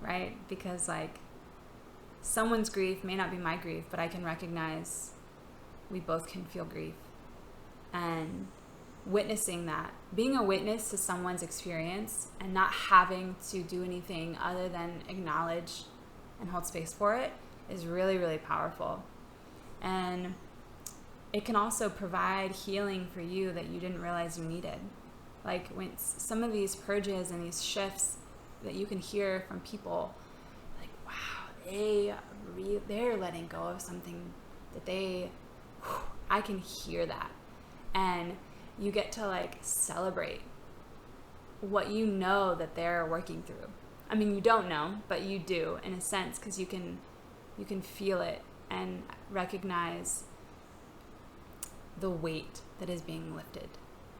right? Because, like, someone's grief may not be my grief, but I can recognize we both can feel grief. And witnessing that, being a witness to someone's experience and not having to do anything other than acknowledge and hold space for it is really, really powerful. And it can also provide healing for you that you didn't realize you needed. Like when some of these purges and these shifts that you can hear from people, like, wow, they're letting go of something that I can hear that. And you get to like celebrate what you know that they're working through. I mean, you don't know, but you do in a sense, because you can feel it and recognize the weight that is being lifted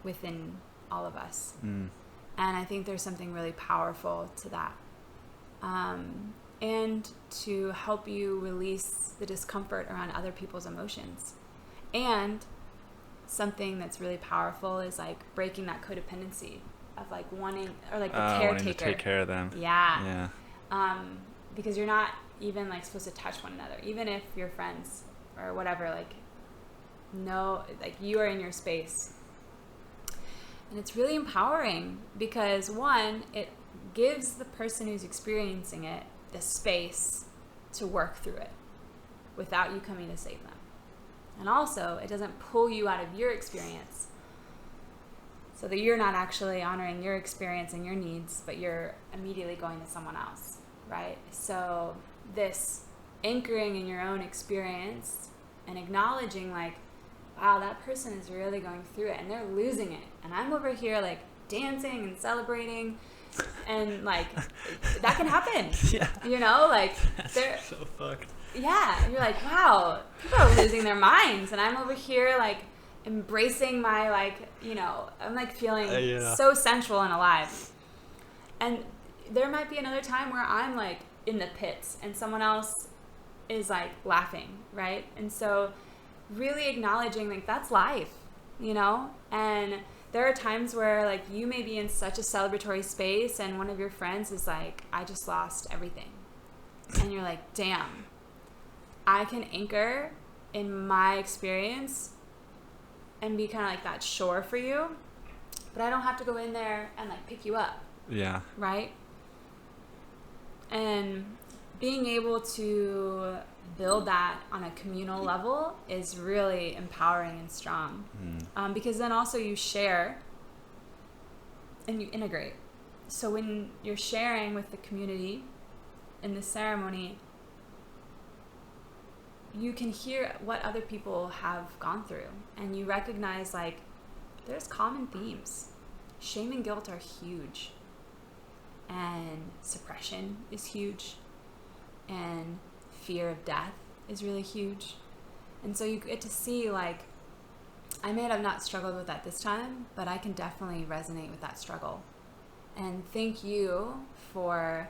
within all of us. And I think there's something really powerful to that. And to help you release the discomfort around other people's emotions. And something that's really powerful is like breaking that codependency of like wanting, or like the caretaker. Wanting to take care of them. Yeah. Because you're not even like supposed to touch one another, even if you're friends or whatever. Like, no, like you are in your space, and it's really empowering because one, it gives the person who's experiencing it the space to work through it without you coming to save them, and also it doesn't pull you out of your experience, so that you're not actually honoring your experience and your needs, but you're immediately going to someone else, right? So this anchoring in your own experience and acknowledging like, wow, that person is really going through it and they're losing it. And I'm over here like dancing and celebrating, and like that can happen. Yeah. You know, like they're so fucked. Yeah. And you're like, wow, people are losing their minds. And I'm over here like embracing my like, you know, I'm like feeling so sensual and alive. And there might be another time where I'm like in the pits and someone else is like laughing, right? And so really acknowledging like that's life, you know? And there are times where like you may be in such a celebratory space and one of your friends is like, I just lost everything. And you're like, damn, I can anchor in my experience and be kind of like that shore for you, but I don't have to go in there and like pick you up. Yeah. Right? And being able to build that on a communal level is really empowering and strong. Because then also you share and you integrate. So when you're sharing with the community in the ceremony, you can hear what other people have gone through, and you recognize like there's common themes. Shame and guilt are huge, and suppression is huge, and fear of death is really huge. And so you get to see like, I may have not struggled with that this time, but I can definitely resonate with that struggle. And thank you for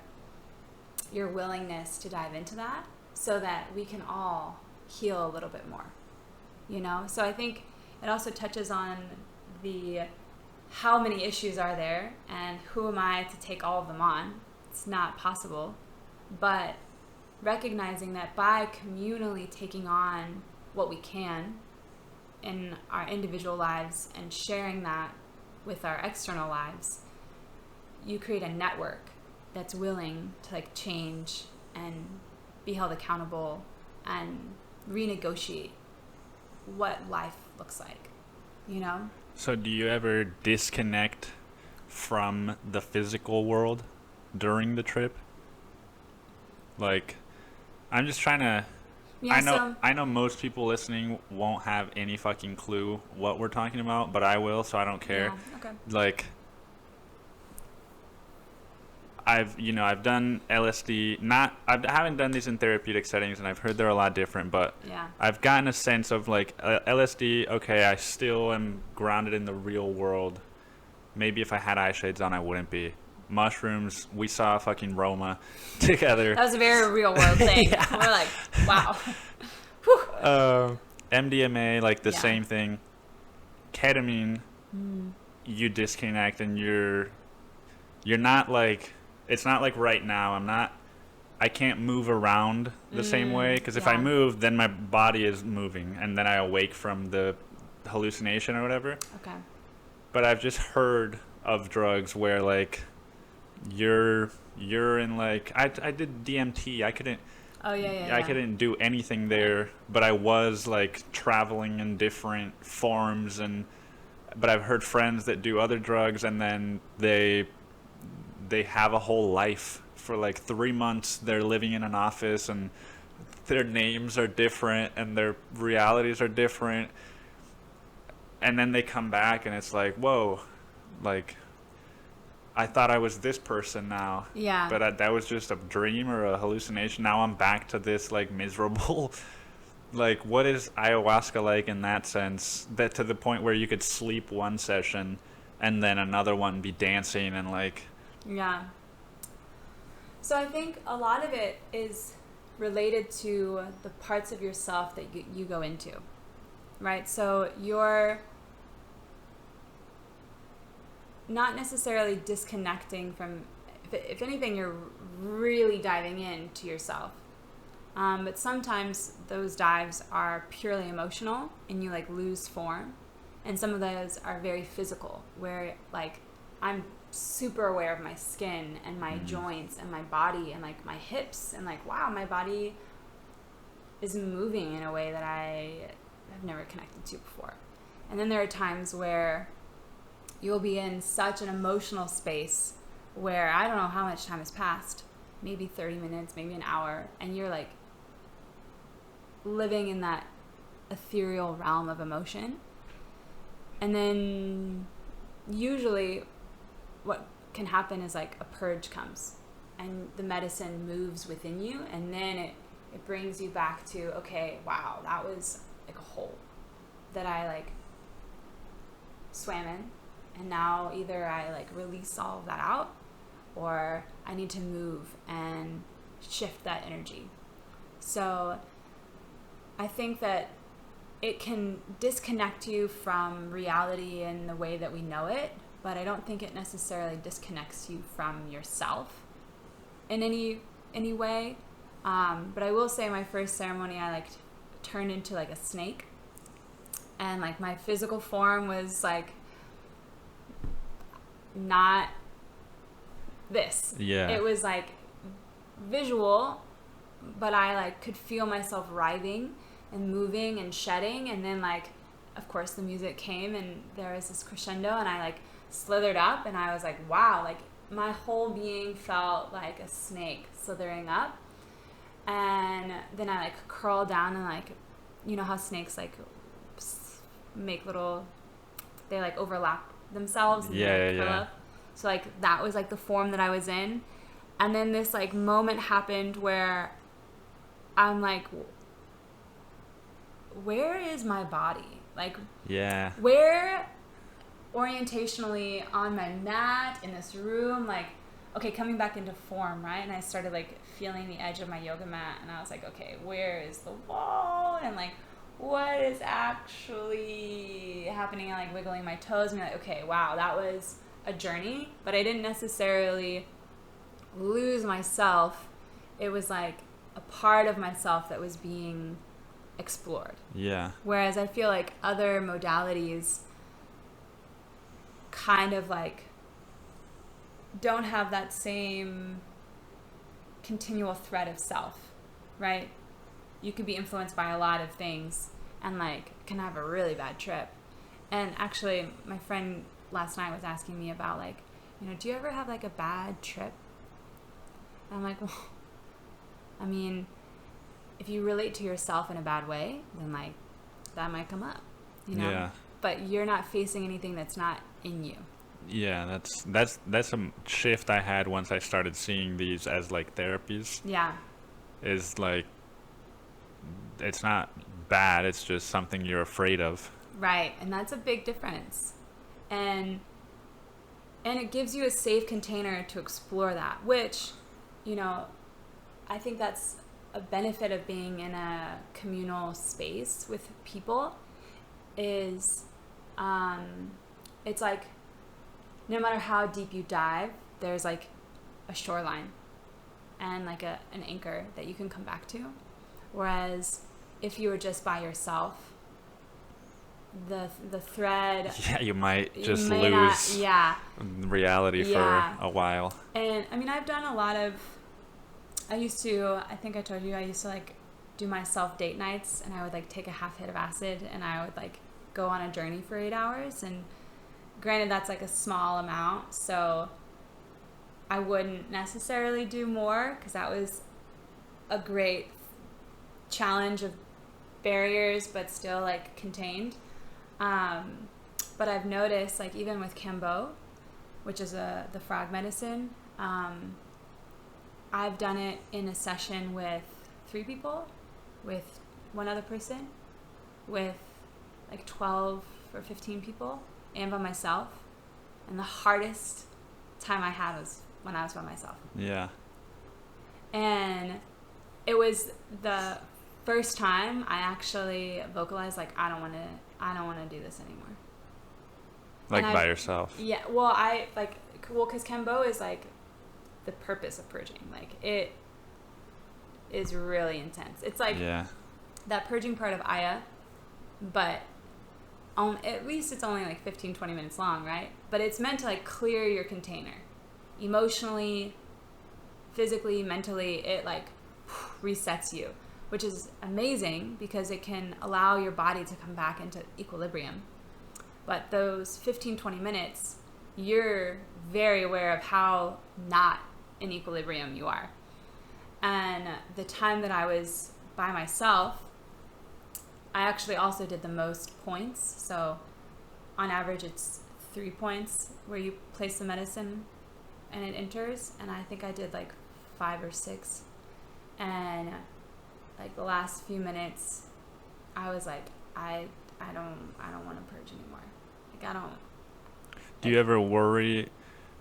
your willingness to dive into that so that we can all heal a little bit more, you know? So I think it also touches on the how many issues are there and who am I to take all of them on? It's not possible. But recognizing that by communally taking on what we can in our individual lives and sharing that with our external lives, you create a network that's willing to like change and be held accountable and renegotiate what life looks like, you know? So do you ever disconnect from the physical world during the trip? Like, I'm just trying to... Yeah, I know most people listening won't have any fucking clue what we're talking about, but I will, so I don't care. Yeah, okay. Like, I've done LSD. I haven't done these in therapeutic settings, and I've heard they're a lot different. But Yeah. I've gotten a sense of like LSD. Okay, I still am grounded in the real world. Maybe if I had eye shades on, I wouldn't be. Mushrooms. We saw fucking Roma together. That was a very real world thing. Yeah. We're like, wow. MDMA, like the same thing. Ketamine. You disconnect, and you're not like. It's not like right now. I can't move around the same way, because if I move, then my body is moving, and then I awake from the hallucination or whatever. Okay. But I've just heard of drugs where like you're in like I did DMT. I couldn't. Oh yeah. I couldn't do anything there, but I was like traveling in different forms, but I've heard friends that do other drugs, and then they have a whole life for like 3 months. They're living in an office, and their names are different, and their realities are different. And then they come back, and it's like, whoa, like, I thought I was this person now. Yeah. But that was just a dream or a hallucination. Now I'm back to this, like, miserable. Like, what is ayahuasca like in that sense? That to the point where you could sleep one session and then another one be dancing and, like... Yeah. So I think a lot of it is related to the parts of yourself that you go into, right? So you're not necessarily disconnecting from, if anything, you're really diving into yourself. But sometimes those dives are purely emotional, and you like lose form. And some of those are very physical, where like I'm super aware of my skin and my joints and my body and like my hips, and like, wow, my body is moving in a way that I have never connected to before. And then there are times where you'll be in such an emotional space where I don't know how much time has passed, maybe 30 minutes, maybe an hour, and you're like living in that ethereal realm of emotion. And then usually what can happen is like a purge comes, and the medicine moves within you, and then it brings you back to, okay, wow, that was like a hole that I like swam in, and now either I like release all of that out, or I need to move and shift that energy. So I think that it can disconnect you from reality in the way that we know it, but I don't think it necessarily disconnects you from yourself in any way. But I will say my first ceremony, I like turned into like a snake, and like my physical form was like not this. Yeah. It was like visual, but I like could feel myself writhing and moving and shedding, and then like of course the music came, and there was this crescendo, and I like slithered up, and I was like, wow, like my whole being felt like a snake slithering up. And then I like curl down, and like, you know how snakes like make little, they like overlap themselves and they curl up. So like that was like the form that I was in. And then this like moment happened where I'm like, where is my body? Like, where orientationally on my mat in this room, like, okay, coming back into form, right? And I started like feeling the edge of my yoga mat, and I was like, okay, where is the wall? And like, what is actually happening? And like wiggling my toes, and like, okay, wow, that was a journey, but I didn't necessarily lose myself. It was like a part of myself that was being explored. Yeah. Whereas I feel like other modalities kind of like don't have that same continual thread of self, right? You could be influenced by a lot of things and like can have a really bad trip. And actually my friend last night was asking me about like, you know, do you ever have like a bad trip? And I'm like, well, I mean, if you relate to yourself in a bad way, then like that might come up, you know? Yeah. But you're not facing anything that's not in you. Yeah, that's a shift I had once I started seeing these as like therapies. Yeah. Is like, it's not bad, it's just something you're afraid of. Right, and that's a big difference. And it gives you a safe container to explore that, which, you know, I think that's a benefit of being in a communal space with people is it's like no matter how deep you dive, there's like a shoreline and like an anchor that you can come back to. Whereas if you were just by yourself, the thread, Yeah, you might just may lose not, reality Yeah. for a while. And I mean, I've done a lot of, I think I told you, I used to like do my self-date nights, and I would like take a half hit of acid and I would like go on a journey for 8 hours. And granted, that's like a small amount, so I wouldn't necessarily do more because that was a great challenge of barriers, but still like contained. But I've noticed, like even with Cambo, which is the frog medicine, I've done it in a session with 3 people, with one other person, with like 12 or 15 people, and by myself. And the hardest time I had was when I was by myself. Yeah. And it was the first time I actually vocalized like I don't want to do this anymore. Like by yourself. Yeah. Well, because Cambo is like the purpose of purging. Like it is really intense. It's like that purging part of Aya, but at least it's only like 15-20 minutes long, right? But it's meant to like clear your container emotionally, physically, mentally. It like resets you, which is amazing because it can allow your body to come back into equilibrium. But those 15-20 minutes, you're very aware of how not in equilibrium you are. And the time that I was by myself, I actually also did the most points. So on average, it's 3 points where you place the medicine and it enters. And I think I did like 5 or 6. And like the last few minutes, I was like, I don't want to purge anymore. Like I don't. Do you ever worry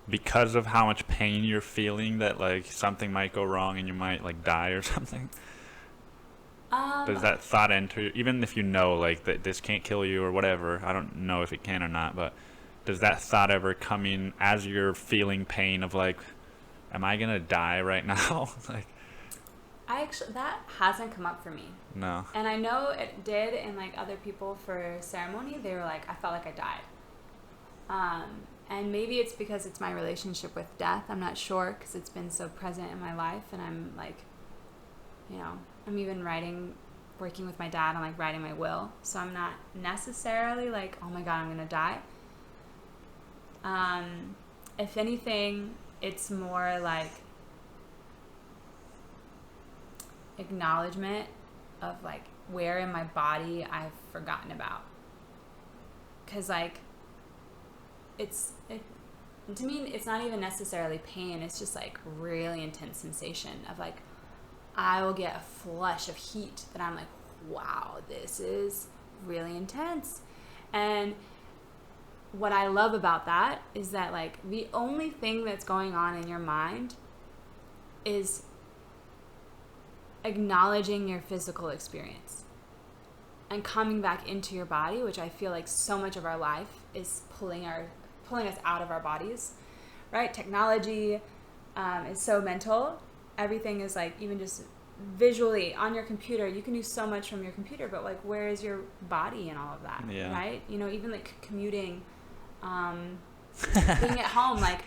because of how much pain you're feeling that like something might go wrong and you might like die or something? Does that thought enter, even if you know like that this can't kill you or whatever? I don't know if it can or not, but does that thought ever come in as you're feeling pain of like, am I gonna die right now? Like, that hasn't come up for me. No. And I know it did in like other people for ceremony. They were like, I felt like I died. And maybe it's because it's my relationship with death. I'm not sure because it's been so present in my life. And I'm like, you know, I'm even working with my dad on like writing my will. So I'm not necessarily like, oh my God, I'm going to die. If anything, it's more like acknowledgement of like where in my body I've forgotten about. Cause like to me, it's not even necessarily pain. It's just like really intense sensation of like, I will get a flush of heat that I'm like, wow, this is really intense. And what I love about that is that like the only thing that's going on in your mind is acknowledging your physical experience and coming back into your body, which I feel like so much of our life is pulling us out of our bodies, right? Technology is so mental. Everything is like, even just visually on your computer, you can do so much from your computer, but like, where is your body and all of that, right? You know, even like commuting, being at home, like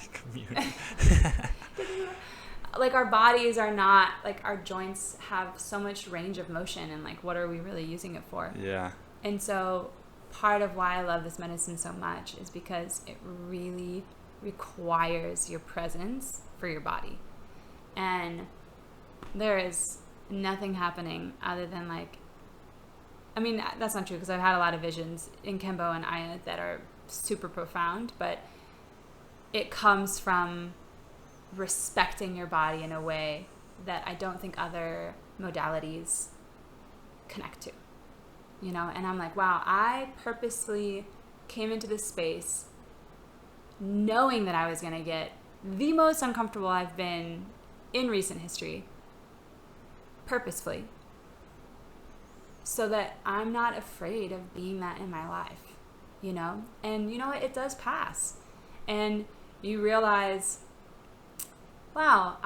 like our bodies are not like, our joints have so much range of motion, and like, what are we really using it for? Yeah. And so part of why I love this medicine so much is because it really requires your presence for your body. And there is nothing happening other than like, I mean, that's not true because I've had a lot of visions in Kembo and Aya that are super profound, but it comes from respecting your body in a way that I don't think other modalities connect to, you know? And I'm like, wow, I purposely came into this space knowing that I was going to get the most uncomfortable I've been in recent history, purposefully, so that I'm not afraid of being that in my life, you know? And you know what? It does pass. And you realize, wow,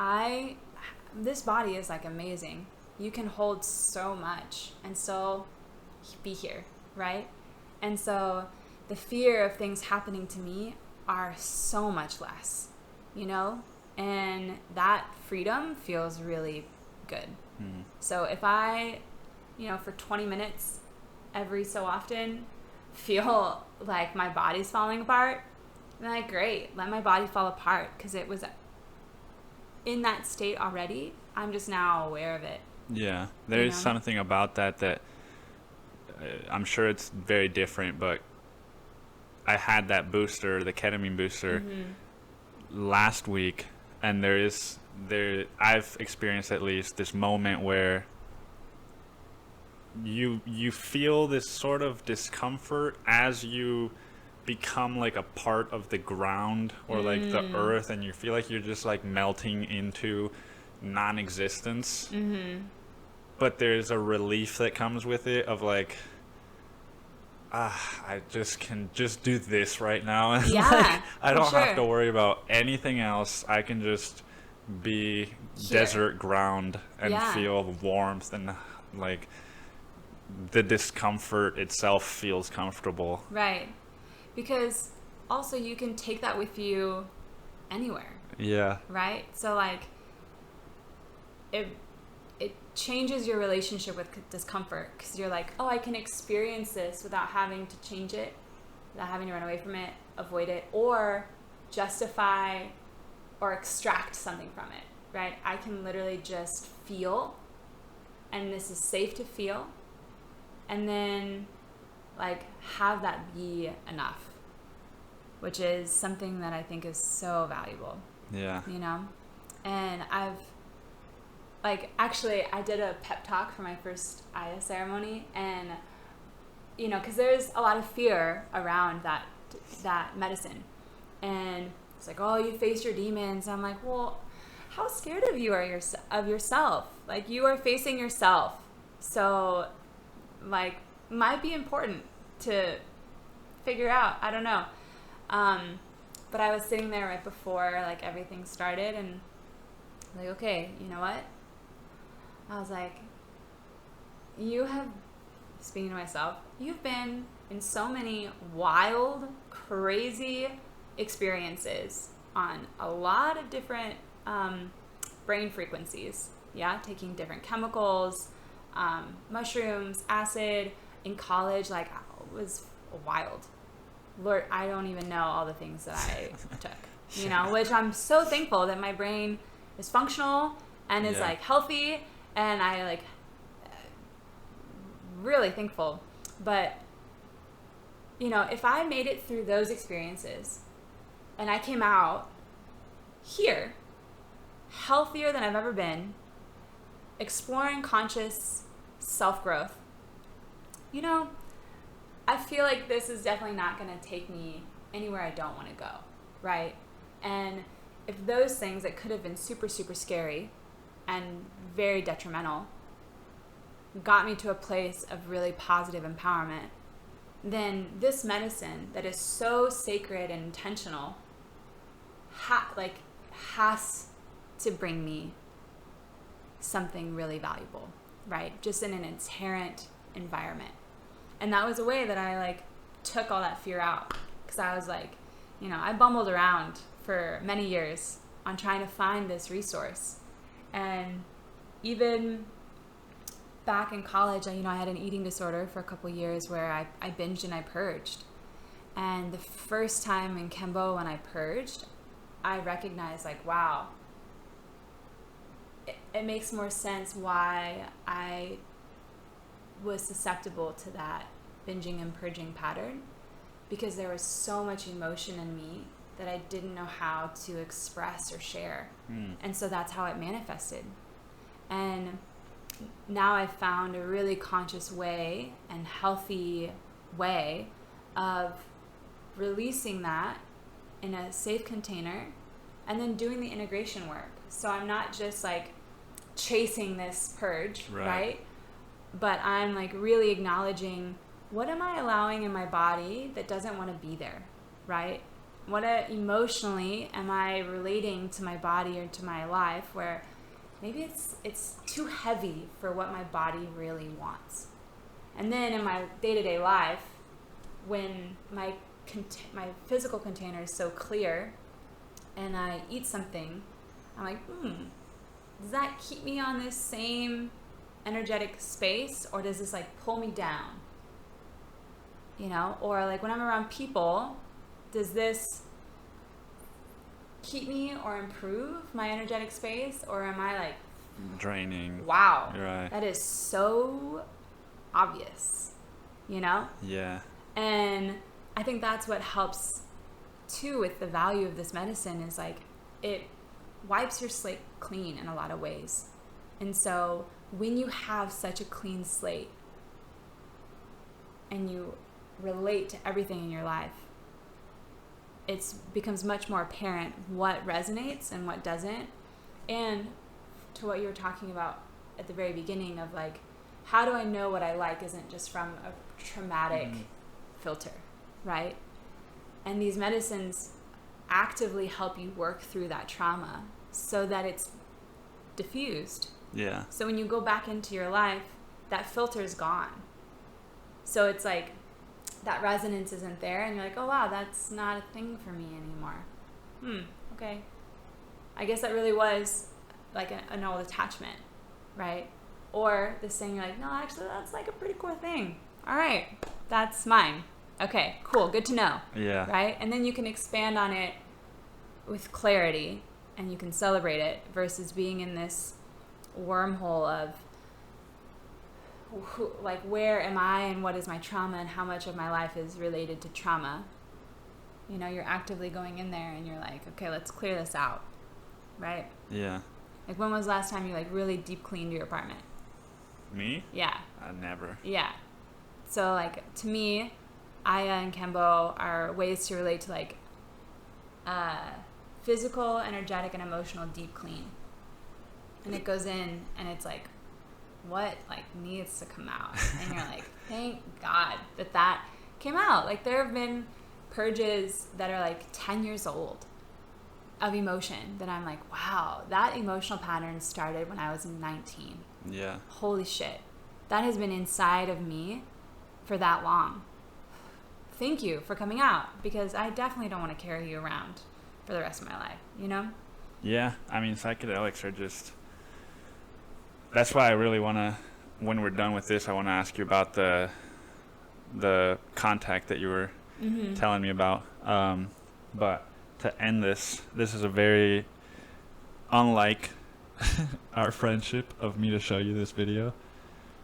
this body is like amazing. You can hold so much and still be here, right? And so the fear of things happening to me are so much less, you know? And that freedom feels really good. Mm-hmm. So if I, you know, for 20 minutes every so often feel like my body's falling apart, then like, great, let my body fall apart, because it was in that state already. I'm just now aware of it. Yeah, there's something about that I'm sure it's very different, but I had that booster, the ketamine booster, last week, and I've experienced at least this moment where you feel this sort of discomfort as you become like a part of the ground or like the earth, and you feel like you're just like melting into non-existence. But there's a relief that comes with it of like, I just can just do this right now, and like, I don't have to worry about anything else. I can just be desert ground and feel warmth, and like the discomfort itself feels comfortable. Right. Because also you can take that with you anywhere. Yeah. Right? So like it changes your relationship with discomfort, because you're like, oh, I can experience this without having to change it, without having to run away from it, avoid it, or justify or extract something from it, right? I can literally just feel, and this is safe to feel, and then like have that be enough, which is something that I think is so valuable. Yeah. You know? And I did a pep talk for my first Aya ceremony, and, you know, because there's a lot of fear around that medicine. And it's like, oh, you face your demons. I'm like, well, how scared of you are of yourself? Like, you are facing yourself. So, like, might be important to figure out. I don't know. But I was sitting there right before, like, everything started, and like, okay, you know what? I was like, speaking to myself, you've been in so many wild, crazy experiences on a lot of different brain frequencies. Yeah, taking different chemicals, mushrooms, acid. In college, like, it was wild. Lord, I don't even know all the things that I took, you know, which I'm so thankful that my brain is functional and is like healthy, and I like really thankful. But, you know, if I made it through those experiences and I came out here healthier than I've ever been, exploring conscious self-growth, you know, I feel like this is definitely not going to take me anywhere I don't want to go, right? And if those things that could have been super, super scary and very detrimental got me to a place of really positive empowerment, then this medicine that is so sacred and intentional has to bring me something really valuable, right? Just in an inherent environment. And that was a way that I like took all that fear out, because I was like, you know, I bumbled around for many years on trying to find this resource. And even back in college, you know, I had an eating disorder for a couple years where I binged and I purged. And the first time in Kembo when I purged, I recognized, like, wow, it makes more sense why I was susceptible to that binging and purging pattern, because there was so much emotion in me that I didn't know how to express or share. And so that's how it manifested. And now I've found a really conscious way and healthy way of releasing that in a safe container and then doing the integration work. So I'm not just like chasing this purge, right? But I'm like really acknowledging, what am I allowing in my body that doesn't want to be there, right? What emotionally am I relating to my body or to my life where maybe it's too heavy for what my body really wants. And then in my day-to-day life, when my physical container is so clear and I eat something, I'm like, does that keep me on this same energetic space, or does this like pull me down? You know, or like when I'm around people, does this keep me or improve my energetic space, or am I like draining? Wow, right. That is so obvious, you know? Yeah. And I think that's what helps too with the value of this medicine, is like it wipes your slate clean in a lot of ways. And so when you have such a clean slate and you relate to everything in your life, it becomes much more apparent what resonates and what doesn't. And to what you were talking about at the very beginning of like, how do I know what I like isn't just from a traumatic filter, right? And these medicines actively help you work through that trauma so that it's diffused. Yeah. So when you go back into your life, that filter is gone. So it's like that resonance isn't there, and you're like, oh wow, that's not a thing for me anymore. Okay. I guess that really was like an old attachment, right? Or this thing you're like, no, actually that's like a pretty cool thing. All right, that's mine. Okay, cool, good to know. Yeah. Right? And then you can expand on it with clarity, and you can celebrate it versus being in this wormhole of like, where am I and what is my trauma and how much of my life is related to trauma. You know, you're actively going in there and you're like, okay, let's clear this out, right? Yeah. Like, when was the last time you like really deep cleaned your apartment? Me? Yeah. Never. Yeah. So like, to me, Aya and Kembo are ways to relate to like physical, energetic, and emotional deep clean. And it goes in and it's like, what like needs to come out? And you're like, thank God that came out. Like, there have been purges that are like 10 years old of emotion that I'm like, wow, that emotional pattern started when I was 19. Yeah. Holy shit. That has been inside of me for that long. Thank you for coming out, because I definitely don't want to carry you around for the rest of my life, you know? Yeah. I mean, psychedelics are just... That's why I really want to, when we're done with this, I want to ask you about the contact that you were telling me about. But to end this is a very unlike our friendship of me to show you this video,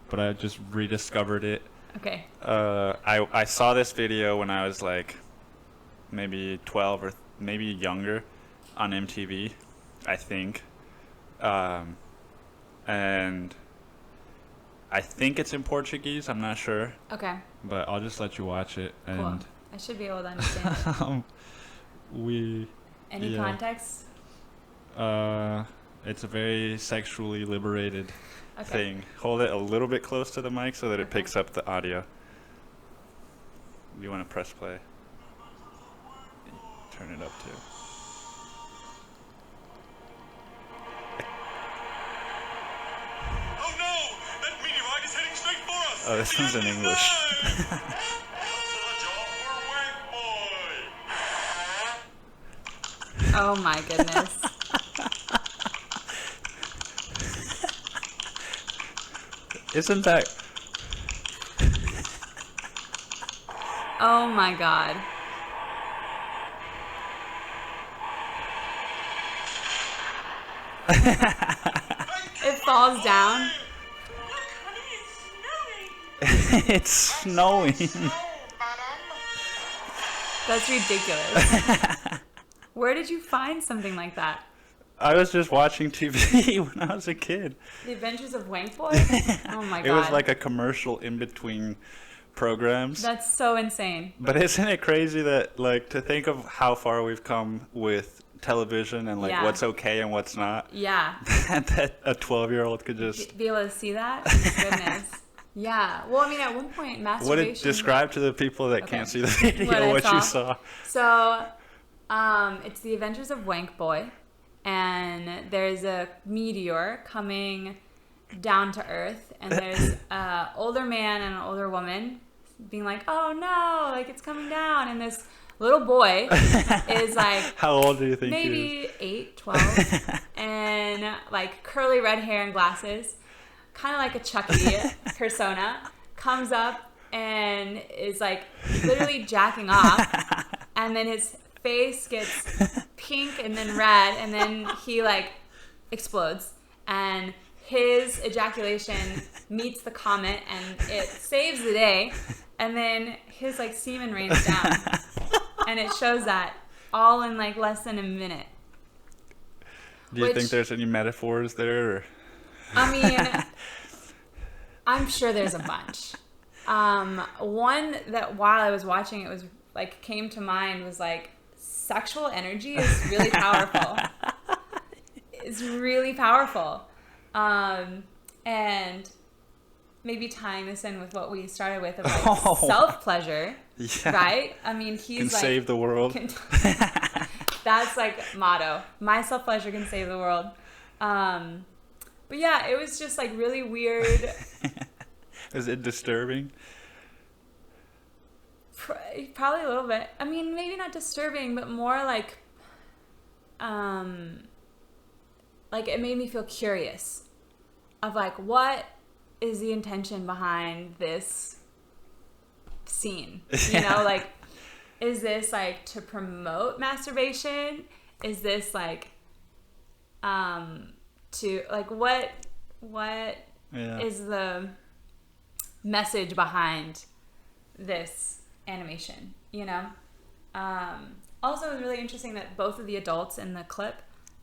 but I just rediscovered it. Okay. I saw this video when I was like maybe 12 or maybe younger on MTV, I think. And I think it's in Portuguese. I'm not sure. Okay. But I'll just let you watch it. And cool. I should be able to understand it. Any context? It's a very sexually liberated thing. Hold it a little bit close to the mic so that it picks up the audio. You want to press play? Turn it up too. Oh no! That meteorite is heading straight for us! Oh, this one's in English. Oh my goodness. Isn't that... Oh my God. It falls down. It's snowing. That's ridiculous. Where did you find something like that? I was just watching TV when I was a kid. The Adventures of Wank Boy? Oh my god. It was like a commercial in between programs. That's so insane. But isn't it crazy that, like, to think of how far we've come with television and, like, what's okay and what's not? Yeah. And that a 12-year-old could just... Be able to see that? Goodness. Yeah. Well, I mean, at one point, masturbation... Describe to the people that can't see the video what you saw. So, it's The Adventures of Wank Boy. And there's a meteor coming down to Earth. And there's an older man and an older woman being like, oh no, like it's coming down. And this little boy is like... How old do you think maybe 8, 12. And like curly red hair and glasses. Kind of like a Chucky persona. Comes up and is like literally jacking off. And then his face gets pink and then red. And then he like explodes. And his ejaculation meets the comet and it saves the day. And then his like semen rains down. And it shows that all in like less than a minute. Do you think there's any metaphors there? Or? I mean, I'm sure there's a bunch. One that while I was watching it was like came to mind was like sexual energy is really powerful. It's really powerful. And maybe tying this in with what we started with of like self-pleasure, right? I mean, he's can like... save the world. That's like motto. My self-pleasure can save the world. But yeah, it was just like really weird. Is it disturbing? Probably a little bit. I mean, maybe not disturbing, but more like it made me feel curious of like, what is the intention behind this scene? You know, like, is this like to promote masturbation? Is this like to like what is the message behind this animation, you know? Also, it was really interesting that both of the adults in the clip,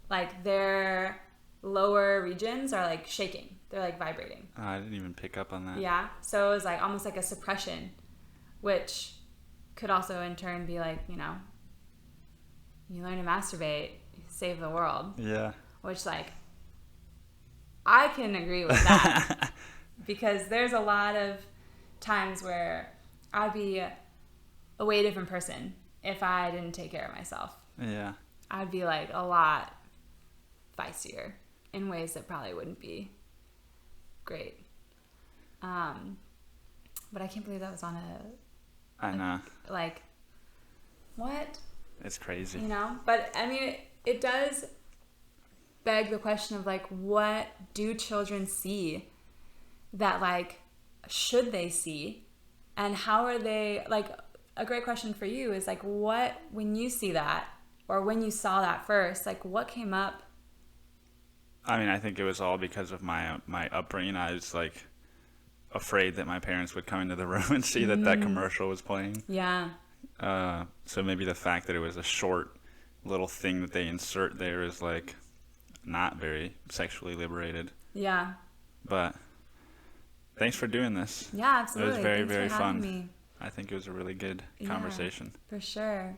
like their lower regions are like shaking. They're like vibrating. Oh, I didn't even pick up on that. Yeah. So it was like almost like a suppression, which could also in turn be like, you know, you learn to masturbate, save the world. Yeah. Which like, I can agree with that. Because there's a lot of times where I'd be a way different person if I didn't take care of myself. Yeah. I'd be like a lot feistier in ways that probably wouldn't be great. But I can't believe that was on I know. Like, what? It's crazy. You know? But, I mean, it does beg the question of, like, what do children see that, like, should they see? And how are they, like, a great question for you is, like, what, when you see that, or when you saw that first, like, what came up? I mean, I think it was all because of my upbringing. I was, like, afraid that my parents would come into the room and see that commercial was playing. Yeah. So maybe the fact that it was a short little thing that they insert there is, like, not very sexually liberated. Yeah. But thanks for doing this. Yeah, absolutely. It was very, Thanks very for having fun. me. I think it was a really good conversation. For sure.